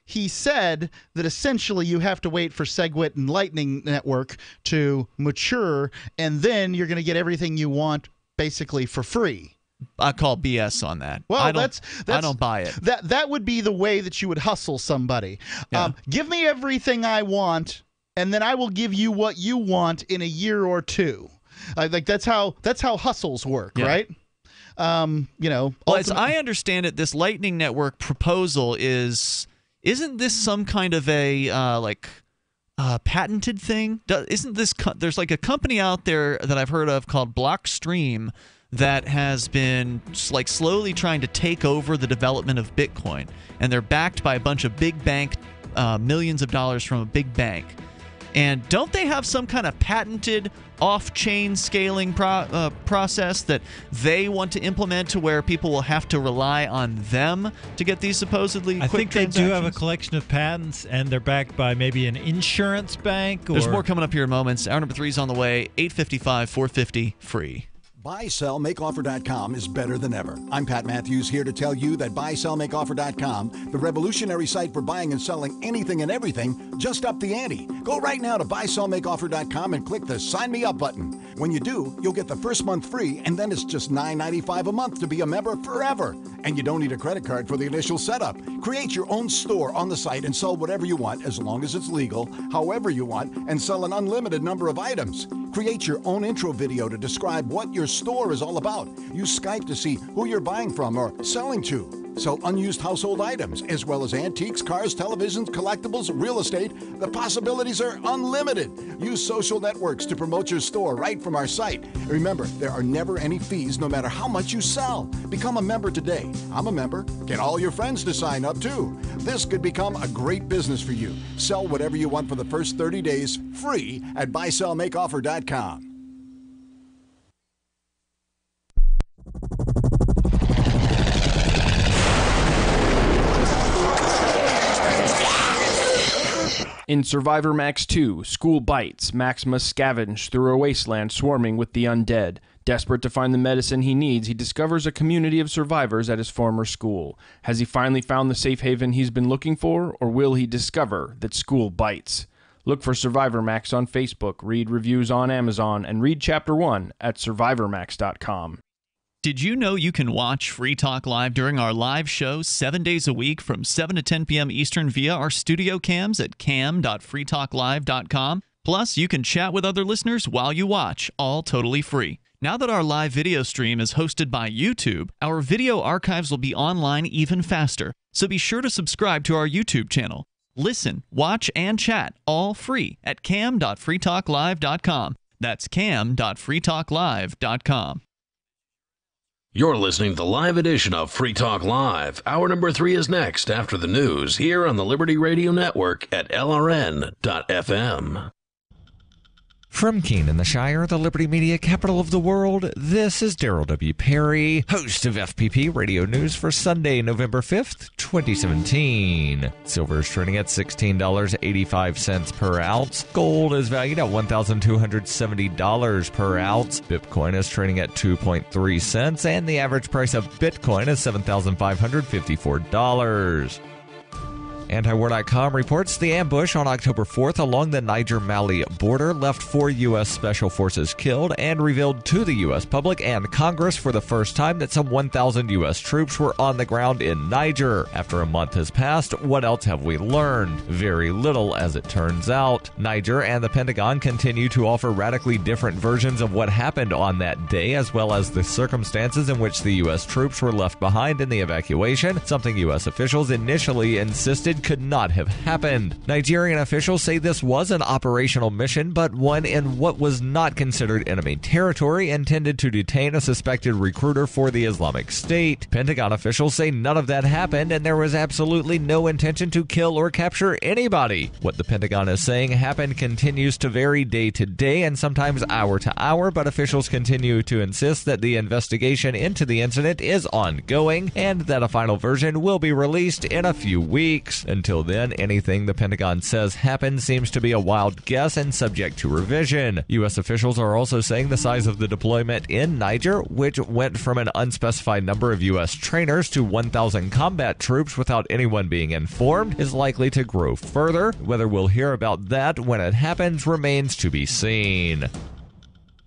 He said that essentially you have to wait for SegWit and Lightning Network to mature, and then you're going to get everything you want basically for free. I call BS on that. Well, I don't buy it. That would be the way that you would hustle somebody. Yeah. Give me everything I want, and then I will give you what you want in a year or two. Like that's how hustles work, right? Well, as I understand it, this Lightning Network proposal isn't this some kind of a patented thing? Isn't this there's like a company out there that I've heard of called Blockstream that has been like slowly trying to take over the development of Bitcoin, and they're backed by a bunch of big bank, millions of dollars from a big bank. And don't they have some kind of patented off-chain scaling process that they want to implement to where people will have to rely on them to get these supposedly quick transactions? I think they do have a collection of patents, and they're backed by maybe an insurance bank. There's more coming up here in moments. Hour number 3 is on the way. 855-450 free. BuySellMakeOffer.com is better than ever. I'm Pat Matthews here to tell you that BuySellMakeOffer.com, the revolutionary site for buying and selling anything and everything, just upped the ante. Go right now to BuySellMakeOffer.com and click the Sign Me Up button. When you do, you'll get the first month free, and then it's just $9.95 a month to be a member forever. And you don't need a credit card for the initial setup. Create your own store on the site and sell whatever you want, as long as it's legal, however you want, and sell an unlimited number of items. Create your own intro video to describe what your store is all about. Use Skype to see who you're buying from or selling to. Sell unused household items, as well as antiques, cars, televisions, collectibles, real estate. The possibilities are unlimited. Use social networks to promote your store right from our site. Remember, there are never any fees, no matter how much you sell. Become a member today. I'm a member. Get all your friends to sign up, too. This could become a great business for you. Sell whatever you want for the first 30 days, free at BuySellMakeOffer.com. In Survivor Max 2, School Bites, Max must scavenge through a wasteland swarming with the undead. Desperate to find the medicine he needs, he discovers a community of survivors at his former school. Has he finally found the safe haven he's been looking for, or will he discover that school bites? Look for Survivor Max on Facebook, read reviews on Amazon, and read Chapter 1 at survivormax.com. Did you know you can watch Free Talk Live during our live show 7 days a week from 7 to 10 p.m. Eastern via our studio cams at cam.freetalklive.com? Plus, you can chat with other listeners while you watch, all totally free. Now that our live video stream is hosted by YouTube, our video archives will be online even faster, so be sure to subscribe to our YouTube channel. Listen, watch, and chat all free at cam.freetalklive.com. That's cam.freetalklive.com. You're listening to the live edition of Free Talk Live. Hour number 3 is next after the news here on the Liberty Radio Network at LRN.FM. From Keene in the Shire, the Liberty Media capital of the world, this is Daryl W. Perry, host of FPP Radio News for Sunday, November 5th, 2017. Silver is trading at $16.85 per ounce. Gold is valued at $1,270 per ounce. Bitcoin is trading at 2.3 cents, and the average price of Bitcoin is $7,554. Antiwar.com reports the ambush on October 4th along the Niger-Mali border left 4 U.S. Special Forces killed and revealed to the U.S. public and Congress for the first time that some 1,000 U.S. troops were on the ground in Niger. After a month has passed, what else have we learned? Very little, as it turns out. Niger and the Pentagon continue to offer radically different versions of what happened on that day, as well as the circumstances in which the U.S. troops were left behind in the evacuation, something U.S. officials initially insisted could not have happened. Nigerian officials say this was an operational mission, but one in what was not considered enemy territory, intended to detain a suspected recruiter for the Islamic State. Pentagon officials say none of that happened, and there was absolutely no intention to kill or capture anybody. What the Pentagon is saying happened continues to vary day to day and sometimes hour to hour, but officials continue to insist that the investigation into the incident is ongoing and that a final version will be released in a few weeks. Until then, anything the Pentagon says happened seems to be a wild guess and subject to revision. U.S. officials are also saying the size of the deployment in Niger, which went from an unspecified number of U.S. trainers to 1,000 combat troops without anyone being informed, is likely to grow further. Whether we'll hear about that when it happens remains to be seen.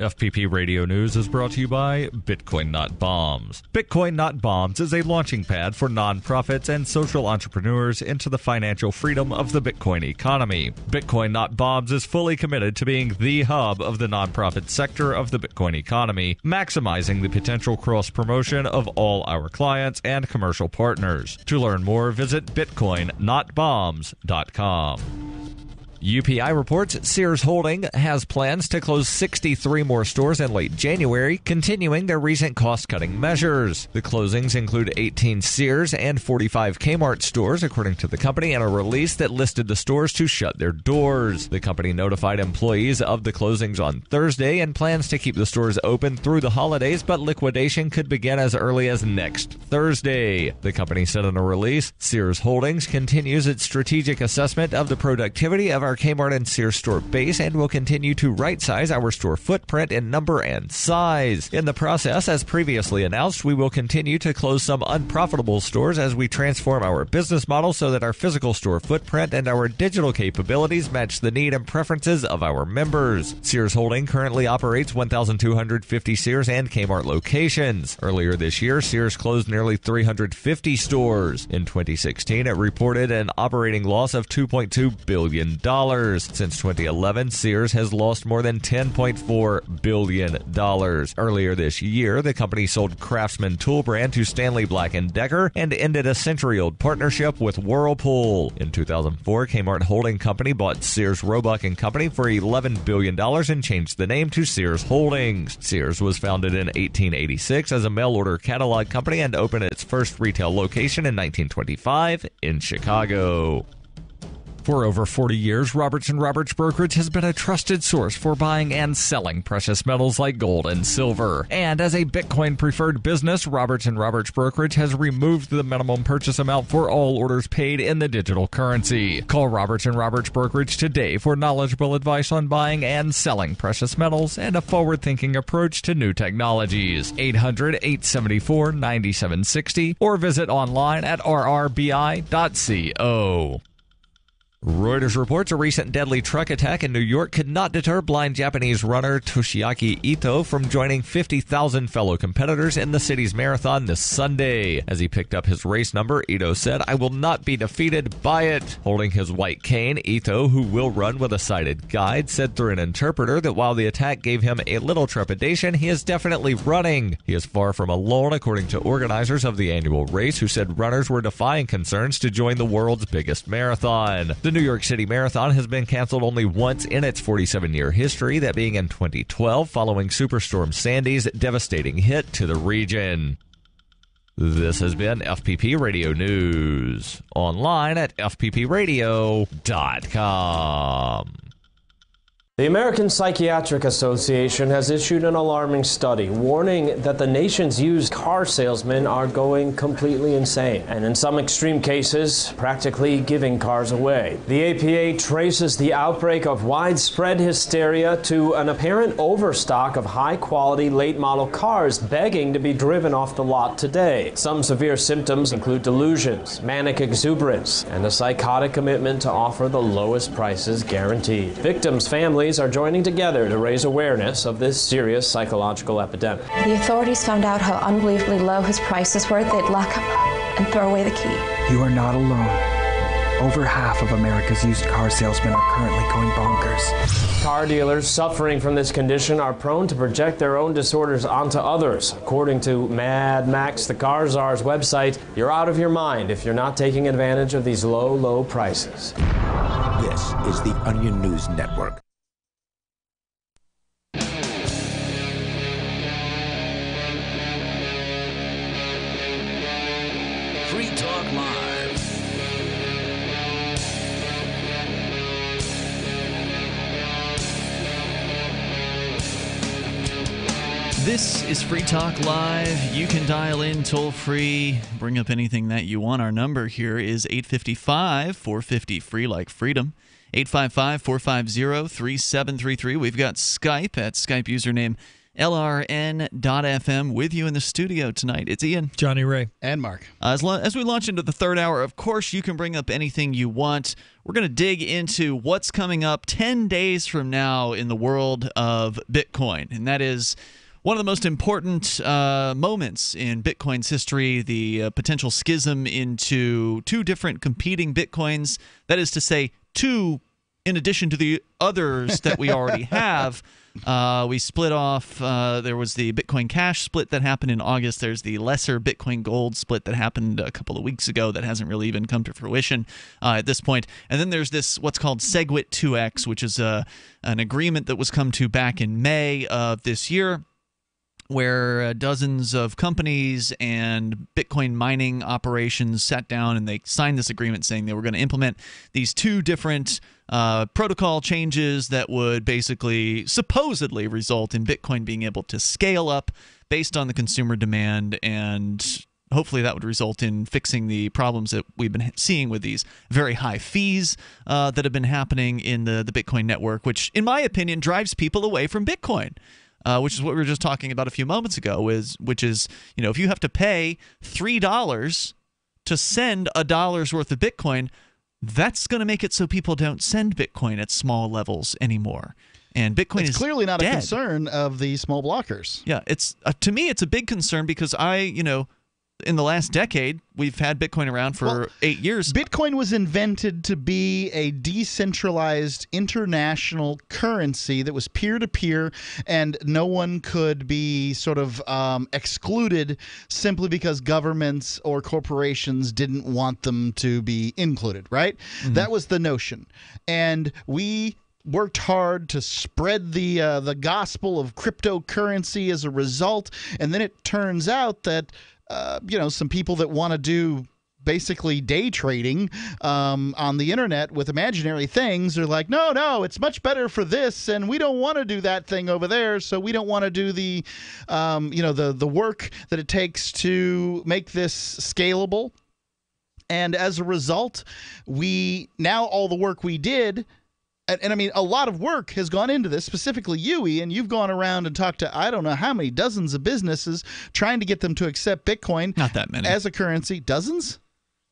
FPP Radio News is brought to you by Bitcoin Not Bombs. Bitcoin Not Bombs is a launching pad for nonprofits and social entrepreneurs into the financial freedom of the Bitcoin economy. Bitcoin Not Bombs is fully committed to being the hub of the nonprofit sector of the Bitcoin economy, maximizing the potential cross-promotion of all our clients and commercial partners. To learn more, visit bitcoinnotbombs.com. UPI reports Sears Holding has plans to close 63 more stores in late January, continuing their recent cost-cutting measures. The closings include 18 Sears and 45 Kmart stores, according to the company, in a release that listed the stores to shut their doors. The company notified employees of the closings on Thursday and plans to keep the stores open through the holidays, but liquidation could begin as early as next Thursday. The company said in a release, Sears Holdings continues its strategic assessment of the productivity of our Kmart and Sears store base and will continue to right-size our store footprint in number and size. In the process, as previously announced, we will continue to close some unprofitable stores as we transform our business model so that our physical store footprint and our digital capabilities match the need and preferences of our members. Sears Holding currently operates 1,250 Sears and Kmart locations. Earlier this year, Sears closed nearly 350 stores. In 2016, it reported an operating loss of $2.2 billion. Since 2011, Sears has lost more than $10.4 billion. Earlier this year, the company sold Craftsman tool brand to Stanley Black & Decker and ended a century-old partnership with Whirlpool. In 2004, Kmart Holding Company bought Sears Roebuck & Company for $11 billion and changed the name to Sears Holdings. Sears was founded in 1886 as a mail-order catalog company and opened its first retail location in 1925 in Chicago. For over 40 years, Roberts & Roberts Brokerage has been a trusted source for buying and selling precious metals like gold and silver. And as a Bitcoin-preferred business, Roberts & Roberts Brokerage has removed the minimum purchase amount for all orders paid in the digital currency. Call Roberts & Roberts Brokerage today for knowledgeable advice on buying and selling precious metals and a forward-thinking approach to new technologies. 800-874-9760 or visit online at rrbi.co. Reuters reports a recent deadly truck attack in New York could not deter blind Japanese runner Toshiaki Ito from joining 50,000 fellow competitors in the city's marathon this Sunday. As he picked up his race number, Ito said, "I will not be defeated by it." Holding his white cane, Ito, who will run with a sighted guide, said through an interpreter that while the attack gave him a little trepidation, he is definitely running. He is far from alone, according to organizers of the annual race, who said runners were defying concerns to join the world's biggest marathon. The New York City Marathon has been canceled only once in its 47-year history, that being in 2012 following Superstorm Sandy's devastating hit to the region. This has been FPP Radio News, online at fppradio.com. The American Psychiatric Association has issued an alarming study warning that the nation's used car salesmen are going completely insane, and in some extreme cases, practically giving cars away. The APA traces the outbreak of widespread hysteria to an apparent overstock of high-quality late-model cars begging to be driven off the lot today. Some severe symptoms include delusions, manic exuberance, and a psychotic commitment to offer the lowest prices guaranteed. Victims' families are joining together to raise awareness of this serious psychological epidemic. The authorities found out how unbelievably low his prices were. They'd lock him up and throw away the key. You are not alone. Over half of America's used car salesmen are currently going bonkers. Car dealers suffering from this condition are prone to project their own disorders onto others. According to Mad Max, the Car Czar's website, you're out of your mind if you're not taking advantage of these low, low prices. This is the Onion News Network. Free Talk Live. This is Free Talk Live. You can dial in toll free, bring up anything that you want. Our number here is 855-450-FREE, like freedom. 855-450-3733. We've got Skype at Skype username LRN.FM with you in the studio tonight. It's Ian, Jonny Ray, and Mark. As we launch into the third hour, of course, you can bring up anything you want. We're going to dig into what's coming up 10 days from now in the world of Bitcoin, and that is one of the most important moments in Bitcoin's history, the potential schism into two different competing Bitcoins. That is to say, two in addition to the others that we already have. We split off. There was the Bitcoin Cash split that happened in August. There's the lesser Bitcoin Gold split that happened a couple of weeks ago that hasn't really even come to fruition at this point. And then there's this what's called SegWit 2x, which is an agreement that was come to back in May of this year, where dozens of companies and Bitcoin mining operations sat down and they signed this agreement saying they were going to implement these two different protocol changes that would basically supposedly result in Bitcoin being able to scale up based on the consumer demand, and hopefully that would result in fixing the problems that we've been seeing with these very high fees that have been happening in the Bitcoin network, which in my opinion drives people away from Bitcoin. Which is what we were just talking about a few moments ago, which is, if you have to pay $3 to send $1 worth of Bitcoin, that's going to make it so people don't send Bitcoin at small levels anymore. And Bitcoin is clearly not dead. a concern of the small blockers. Yeah, it's to me it's a big concern because in the last decade, we've had Bitcoin around for 8 years. Bitcoin was invented to be a decentralized international currency that was peer-to-peer, and no one could be sort of excluded simply because governments or corporations didn't want them to be included, right? Mm-hmm. That was the notion. And we worked hard to spread the gospel of cryptocurrency as a result, and then it turns out that some people that want to do basically day trading on the internet with imaginary things are like, no, it's much better for this, and we don't want to do that thing over there, so we don't want to do the the work that it takes to make this scalable. And as a result, all the work we did, and I mean, a lot of work has gone into this, specifically you, Ian. You've gone around and talked to I don't know how many dozens of businesses trying to get them to accept Bitcoin. Not that many. As a currency. Dozens?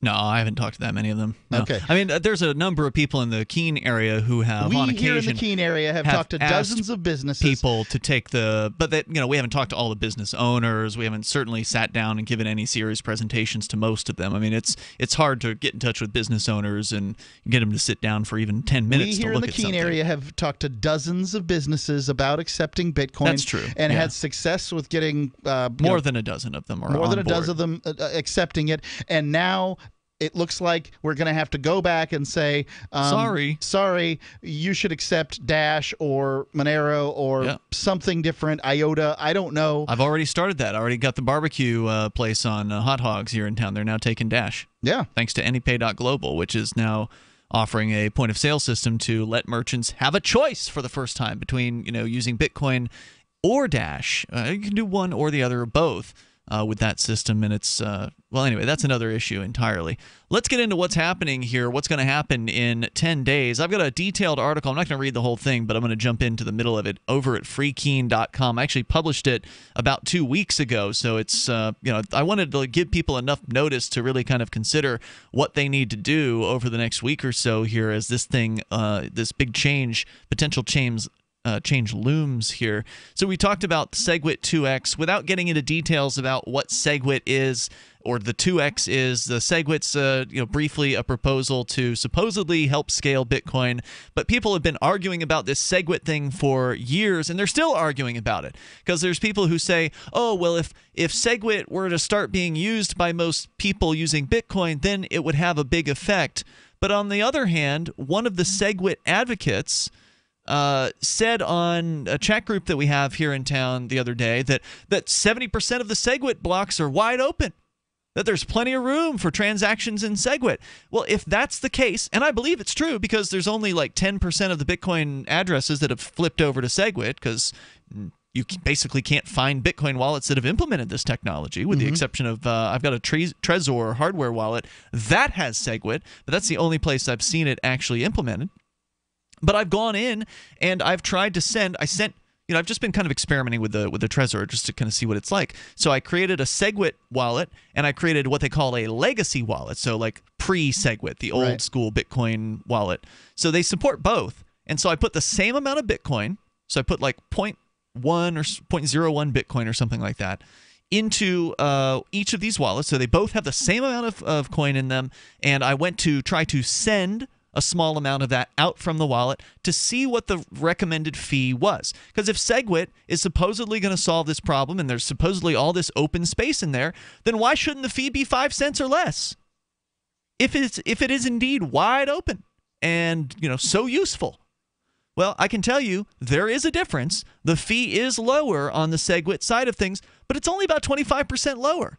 No, I haven't talked to that many of them. No. Okay. I mean, there's a number of people in the Keene area who have, on occasion, here in the Keene area have talked to dozens of businesses. People to take but we haven't talked to all the business owners. We haven't certainly sat down and given any serious presentations to most of them. I mean, it's hard to get in touch with business owners and get them to sit down for even 10 minutes to look at something. We here in the Keene area have talked to dozens of businesses about accepting Bitcoin. That's true. And had success with getting more than a dozen of them are more on than a board. dozen of them accepting it. And now it looks like we're going to have to go back and say, sorry, you should accept Dash or Monero or something different, IOTA. I don't know. I've already started that. I already got the barbecue place on Hot Hogs here in town. They're now taking Dash. Yeah. Thanks to AnyPay.global, which is now offering a point-of-sale system to let merchants have a choice for the first time between using Bitcoin or Dash. You can do one or the other or both. With that system, and it's anyway, that's another issue entirely. Let's get into what's happening here, what's going to happen in 10 days. I've got a detailed article. I'm not going to read the whole thing, but I'm going to jump into the middle of it over at freekeen.com. I actually published it about 2 weeks ago, so it's I wanted to give people enough notice to really kind of consider what they need to do over the next week or so here as this thing, this big potential change looms here. So we talked about SegWit 2x without getting into details about what SegWit is or the 2x is. The SegWit's briefly a proposal to supposedly help scale Bitcoin, but people have been arguing about this SegWit thing for years, and they're still arguing about it because there's people who say, oh, well, if SegWit were to start being used by most people using Bitcoin, then it would have a big effect. But on the other hand, one of the SegWit advocates said on a chat group that we have here in town the other day that 70% of the SegWit blocks are wide open, that there's plenty of room for transactions in SegWit. Well, if that's the case, and I believe it's true because there's only like 10% of the Bitcoin addresses that have flipped over to SegWit because you basically can't find Bitcoin wallets that have implemented this technology, with the exception of I've got a Trezor hardware wallet that has SegWit, but that's the only place I've seen it actually implemented. But I've gone in and I've tried to send. I've just been kind of experimenting with the Trezor just to kind of see what it's like. So I created a SegWit wallet and I created what they call a legacy wallet. So like pre-SegWit, the old school Bitcoin wallet. So they support both. And so I put the same amount of Bitcoin. So I put like 0.1 or 0.01 Bitcoin or something like that into each of these wallets. So they both have the same amount of coin in them. And I went to try to send a small amount of that out from the wallet to see what the recommended fee was. Because if SegWit is supposedly going to solve this problem and there's supposedly all this open space in there, then why shouldn't the fee be 5 cents or less? If it is indeed wide open and so useful. Well, I can tell you there is a difference. The fee is lower on the SegWit side of things, but it's only about 25% lower.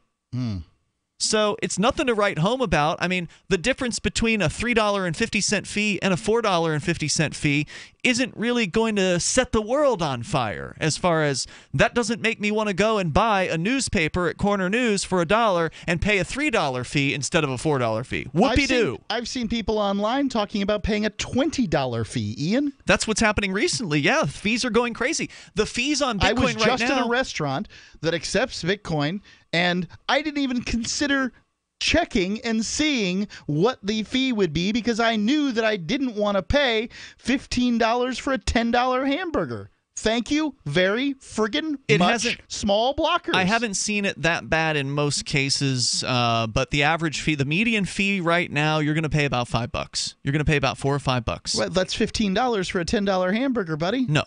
So it's nothing to write home about. I mean, the difference between a $3.50 fee and a $4.50 fee isn't really going to set the world on fire, as far as that doesn't make me want to go and buy a newspaper at Corner News for $1 and pay a $3 fee instead of a $4 fee. Whoopie-doo. I've seen people online talking about paying a $20 fee, Ian. That's what's happening recently. Yeah, fees are going crazy. The fees on Bitcoin right now... I was just in a restaurant that accepts Bitcoin, and I didn't even consider checking and seeing what the fee would be because I knew that I didn't want to pay $15 for a $10 hamburger. Thank you very friggin' much, small blockers. I haven't seen it that bad in most cases, but the average fee, the median fee right now, you're going to pay about $5. You're going to pay about $4 or $5. Well, that's $15 for a $10 hamburger, buddy. No.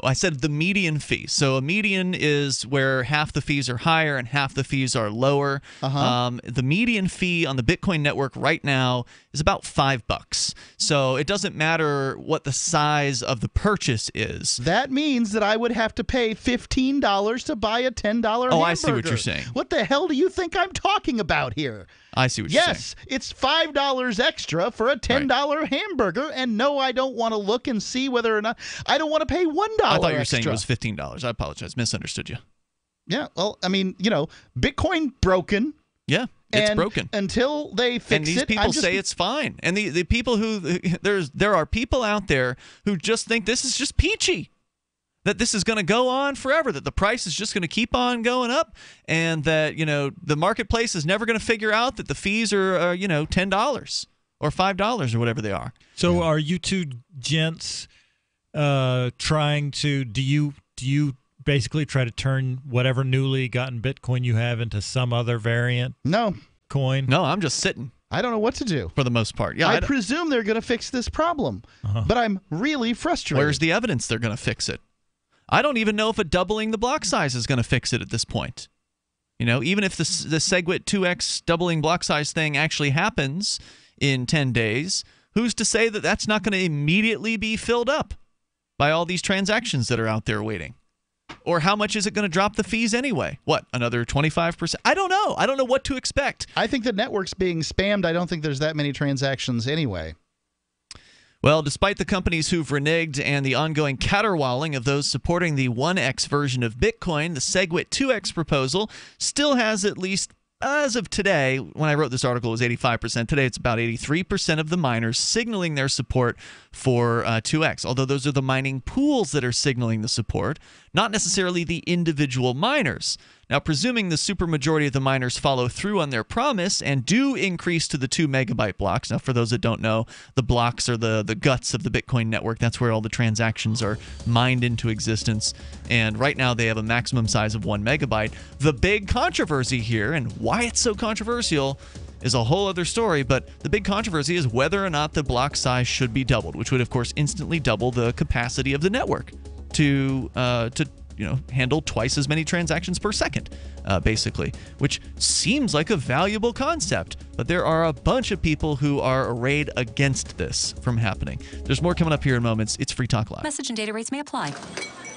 I said the median fee. So a median is where half the fees are higher and half the fees are lower. The median fee on the Bitcoin network right now is about $5. So it doesn't matter what the size of the purchase is. That means that I would have to pay $15 to buy a $10 hamburger. Oh, I see what you're saying. What the hell do you think I'm talking about here? I see what you're saying. Yes, it's $5 extra for a $10 hamburger, and no, I don't want to look and see whether or not I don't want to pay $1 I thought you were extra. saying it was $15. I apologize. Misunderstood you. Yeah, well, I mean, Bitcoin broken. Yeah, it's broken. Until they fix it. And these people say it's fine. And the people who there are people out there who just think this is just peachy. That this is going to go on forever, that the price is just going to keep on going up, and that, the marketplace is never going to figure out that the fees are, $10 or $5 or whatever they are. So are you two gents trying to, do you basically try to turn whatever newly gotten Bitcoin you have into some other variant? No. Coin? No, I'm just sitting. I don't know what to do. For the most part. Yeah, I presume they're going to fix this problem, but I'm really frustrated. Where's the evidence they're going to fix it? I don't even know if a doubling the block size is going to fix it at this point. Even if the SegWit 2x doubling block size thing actually happens in 10 days, who's to say that that's not going to immediately be filled up by all these transactions that are out there waiting? Or how much is it going to drop the fees anyway? What, another 25%? I don't know. I don't know what to expect. I think the network's being spammed. I don't think there's that many transactions anyway. Well, despite the companies who've reneged and the ongoing caterwauling of those supporting the 1x version of Bitcoin, the SegWit 2x proposal still has, at least as of today, when I wrote this article, it was 85%. Today, it's about 83% of the miners signaling their support for 2x, although those are the mining pools that are signaling the support, not necessarily the individual miners. Now, presuming the supermajority of the miners follow through on their promise and do increase to the 2 megabyte blocks. Now, for those that don't know, the blocks are the guts of the Bitcoin network. That's where all the transactions are mined into existence. And right now, they have a maximum size of 1 megabyte. The big controversy here, and why it's so controversial, is a whole other story. But the big controversy is whether or not the block size should be doubled, which would, of course, instantly double the capacity of the network to handle twice as many transactions per second, basically, which seems like a valuable concept. But there are a bunch of people who are arrayed against this from happening. There's more coming up here in moments. It's Free Talk Live. Message and data rates may apply.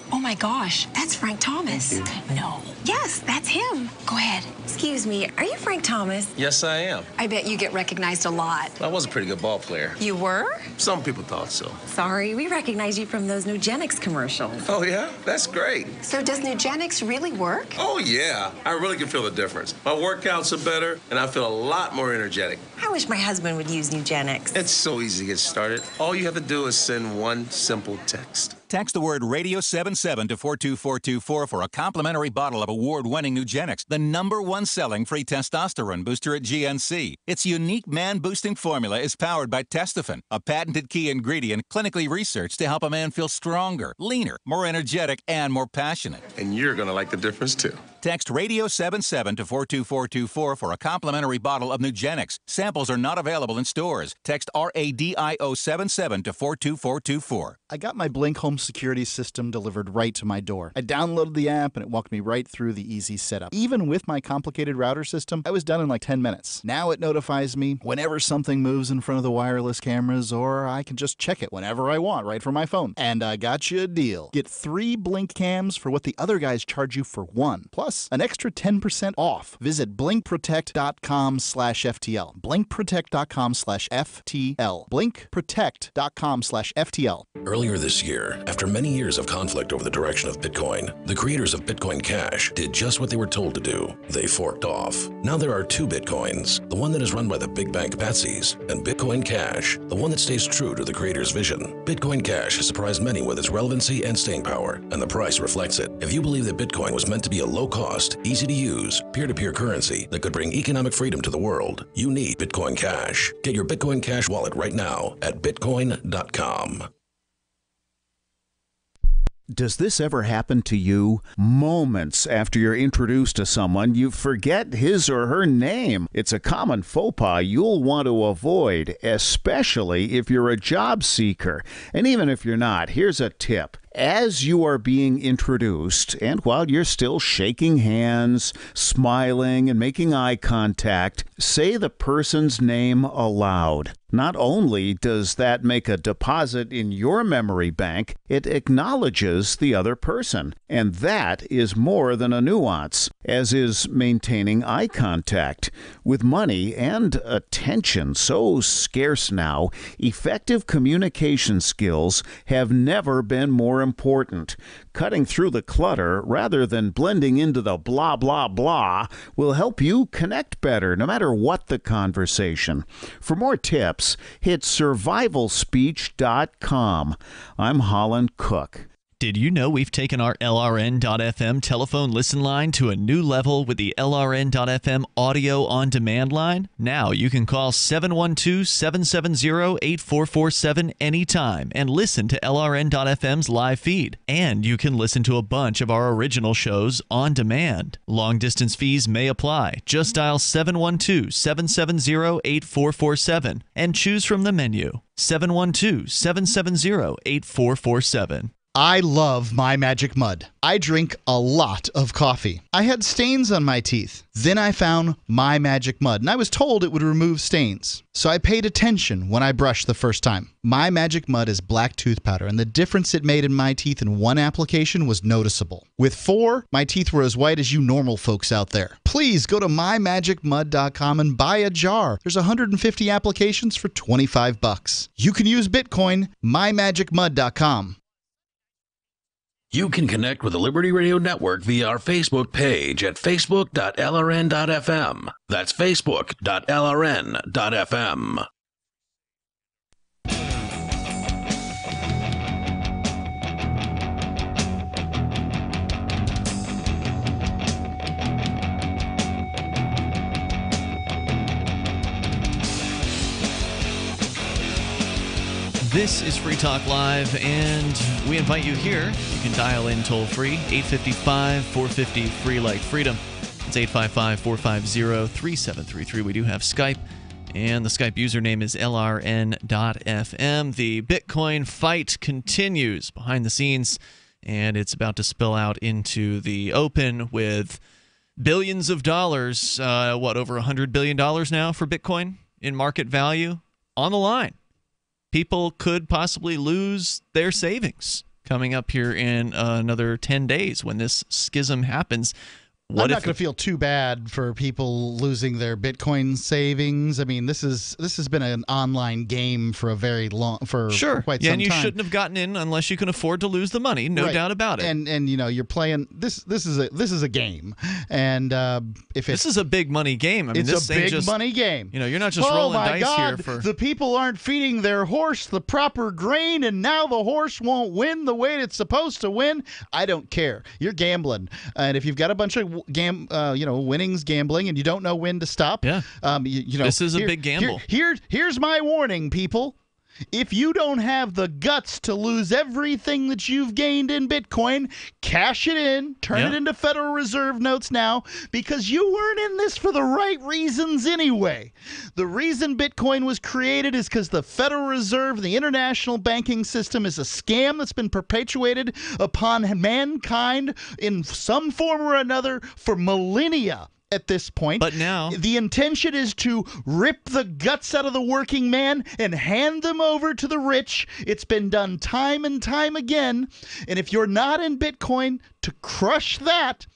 Oh my gosh, that's Frank Thomas. No. Yes, that's him. Go ahead. Excuse me, are you Frank Thomas? Yes, I am. I bet you get recognized a lot. I was a pretty good ball player. You were? Some people thought so. Sorry, we recognize you from those Nugenix commercials. Oh, yeah? That's great. So does Nugenix really work? Oh, yeah. I really can feel the difference. My workouts are better, and I feel a lot more energetic. I wish my husband would use Nugenix. It's so easy to get started. All you have to do is send one simple text. Text the word radio77 to 42424 for a complimentary bottle of award-winning Nugenix, the #1 selling free testosterone booster at GNC. Its unique man-boosting formula is powered by Testofen, a patented key ingredient clinically researched to help a man feel stronger, leaner, more energetic, and more passionate. And you're going to like the difference, too. Text radio77 to 42424 for a complimentary bottle of Nugenix. Samples are not available in stores. Text RADIO77 to 42424. I got my Blink home security system delivered right to my door. I downloaded the app and it walked me right through the easy setup. Even with my complicated router system, I was done in like 10 minutes. Now it notifies me whenever something moves in front of the wireless cameras, or I can just check it whenever I want right from my phone. And I got you a deal. Get 3 Blink cams for what the other guys charge you for 1. Plus, an extra 10% off. Visit blinkprotect.com/FTL. Blinkprotect.com/FTL. Blinkprotect.com/FTL. Earlier this year, after many years of conflict over the direction of Bitcoin, the creators of Bitcoin Cash did just what they were told to do. They forked off. Now there are 2 Bitcoins, the one that is run by the big bank patsies, and Bitcoin Cash, the one that stays true to the creator's vision. Bitcoin Cash has surprised many with its relevancy and staying power, and the price reflects it. If you believe that Bitcoin was meant to be a low-cost, easy-to-use, peer-to-peer currency that could bring economic freedom to the world, you need Bitcoin Cash. Get your Bitcoin Cash wallet right now at bitcoin.com. Does this ever happen to you? Moments after you're introduced to someone, you forget his or her name. It's a common faux pas you'll want to avoid, especially if you're a job seeker. And even if you're not, here's a tip. As you are being introduced, and while you're still shaking hands, smiling, and making eye contact, say the person's name aloud. Not only does that make a deposit in your memory bank, it acknowledges the other person. And that is more than a nuance, as is maintaining eye contact. With money and attention so scarce now, effective communication skills have never been more important. Cutting through the clutter rather than blending into the blah, blah, blah will help you connect better no matter what the conversation. For more tips, hit survivalspeech.com. I'm Holland Cook. Did you know we've taken our LRN.FM telephone listen line to a new level with the LRN.FM audio on demand line? Now you can call 712-770-8447 anytime and listen to LRN.FM's live feed. And you can listen to a bunch of our original shows on demand. Long distance fees may apply. Just dial 712-770-8447 and choose from the menu. 712-770-8447. I love My Magic Mud. I drink a lot of coffee. I had stains on my teeth. Then I found My Magic Mud, and I was told it would remove stains. So I paid attention when I brushed the first time. My Magic Mud is black tooth powder, and the difference it made in my teeth in one application was noticeable. With 4, my teeth were as white as you normal folks out there. Please go to mymagicmud.com and buy a jar. There's 150 applications for $25. You can use Bitcoin, mymagicmud.com. You can connect with the Liberty Radio Network via our Facebook page at facebook.lrn.fm. That's facebook.lrn.fm. This is Free Talk Live, and we invite you here. You can dial in toll-free, 855-450-FREE like freedom. It's 855-450-3733. We do have Skype, and the Skype username is LRN.FM. The Bitcoin fight continues behind the scenes, and it's about to spill out into the open with billions of dollars, over $100 billion now for Bitcoin in market value on the line. People could possibly lose their savings coming up here in another 10 days when this schism happens. I'm not going to feel too bad for people losing their Bitcoin savings. I mean, this has been an online game for quite some time. And you shouldn't have gotten in unless you can afford to lose the money. No doubt about it. And you're playing this is a game, and this is a big money game. I mean, it's a big money game. You're not just rolling dice here for the people aren't feeding their horse the proper grain, and now the horse won't win the way it's supposed to win. I don't care. You're gambling, and if you've got a bunch of winnings gambling, and you don't know when to stop. Yeah. This is a big gamble. Here's my warning, people. If you don't have the guts to lose everything that you've gained in Bitcoin, cash it in, turn it into Federal Reserve notes now, because you weren't in this for the right reasons anyway. The reason Bitcoin was created is because the Federal Reserve, the international banking system, is a scam that's been perpetuated upon mankind in some form or another for millennia. At this point. But now the intention is to rip the guts out of the working man and hand them over to the rich. It's been done time and time again. And if you're not in Bitcoin to crush that,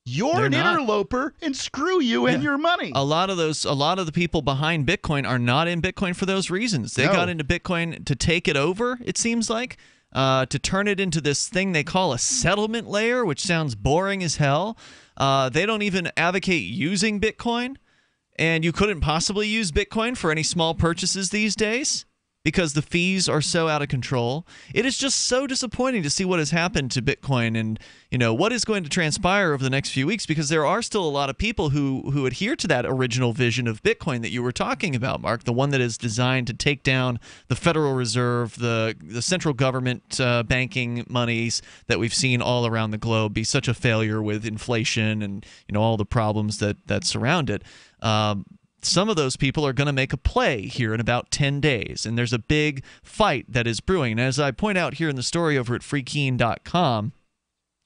you're an interloper, and screw you and your money. A lot of the people behind Bitcoin are not in Bitcoin for those reasons. They got into Bitcoin to take it over, it seems like. To turn it into this thing they call a settlement layer, which sounds boring as hell. They don't even advocate using Bitcoin, and you couldn't possibly use Bitcoin for any small purchases these days because the fees are so out of control. It is just so disappointing to see what has happened to Bitcoin and what is going to transpire over the next few weeks, because there are still a lot of people who adhere to that original vision of Bitcoin that you were talking about, Mark, the one that is designed to take down the Federal Reserve, the central government banking monies that we've seen all around the globe be such a failure with inflation and all the problems that surround it. Some of those people are going to make a play here in about 10 days, and there's a big fight that is brewing. And as I point out here in the story over at freekeen.com,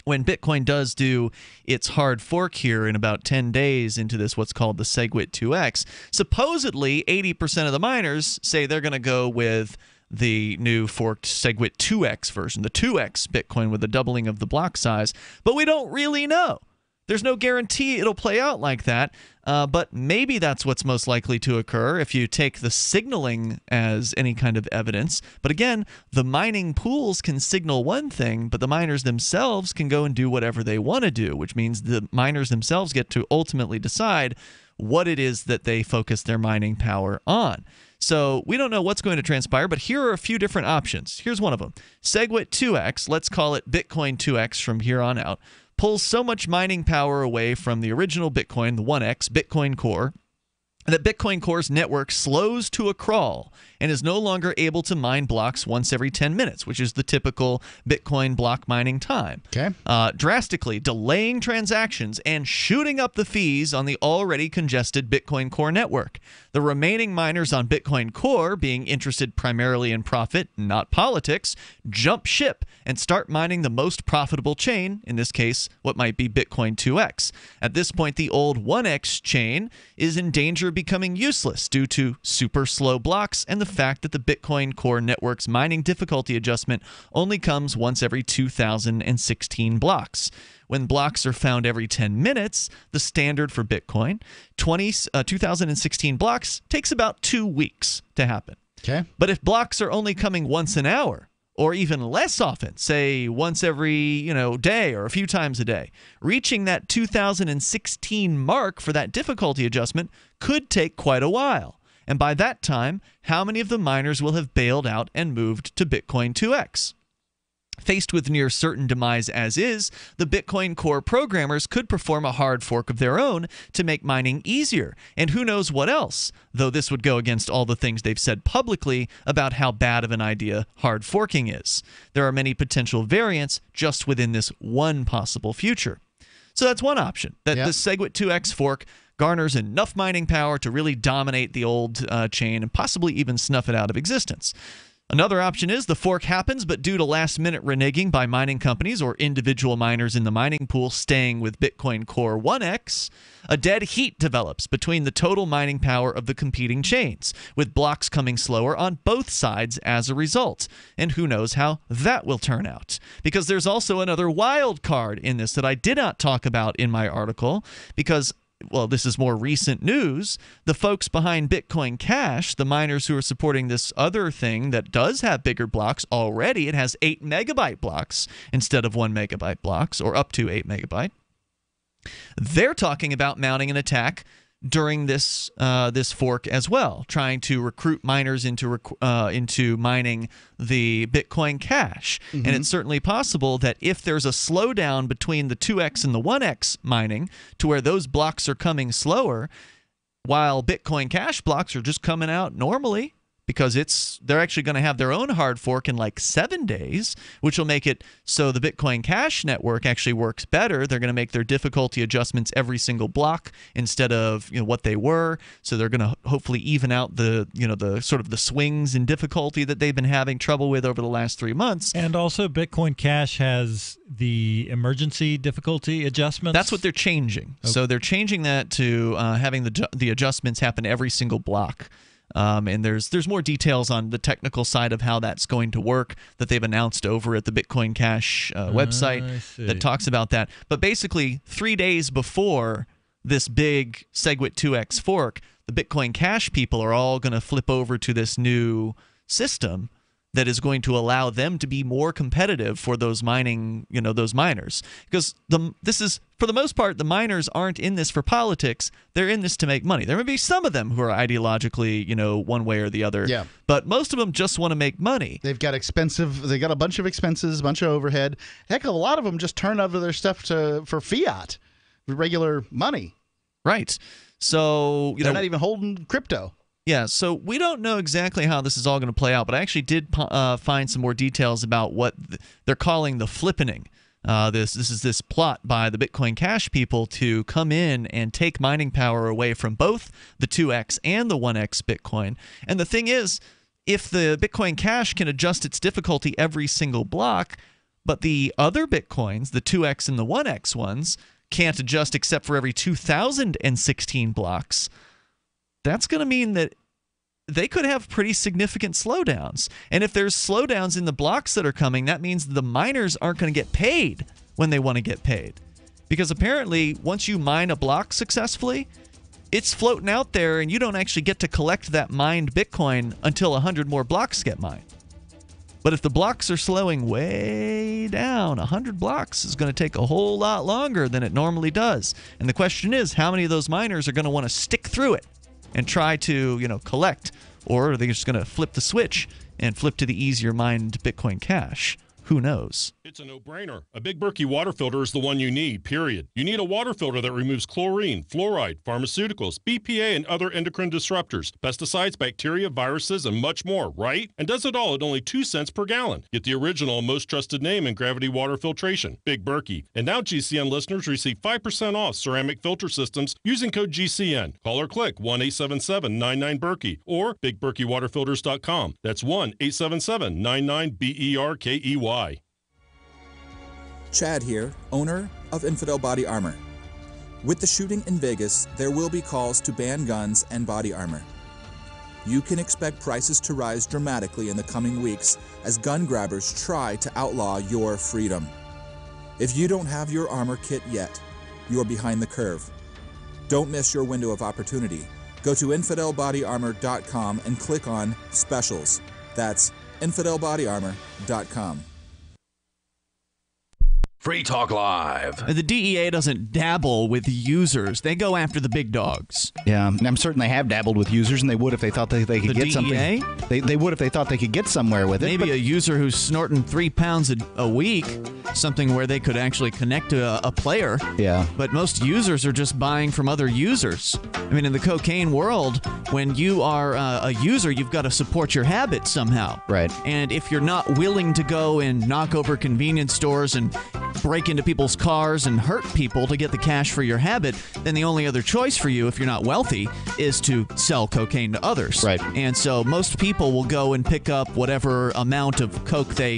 when Bitcoin does do its hard fork here in about 10 days into this what's called the SegWit 2x, supposedly 80% of the miners say they're going to go with the new forked SegWit 2x version, the 2x Bitcoin with a doubling of the block size. But we don't really know. There's no guarantee it'll play out like that, but maybe that's what's most likely to occur if you take the signaling as any kind of evidence. But again, the mining pools can signal one thing, but the miners themselves can go and do whatever they want to do, which means the miners themselves get to ultimately decide what it is that they focus their mining power on. So we don't know what's going to transpire, but here are a few different options. Here's one of them. SegWit 2x, let's call it Bitcoin 2x from here on out, pulls so much mining power away from the original Bitcoin, the 1x, Bitcoin Core, that Bitcoin Core's network slows to a crawl and is no longer able to mine blocks once every 10 minutes, which is the typical Bitcoin block mining time. Okay. Drastically delaying transactions and shooting up the fees on the already congested Bitcoin Core network. The remaining miners on Bitcoin Core, being interested primarily in profit, not politics, jump ship and start mining the most profitable chain, in this case, what might be Bitcoin 2x. At this point, the old 1x chain is in danger of becoming useless due to super slow blocks and the fact that the Bitcoin Core network's mining difficulty adjustment only comes once every 2016 blocks. When blocks are found every 10 minutes, the standard for Bitcoin, 2016 blocks takes about 2 weeks to happen. Okay. But if blocks are only coming once an hour, or even less often, say once every day or a few times a day, reaching that 2016 mark for that difficulty adjustment could take quite a while. And by that time, how many of the miners will have bailed out and moved to Bitcoin 2x? Faced with near certain demise as is, the Bitcoin Core programmers could perform a hard fork of their own to make mining easier, and who knows what else, though this would go against all the things they've said publicly about how bad of an idea hard forking is. There are many potential variants just within this one possible future. So that's one option, that the SegWit 2x fork garners enough mining power to really dominate the old chain and possibly even snuff it out of existence. Another option is the fork happens, but due to last-minute reneging by mining companies or individual miners in the mining pool staying with Bitcoin Core 1x, a dead heat develops between the total mining power of the competing chains, with blocks coming slower on both sides as a result. And who knows how that will turn out. Because there's also another wild card in this that I did not talk about in my article, because this is more recent news. The folks behind Bitcoin Cash, the miners who are supporting this other thing that does have bigger blocks already, it has 8 megabyte blocks instead of 1 megabyte blocks, or up to 8 megabyte. They're talking about mounting an attack during this fork as well, trying to recruit miners into mining the Bitcoin Cash. Mm-hmm. And it's certainly possible that if there's a slowdown between the 2x and the 1x mining to where those blocks are coming slower, while Bitcoin Cash blocks are just coming out normally, because they're actually going to have their own hard fork in like 7 days, which will make it so the Bitcoin Cash network actually works better. They're going to make their difficulty adjustments every single block instead of what they were. So they're going to hopefully even out the sort of the swings in difficulty that they've been having trouble with over the last 3 months. And also Bitcoin Cash has the emergency difficulty adjustments. That's what they're changing. Okay. So they're changing that to having the adjustments happen every single block. And there's more details on the technical side of how that's going to work that they've announced over at the Bitcoin Cash website that talks about that. But basically, 3 days before this big SegWit 2x fork, the Bitcoin Cash people are all going to flip over to this new system that is going to allow them to be more competitive for those those miners. Because this is, for the most part, the miners aren't in this for politics. They're in this to make money. There may be some of them who are ideologically, one way or the other. Yeah. But most of them just want to make money. They've got a bunch of expenses, a bunch of overhead. Heck, a lot of them just turn over their stuff for fiat, regular money. Right. So they're not even holding crypto. Yeah, so we don't know exactly how this is all going to play out, but I actually did find some more details about what they're calling the flippening. This is this plot by the Bitcoin Cash people to come in and take mining power away from both the 2x and the 1x Bitcoin. And the thing is, if the Bitcoin Cash can adjust its difficulty every single block, but the other Bitcoins, the 2x and the 1x ones, can't adjust except for every 2016 blocks. That's going to mean that they could have pretty significant slowdowns. And if there's slowdowns in the blocks that are coming, that means the miners aren't going to get paid when they want to get paid. Because apparently, once you mine a block successfully, it's floating out there and you don't actually get to collect that mined Bitcoin until 100 more blocks get mined. But if the blocks are slowing way down, 100 blocks is going to take a whole lot longer than it normally does. And the question is, how many of those miners are going to want to stick through it and try to, collect? Or are they just going to flip the switch and flip to the easier mined Bitcoin Cash? Who knows? It's a no-brainer. A Big Berkey water filter is the one you need, period. You need a water filter that removes chlorine, fluoride, pharmaceuticals, BPA, and other endocrine disruptors, pesticides, bacteria, viruses, and much more, right? And does it all at only 2 cents per gallon. Get the original and most trusted name in gravity water filtration, Big Berkey. And now GCN listeners receive 5% off ceramic filter systems using code GCN. Call or click 1-877-99-BERKEY or BigBerkeyWaterFilters.com. That's 1-877-99-BERKEY. Chad here, owner of Infidel Body Armor. With the shooting in Vegas, there will be calls to ban guns and body armor. You can expect prices to rise dramatically in the coming weeks as gun grabbers try to outlaw your freedom. If you don't have your armor kit yet, you're behind the curve. Don't miss your window of opportunity. Go to InfidelBodyArmor.com and click on Specials. That's InfidelBodyArmor.com. Free Talk Live. The DEA doesn't dabble with users. They go after the big dogs. Yeah, and I'm certain they have dabbled with users, and they would if they thought they could get DEA? something. They would if they thought they could get somewhere with it. Maybe a user who's snorting 3 pounds a week, something where they could actually connect to a player. Yeah. But most users are just buying from other users. I mean, in the cocaine world, when you are a user, you've got to support your habit somehow. Right. And if you're not willing to go and knock over convenience stores and break into people's cars and hurt people to get the cash for your habit, then the only other choice for you, if you're not wealthy, is to sell cocaine to others. Right. And so most people will go and pick up whatever amount of coke they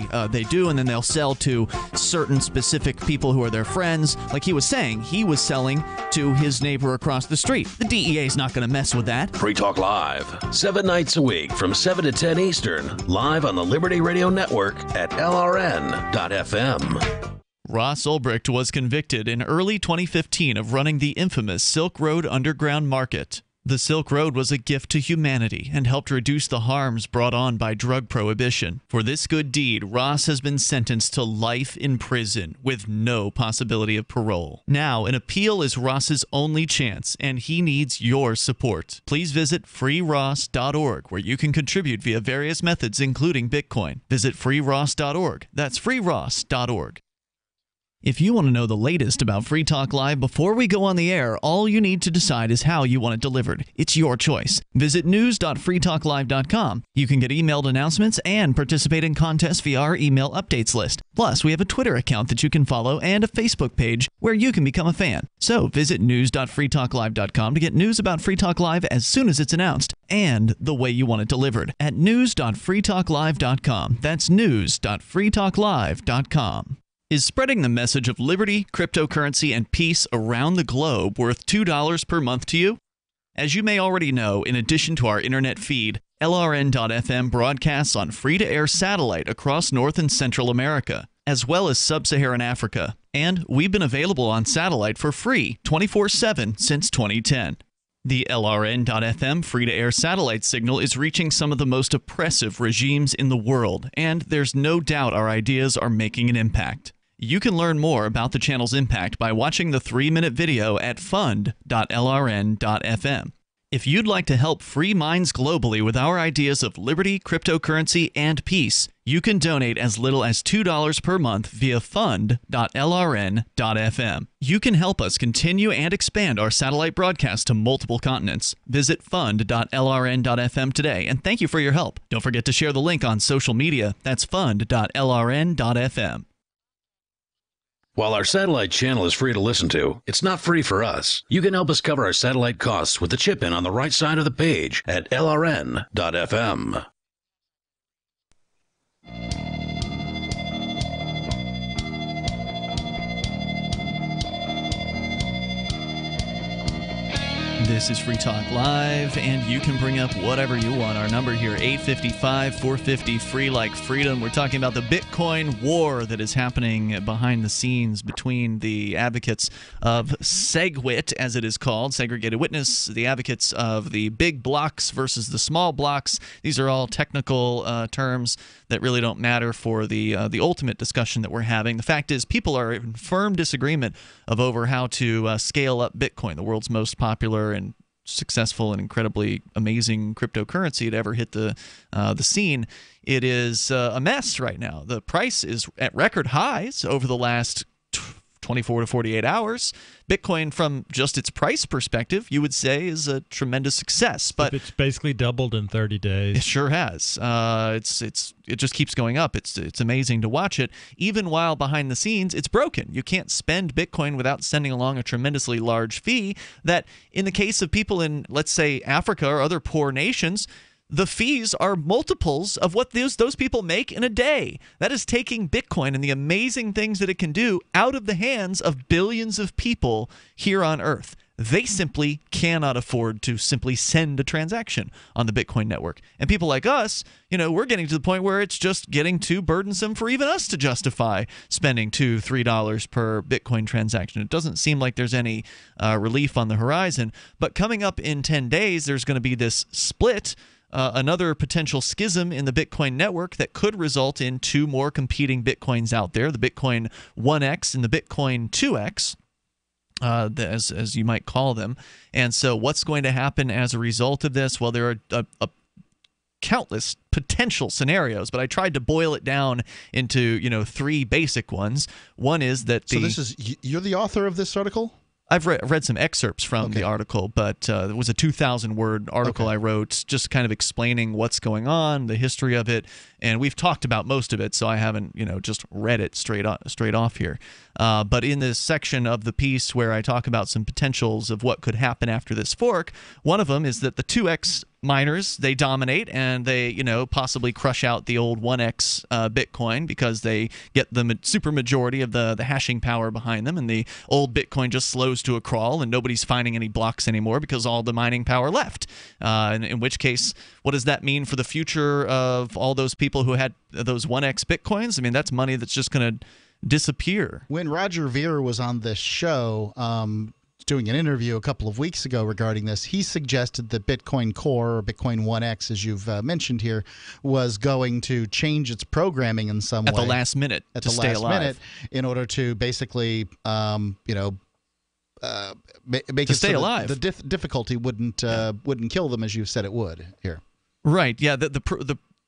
do, and then they'll sell to certain specific people who are their friends. Like he was saying, he was selling to his neighbor across the street. The DEA is not going to mess with that. Free Talk Live, 7 nights a week from 7 to 10 Eastern, live on the Liberty Radio Network at LRN.FM. Ross Ulbricht was convicted in early 2015 of running the infamous Silk Road Underground Market. The Silk Road was a gift to humanity and helped reduce the harms brought on by drug prohibition. For this good deed, Ross has been sentenced to life in prison with no possibility of parole. Now, an appeal is Ross's only chance, and he needs your support. Please visit freeross.org, where you can contribute via various methods, including Bitcoin. Visit freeross.org. That's freeross.org. If you want to know the latest about Free Talk Live before we go on the air, all you need to decide is how you want it delivered. It's your choice. Visit news.freetalklive.com. You can get emailed announcements and participate in contests via our email updates list. Plus, we have a Twitter account that you can follow and a Facebook page where you can become a fan. So visit news.freetalklive.com to get news about Free Talk Live as soon as it's announced and the way you want it delivered at news.freetalklive.com. That's news.freetalklive.com. Is spreading the message of liberty, cryptocurrency, and peace around the globe worth $2 per month to you? As you may already know, in addition to our internet feed, LRN.FM broadcasts on free-to-air satellite across North and Central America, as well as Sub-Saharan Africa. And we've been available on satellite for free 24/7 since 2010. The LRN.FM free-to-air satellite signal is reaching some of the most oppressive regimes in the world, and there's no doubt our ideas are making an impact. You can learn more about the channel's impact by watching the 3-minute video at fund.lrn.fm. If you'd like to help free minds globally with our ideas of liberty, cryptocurrency, and peace, you can donate as little as $2 per month via fund.lrn.fm. You can help us continue and expand our satellite broadcast to multiple continents. Visit fund.lrn.fm today, and thank you for your help. Don't forget to share the link on social media. That's fund.lrn.fm. While our satellite channel is free to listen to, it's not free for us. You can help us cover our satellite costs with the chip-in on the right side of the page at lrn.fm. This is Free Talk Live, and you can bring up whatever you want. Our number here, 855-450-FREE like freedom. We're talking about the Bitcoin war that is happening behind the scenes between the advocates of SegWit, as it is called, segregated witness, the advocates of the big blocks versus the small blocks. These are all technical terms that really don't matter for the ultimate discussion that we're having. The fact is, people are in firm disagreement over how to scale up Bitcoin, the world's most popular and successful and incredibly amazing cryptocurrency to ever hit the scene. It is a mess right now. The price is at record highs over the last 24 to 48 hours. Bitcoin, from just its price perspective, you would say is a tremendous success. But it's basically doubled in 30 days. It sure has. It just keeps going up. It's amazing to watch it. Even while behind the scenes, it's broken. You can't spend Bitcoin without sending along a tremendously large fee that, in the case of people in, let's say, Africa or other poor nations, the fees are multiples of what those people make in a day. That is taking Bitcoin and the amazing things that it can do out of the hands of billions of people here on Earth. They simply cannot afford to simply send a transaction on the Bitcoin network. And people like us, we're getting to the point where it's just getting too burdensome for even us to justify spending $2, $3 per Bitcoin transaction. It doesn't seem like there's any relief on the horizon. But coming up in 10 days, there's going to be this split, another potential schism in the Bitcoin network that could result in two more competing Bitcoins out there, the Bitcoin 1X and the Bitcoin 2X, as you might call them. And so what's going to happen as a result of this? Well, there are countless potential scenarios, but I tried to boil it down into, three basic ones. One is that So you're the author of this article? I've read some excerpts from the article, but it was a 2,000-word article I wrote just kind of explaining what's going on, the history of it, and we've talked about most of it, so I haven't just read it straight off here. But in this section of the piece where I talk about some potentials of what could happen after this fork, one of them is that the 2X miners, they dominate and they, possibly crush out the old 1X Bitcoin because they get the super majority of the hashing power behind them, and the old Bitcoin just slows to a crawl and nobody's finding any blocks anymore because all the mining power left. In which case, what does that mean for the future of all those people who had those 1X Bitcoins? I mean, that's money that's just going to disappear. When Roger Ver was on this show, doing an interview a couple of weeks ago regarding this, he suggested that Bitcoin Core, or Bitcoin 1X, as you've mentioned here, was going to change its programming in some way. At the last minute, to stay alive. In order to basically, make to stay alive. The difficulty wouldn't kill them as you said it would here. Right, yeah,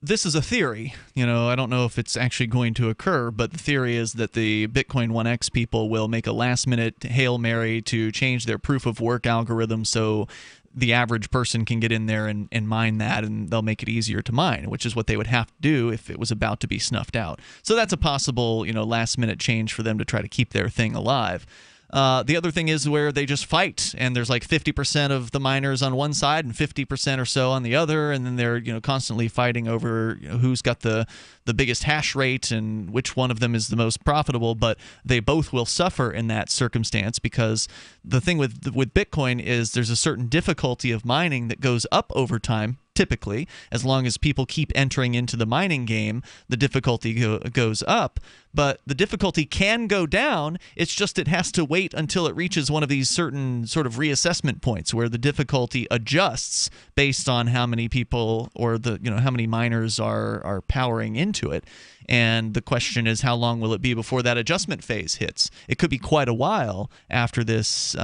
this is a theory. I don't know if it's actually going to occur, but the theory is that the Bitcoin 1X people will make a last-minute Hail Mary to change their proof-of-work algorithm so the average person can get in there and mine that, and they'll make it easier to mine, which is what they would have to do if it was about to be snuffed out. So that's a possible, last-minute change for them to try to keep their thing alive. The other thing is where they just fight, and there's like 50% of the miners on one side and 50% or so on the other, and then they're constantly fighting over who's got the biggest hash rate and which one of them is the most profitable. But they both will suffer in that circumstance, because the thing with Bitcoin is there's a certain difficulty of mining that goes up over time. Typically, as long as people keep entering into the mining game, the difficulty goes up. But the difficulty can go down. It's just it has to wait until it reaches one of these certain sort of reassessment points where the difficulty adjusts based on how many people or how many miners are powering into it. And the question is, how long will it be before that adjustment phase hits? It could be quite a while after this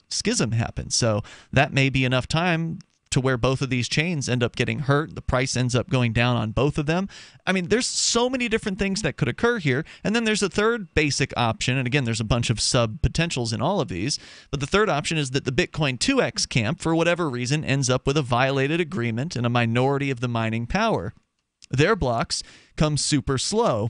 schism happens. So that may be enough time to where both of these chains end up getting hurt. The price ends up going down on both of them. I mean, there's so many different things that could occur here. And then there's a third basic option. And again, there's a bunch of sub-potentials in all of these. But the third option is that the Bitcoin 2X camp, for whatever reason, ends up with a violated agreement and a minority of the mining power. Their blocks come super slow.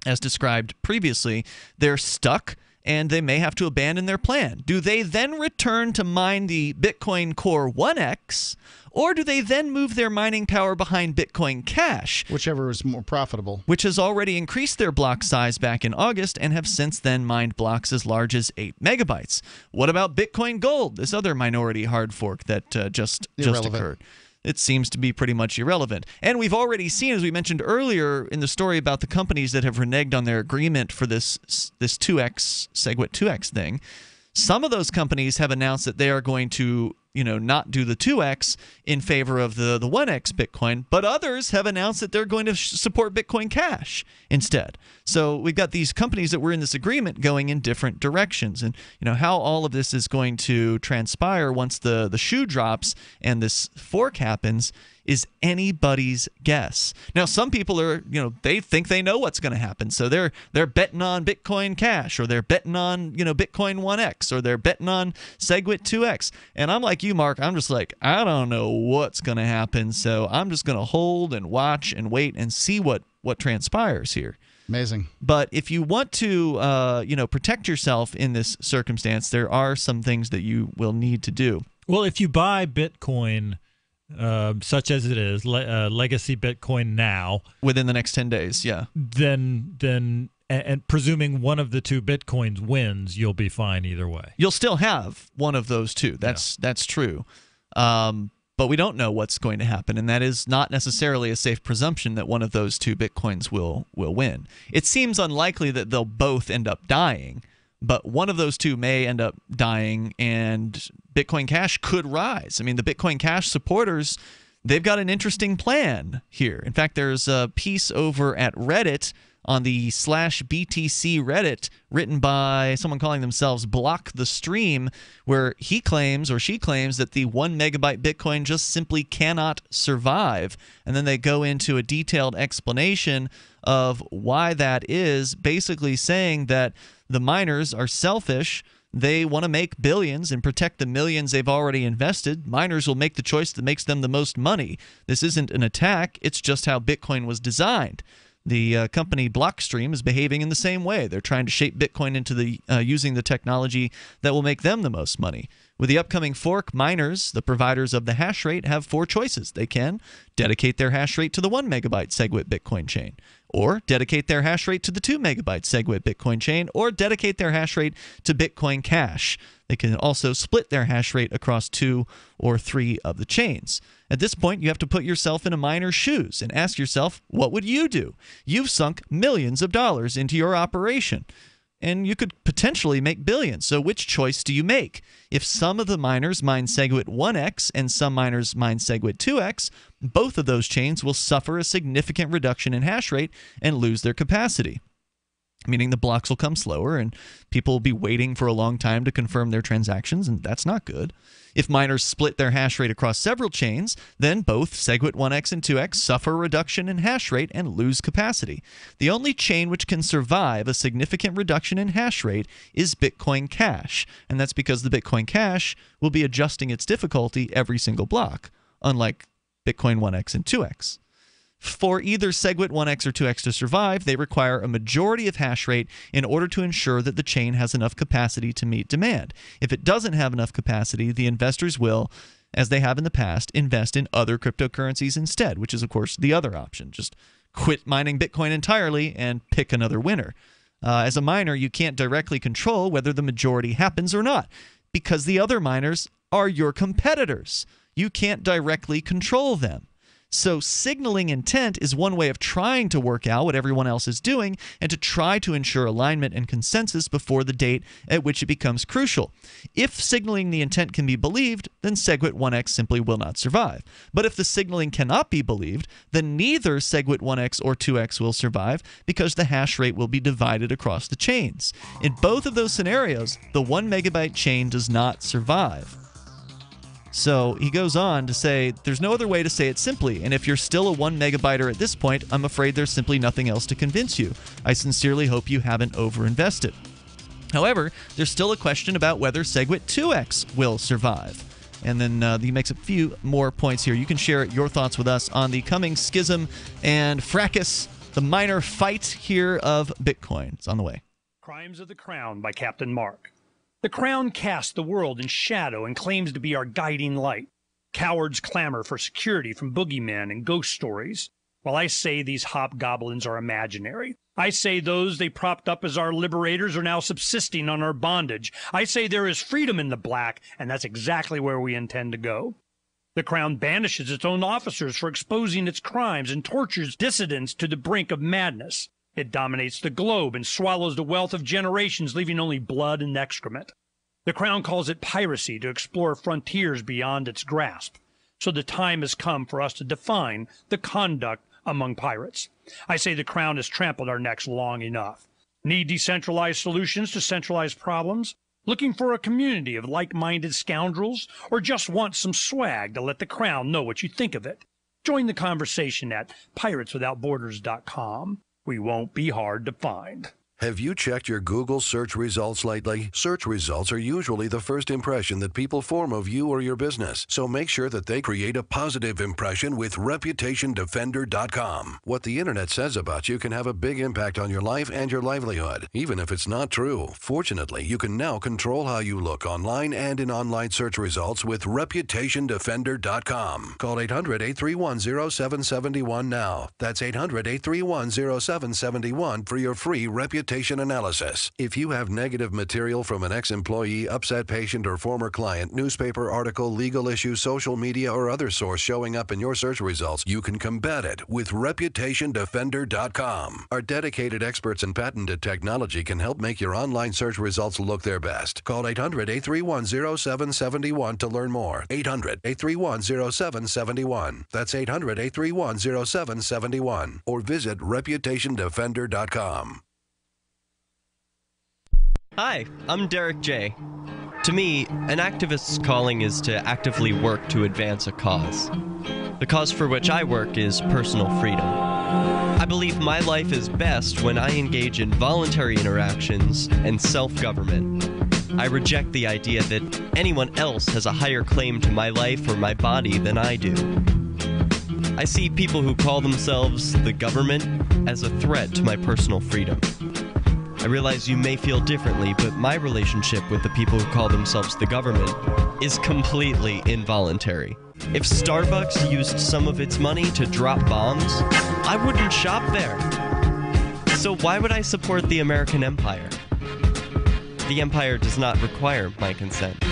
As described previously, they're stuck, and they may have to abandon their plan. Do they then return to mine the Bitcoin Core 1X, or do they then move their mining power behind Bitcoin Cash? Whichever is more profitable. Which has already increased their block size back in August and have since then mined blocks as large as 8 megabytes. What about Bitcoin Gold, this other minority hard fork that just occurred? It seems to be pretty much irrelevant. And we've already seen, as we mentioned earlier in the story about the companies that have reneged on their agreement for this 2X, SegWit 2X thing, some of those companies have announced that they are going to not do the 2X in favor of the 1X Bitcoin, but others have announced that they're going to support Bitcoin Cash instead. So we've got these companies that were in this agreement going in different directions. And how all of this is going to transpire once the shoe drops and this fork happens is anybody's guess. Now, some people are, they think they know what's going to happen. So they're betting on Bitcoin Cash, or they're betting on, Bitcoin 1X, or they're betting on SegWit 2X. And I'm like you, Mark. I'm just like, I don't know what's going to happen. So I'm just going to hold and watch and wait and see what transpires here. Amazing. But if you want to, protect yourself in this circumstance, there are some things that you will need to do. Well, if you buy Bitcoin, such as it is, legacy Bitcoin now, within the next 10 days, yeah, then and presuming one of the two Bitcoins wins, you'll be fine either way. You'll still have one of those two. That's true. But we don't know what's going to happen, and that is not necessarily a safe presumption that one of those two Bitcoins will win. It seems unlikely that they'll both end up dying, but one of those two may end up dying, and Bitcoin Cash could rise. I mean, the Bitcoin Cash supporters, they've got an interesting plan here. In fact, there's a piece over at Reddit on the /BTC Reddit written by someone calling themselves Block the Stream, where he claims or she claims that the 1 megabyte Bitcoin just simply cannot survive. And then they go into a detailed explanation of why that is, basically saying that the miners are selfish. They want to make billions and protect the millions they've already invested. Miners will make the choice that makes them the most money. This isn't an attack. It's just how Bitcoin was designed. The company Blockstream is behaving in the same way. They're trying to shape Bitcoin into using the technology that will make them the most money. With the upcoming fork, miners, the providers of the hash rate, have 4 choices. They can dedicate their hash rate to the 1 megabyte SegWit Bitcoin chain, or dedicate their hash rate to the 2 megabyte SegWit Bitcoin chain, or dedicate their hash rate to Bitcoin Cash. They can also split their hash rate across 2 or 3 of the chains. At this point, you have to put yourself in a miner's shoes and ask yourself, what would you do? You've sunk millions of dollars into your operation, and you could potentially make billions. So which choice do you make? If some of the miners mine SegWit 1X and some miners mine SegWit 2X, both of those chains will suffer a significant reduction in hash rate and lose their capacity, meaning the blocks will come slower and people will be waiting for a long time to confirm their transactions, and that's not good. If miners split their hash rate across several chains, then both SegWit 1X and 2X suffer a reduction in hash rate and lose capacity. The only chain which can survive a significant reduction in hash rate is Bitcoin Cash, and that's because the Bitcoin Cash will be adjusting its difficulty every single block, unlike Bitcoin 1X and 2X. For either SegWit 1X or 2X to survive, they require a majority of hash rate in order to ensure that the chain has enough capacity to meet demand. If it doesn't have enough capacity, the investors will, as they have in the past, invest in other cryptocurrencies instead, which is, of course, the other option. Just quit mining Bitcoin entirely and pick another winner. As a miner, you can't directly control whether the majority happens or not, because the other miners are your competitors. You can't directly control them. So signaling intent is one way of trying to work out what everyone else is doing and to try to ensure alignment and consensus before the date at which it becomes crucial. If signaling the intent can be believed, then SegWit 1X simply will not survive. But if the signaling cannot be believed, then neither SegWit 1X or 2X will survive because the hash rate will be divided across the chains. In both of those scenarios, the 1 megabyte chain does not survive. So he goes on to say, there's no other way to say it simply, and if you're still a 1 megabyter at this point, I'm afraid there's simply nothing else to convince you. I sincerely hope you haven't overinvested. However, there's still a question about whether SegWit 2X will survive. And then he makes a few more points here. You can share your thoughts with us on the coming schism and fracas, the minor fight here of Bitcoin. It's on the way. Crimes of the Crown by Captain Mark. The Crown casts the world in shadow and claims to be our guiding light. Cowards clamor for security from boogeymen and ghost stories, while I say these hobgoblins are imaginary. I say those they propped up as our liberators are now subsisting on our bondage. I say there is freedom in the black, and that's exactly where we intend to go. The Crown banishes its own officers for exposing its crimes and tortures dissidents to the brink of madness. It dominates the globe and swallows the wealth of generations, leaving only blood and excrement. The Crown calls it piracy to explore frontiers beyond its grasp. So the time has come for us to define the conduct among pirates. I say the Crown has trampled our necks long enough. Need decentralized solutions to centralized problems? Looking for a community of like-minded scoundrels? Or just want some swag to let the Crown know what you think of it? Join the conversation at pirateswithoutborders.com. We won't be hard to find. Have you checked your Google search results lately? Search results are usually the first impression that people form of you or your business, so make sure that they create a positive impression with ReputationDefender.com. What the internet says about you can have a big impact on your life and your livelihood, even if it's not true. Fortunately, you can now control how you look online and in online search results with ReputationDefender.com. Call 800-831-0771 now. That's 800-831-0771 for your free reputation analysis. If you have negative material from an ex-employee, upset patient, or former client, newspaper article, legal issue, social media, or other source showing up in your search results, you can combat it with ReputationDefender.com. Our dedicated experts in patented technology can help make your online search results look their best. Call 800-831-0771 to learn more. 800-831-0771. That's 800-831-0771. Or visit ReputationDefender.com. Hi, I'm Derek J. To me, an activist's calling is to actively work to advance a cause. The cause for which I work is personal freedom. I believe my life is best when I engage in voluntary interactions and self-government. I reject the idea that anyone else has a higher claim to my life or my body than I do. I see people who call themselves the government as a threat to my personal freedom. I realize you may feel differently, but my relationship with the people who call themselves the government is completely involuntary. If Starbucks used some of its money to drop bombs, I wouldn't shop there. So why would I support the American empire? The empire does not require my consent.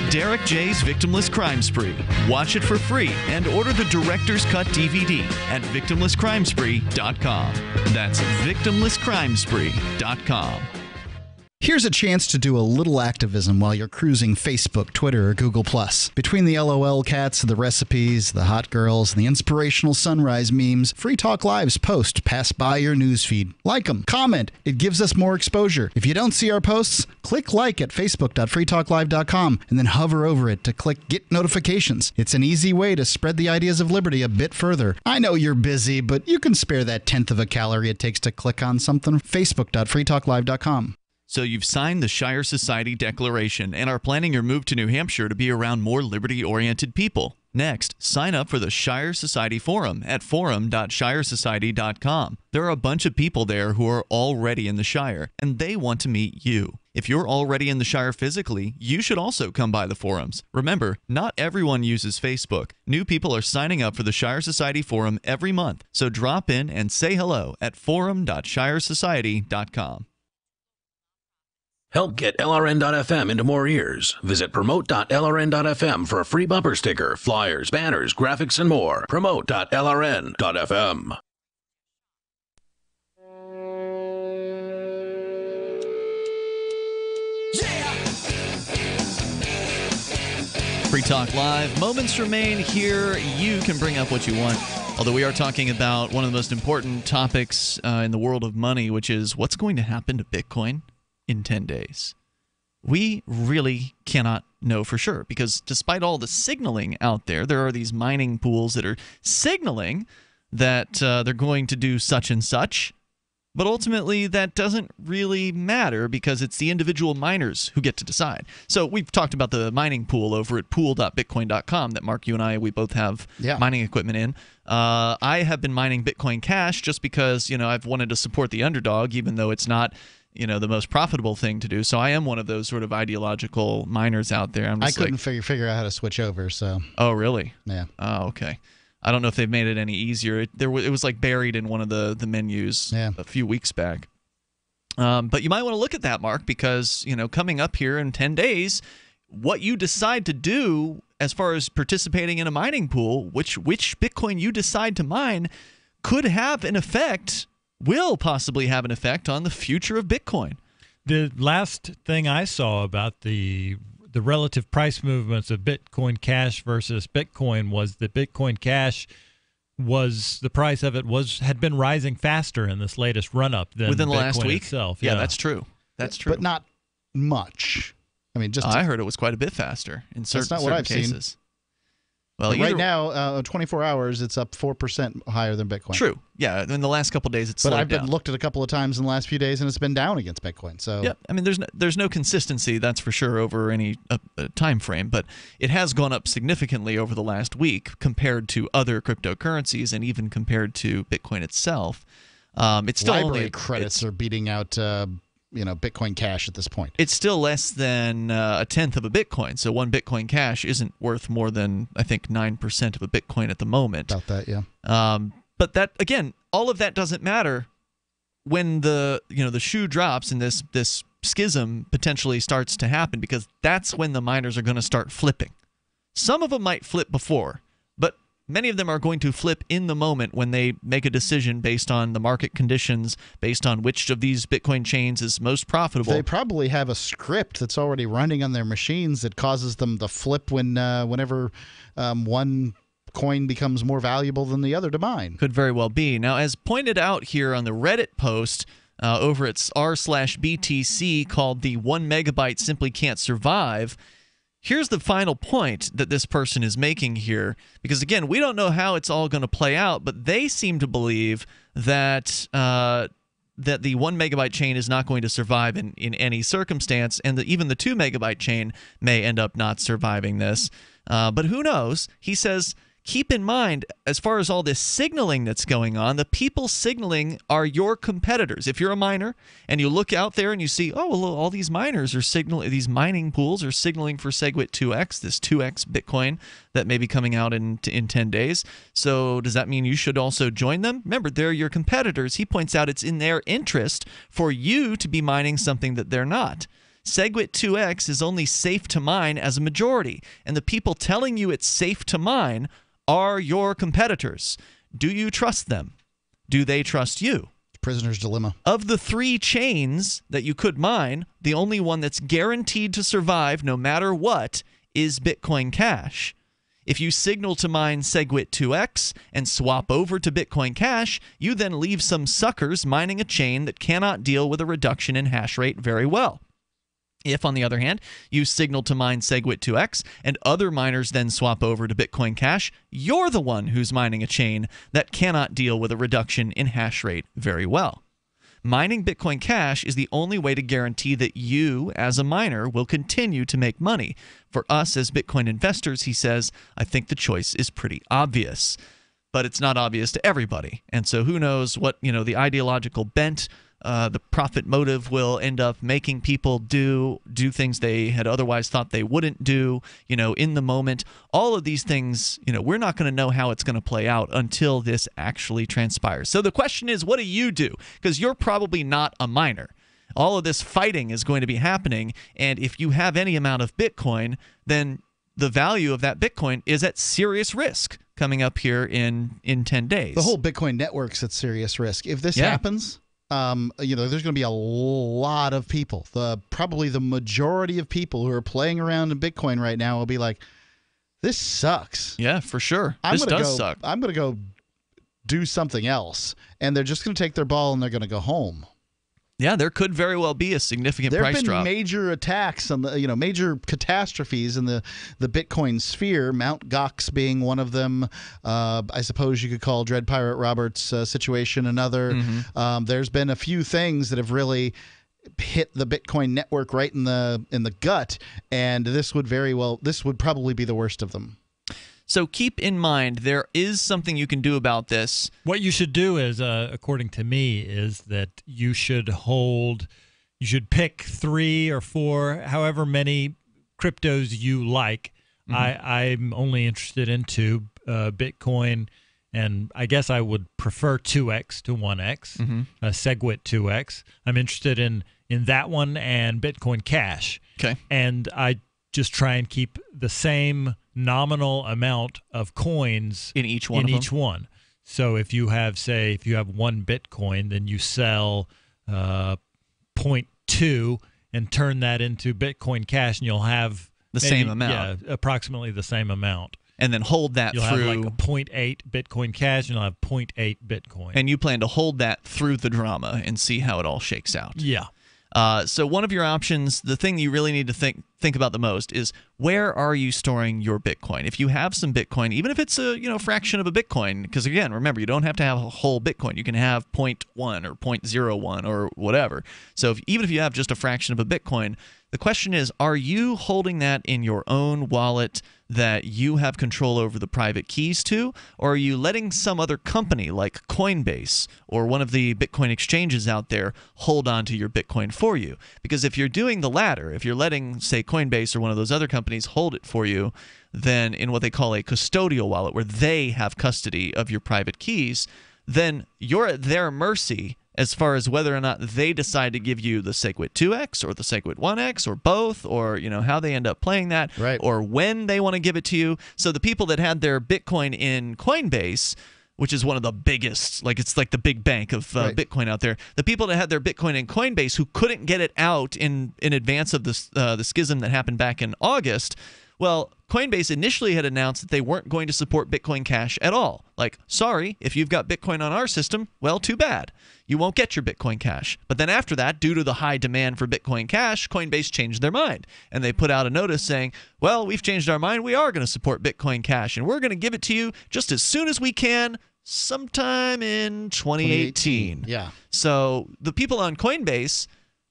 Derek J's Victimless Crime Spree. Watch it for free and order the Director's Cut DVD at victimlesscrimespree.com. That's victimlesscrimespree.com. Here's a chance to do a little activism while you're cruising Facebook, Twitter, or Google+. Between the LOL cats, the recipes, the hot girls, and the inspirational sunrise memes, Free Talk Live's posts pass by your newsfeed. Like them, comment. It gives us more exposure. If you don't see our posts, click like at facebook.freetalklive.com and then hover over it to click Get Notifications. It's an easy way to spread the ideas of liberty a bit further. I know you're busy, but you can spare that tenth of a calorie it takes to click on something. Facebook.freetalklive.com. So you've signed the Shire Society Declaration and are planning your move to New Hampshire to be around more liberty-oriented people. Next, sign up for the Shire Society Forum at forum.shiresociety.com. There are a bunch of people there who are already in the Shire, and they want to meet you. If you're already in the Shire physically, you should also come by the forums. Remember, not everyone uses Facebook. New people are signing up for the Shire Society Forum every month, so drop in and say hello at forum.shiresociety.com. Help get LRN.FM into more ears. Visit promote.lrn.fm for a free bumper sticker, flyers, banners, graphics, and more. Promote.lrn.fm. Free Talk Live. Moments remain here. You can bring up what you want. Although we are talking about one of the most important topics in the world of money, which is what's going to happen to Bitcoin in 10 days. We really cannot know for sure because despite all the signaling out there, there are these mining pools that are signaling that they're going to do such and such. But ultimately, that doesn't really matter because it's the individual miners who get to decide. So we've talked about the mining pool over at pool.bitcoin.com that Mark, you and we both have mining equipment in. I have been mining Bitcoin Cash just because, I've wanted to support the underdog, even though it's not the most profitable thing to do. So I am one of those sort of ideological miners out there. I couldn't figure out how to switch over. So. Oh, really? Yeah. Oh, okay. I don't know if they've made it any easier. It was like buried in one of the menus a few weeks back. But you might want to look at that, Mark, because coming up here in 10 days, what you decide to do as far as participating in a mining pool, which Bitcoin you decide to mine, could have an effect. Will possibly have an effect on the future of Bitcoin. The last thing I saw about the relative price movements of Bitcoin Cash versus Bitcoin was that Bitcoin Cash the price of it had been rising faster in this latest run-up than within the Bitcoin last week itself. Yeah, that's true. That's true. But not much. I mean, I heard it was quite a bit faster in certain cases. That's not what I've seen. Well, right now, 24 hours, it's up 4% higher than Bitcoin. True. Yeah, in the last couple of days, it's slowed down. But I've looked at a couple of times in the last few days, and it's been down against Bitcoin. So yeah, I mean, there's no consistency, that's for sure, over any time frame. But it has gone up significantly over the last week compared to other cryptocurrencies, and even compared to Bitcoin itself. It's still library credits are beating out. Bitcoin Cash at this point. It's still less than a tenth of a Bitcoin. So one Bitcoin Cash isn't worth more than, I think, 9% of a Bitcoin at the moment. About that, yeah. But that, again, all of that doesn't matter when the shoe drops and this schism potentially starts to happen, because that's when the miners are going to start flipping. Some of them might flip before, but many of them are going to flip in the moment when they make a decision based on the market conditions, based on which of these Bitcoin chains is most profitable. They probably have a script that's already running on their machines that causes them to flip whenever one coin becomes more valuable than the other to mine. Could very well be. Now, as pointed out here on the Reddit post over at r/BTC called "The 1 Megabyte Simply Can't Survive," here's the final point that this person is making here, because, again, we don't know how it's all going to play out, but they seem to believe that that the 1 megabyte chain is not going to survive in any circumstance, and that even the 2 megabyte chain may end up not surviving this. But who knows? He says, keep in mind, as far as all this signaling that's going on, the people signaling are your competitors. If you're a miner and you look out there and you see, oh, well, all these miners are signaling, these mining pools are signaling for SegWit 2x, this 2x Bitcoin that may be coming out in 10 days. So does that mean you should also join them? Remember, they're your competitors. He points out it's in their interest for you to be mining something that they're not. SegWit 2x is only safe to mine as a majority, and the people telling you it's safe to mine are your competitors. Do you trust them? Do they trust you? Prisoner's dilemma. Of the 3 chains that you could mine, the only one that's guaranteed to survive no matter what is Bitcoin Cash. If you signal to mine SegWit 2x and swap over to Bitcoin Cash, you then leave some suckers mining a chain that cannot deal with a reduction in hash rate very well. If, on the other hand, you signal to mine SegWit 2x and other miners then swap over to Bitcoin Cash, you're the one who's mining a chain that cannot deal with a reduction in hash rate very well. Mining Bitcoin Cash is the only way to guarantee that you, as a miner, will continue to make money. For us as Bitcoin investors, he says, I think the choice is pretty obvious. But it's not obvious to everybody. And so who knows what, the ideological bent, the profit motive will end up making people do things they had otherwise thought they wouldn't do, in the moment. All of these things, we're not going to know how it's going to play out until this actually transpires. So the question is, what do you do? Because you're probably not a miner. All of this fighting is going to be happening, and if you have any amount of Bitcoin, then the value of that Bitcoin is at serious risk coming up here in 10 days. The whole Bitcoin network's at serious risk. If this happens, there's going to be a lot of people. Probably the majority of people who are playing around in Bitcoin right now will be like, this sucks. Yeah, for sure. This does suck. I'm going to go do something else. And they're just going to take their ball and they're going to go home. Yeah, there could very well be a significant price drop. There have been major attacks on the, major catastrophes in the Bitcoin sphere. Mt. Gox being one of them. I suppose you could call Dread Pirate Roberts' situation another. Mm-hmm. There's been a few things that have really hit the Bitcoin network right in the gut, and this would probably be the worst of them. So keep in mind, there is something you can do about this. What you should do is, according to me, is that you should hold you should pick 3 or 4, however many cryptos you like. I'm only interested in 2, Bitcoin, and I guess I would prefer 2x to 1x, SegWit 2x. I'm interested in that one and Bitcoin Cash. Okay. And I just try and keep the same nominal amount of coins in each one. So if you have 1 Bitcoin, then you sell 0.2 and turn that into Bitcoin Cash, and you'll have the same amount. Yeah, approximately the same amount. And then hold that you'll through. Have like a 0.8 Bitcoin Cash, and you'll have 0.8 Bitcoin. And you plan to hold that through the drama and see how it all shakes out. Yeah. So one of your options, the thing you really need to think about the most is, where are you storing your Bitcoin? If you have some Bitcoin, even if it's a fraction of a Bitcoin, because again, remember, you don't have to have a whole Bitcoin. You can have 0.1 or 0.01 or whatever. So even if you have just a fraction of a Bitcoin, the question is, are you holding that in your own wallet that you have control over the private keys to, or are you letting some other company like Coinbase or one of the Bitcoin exchanges out there hold on to your Bitcoin for you? Because if you're doing the latter, if you're letting, say, Coinbase or one of those other companies hold it for you, then in what they call a custodial wallet, where they have custody of your private keys, then you're at their mercy as far as whether or not they decide to give you the SegWit 2x or the SegWit 1x or both, or how they end up playing that, or when they want to give it to you. So the people that had their Bitcoin in Coinbase, which is one of the biggest, it's like the big bank of Bitcoin out there, the people that had their Bitcoin in Coinbase who couldn't get it out in advance of the schism that happened back in August, well, Coinbase initially had announced that they weren't going to support Bitcoin Cash at all. Like, sorry, if you've got Bitcoin on our system, well, too bad. You won't get your Bitcoin Cash. But then after that, due to the high demand for Bitcoin Cash, Coinbase changed their mind. And they put out a notice saying, well, we've changed our mind. We are going to support Bitcoin Cash, and we're going to give it to you just as soon as we can, sometime in 2018. Yeah. So the people on Coinbase,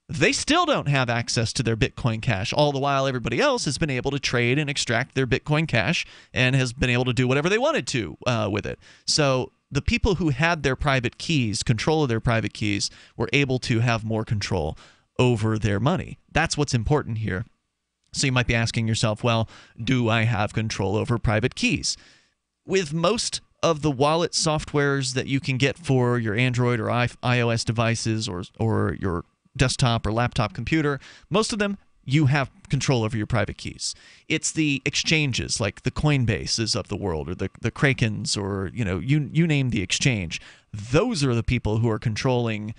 they still don't have access to their Bitcoin Cash, all the while everybody else has been able to trade and extract their Bitcoin Cash and has been able to do whatever they wanted to with it. So the people who had their private keys, control of their private keys, were able to have more control over their money. That's what's important here. So you might be asking yourself, well, do I have control over private keys? With most of the wallet softwares that you can get for your Android or iOS devices or your desktop or laptop computer, most of them you have control over your private keys. It's the exchanges like the Coinbases of the world, or the Krakens, or you name the exchange. Those are the people who are controlling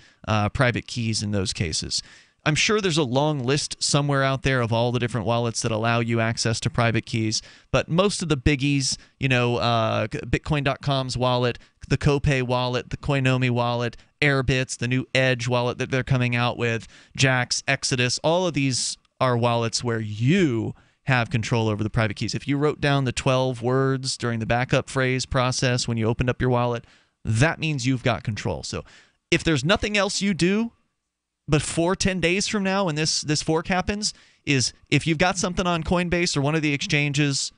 private keys in those cases. I'm sure there's a long list somewhere out there of all the different wallets that allow you access to private keys, but most of the biggies, Bitcoin.com's wallet, the Copay wallet, the Coinomi wallet, Airbit's, the new Edge wallet that they're coming out with, Jax, Exodus, all of these are wallets where you have control over the private keys. If you wrote down the 12 words during the backup phrase process when you opened up your wallet, that means you've got control. So if there's nothing else you do before 10 days from now when this fork happens, is if you've got something on Coinbase or one of the exchanges,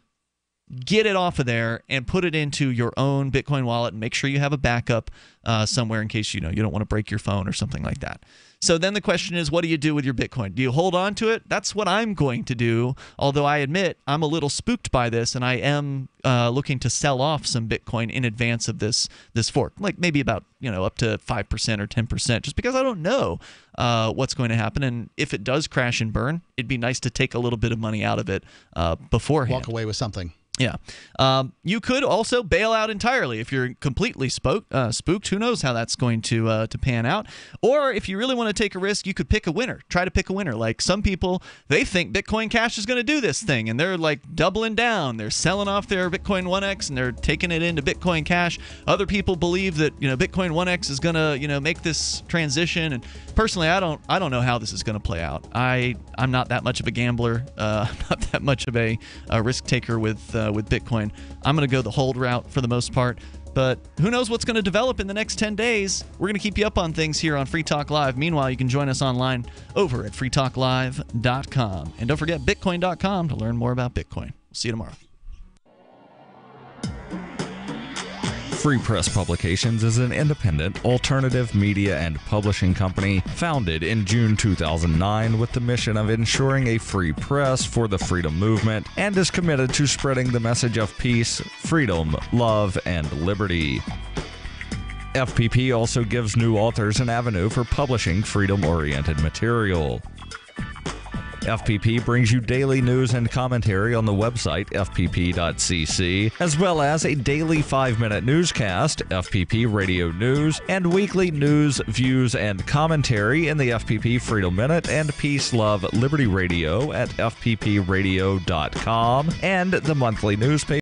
get it off of there and put it into your own Bitcoin wallet, and make sure you have a backup somewhere in case you don't want to break your phone or something like that. So then the question is, what do you do with your Bitcoin? Do you hold on to it? That's what I'm going to do, although I admit I'm a little spooked by this, and I am looking to sell off some Bitcoin in advance of this fork, like maybe about up to 5% or 10%, just because I don't know what's going to happen. And if it does crash and burn, it'd be nice to take a little bit of money out of it beforehand. Walk away with something. Yeah. You could also bail out entirely if you're completely spooked. Who knows how that's going to pan out? Or if you really want to take a risk, you could pick a winner. Try to pick a winner. Like some people, they think Bitcoin Cash is going to do this thing, and they're like doubling down. They're selling off their Bitcoin 1X and they're taking it into Bitcoin Cash. Other people believe that Bitcoin 1X is going to make this transition. And personally, I don't know how this is going to play out. I'm not that much of a gambler. I'm not that much of a risk taker with Bitcoin. I'm going to go the hold route for the most part, but who knows what's going to develop in the next 10 days. We're going to keep you up on things here on Free Talk Live. Meanwhile, you can join us online over at freetalklive.com. And don't forget bitcoin.com to learn more about Bitcoin. We'll see you tomorrow. Free Press Publications is an independent, alternative media and publishing company founded in June 2009 with the mission of ensuring a free press for the freedom movement and is committed to spreading the message of peace, freedom, love, and liberty. FPP also gives new authors an avenue for publishing freedom-oriented material. FPP brings you daily news and commentary on the website fpp.cc, as well as a daily 5-minute newscast, FPP Radio News, and weekly news, views, and commentary in the FPP Freedom Minute and Peace, Love, Liberty Radio at fppradio.com, and the monthly newspaper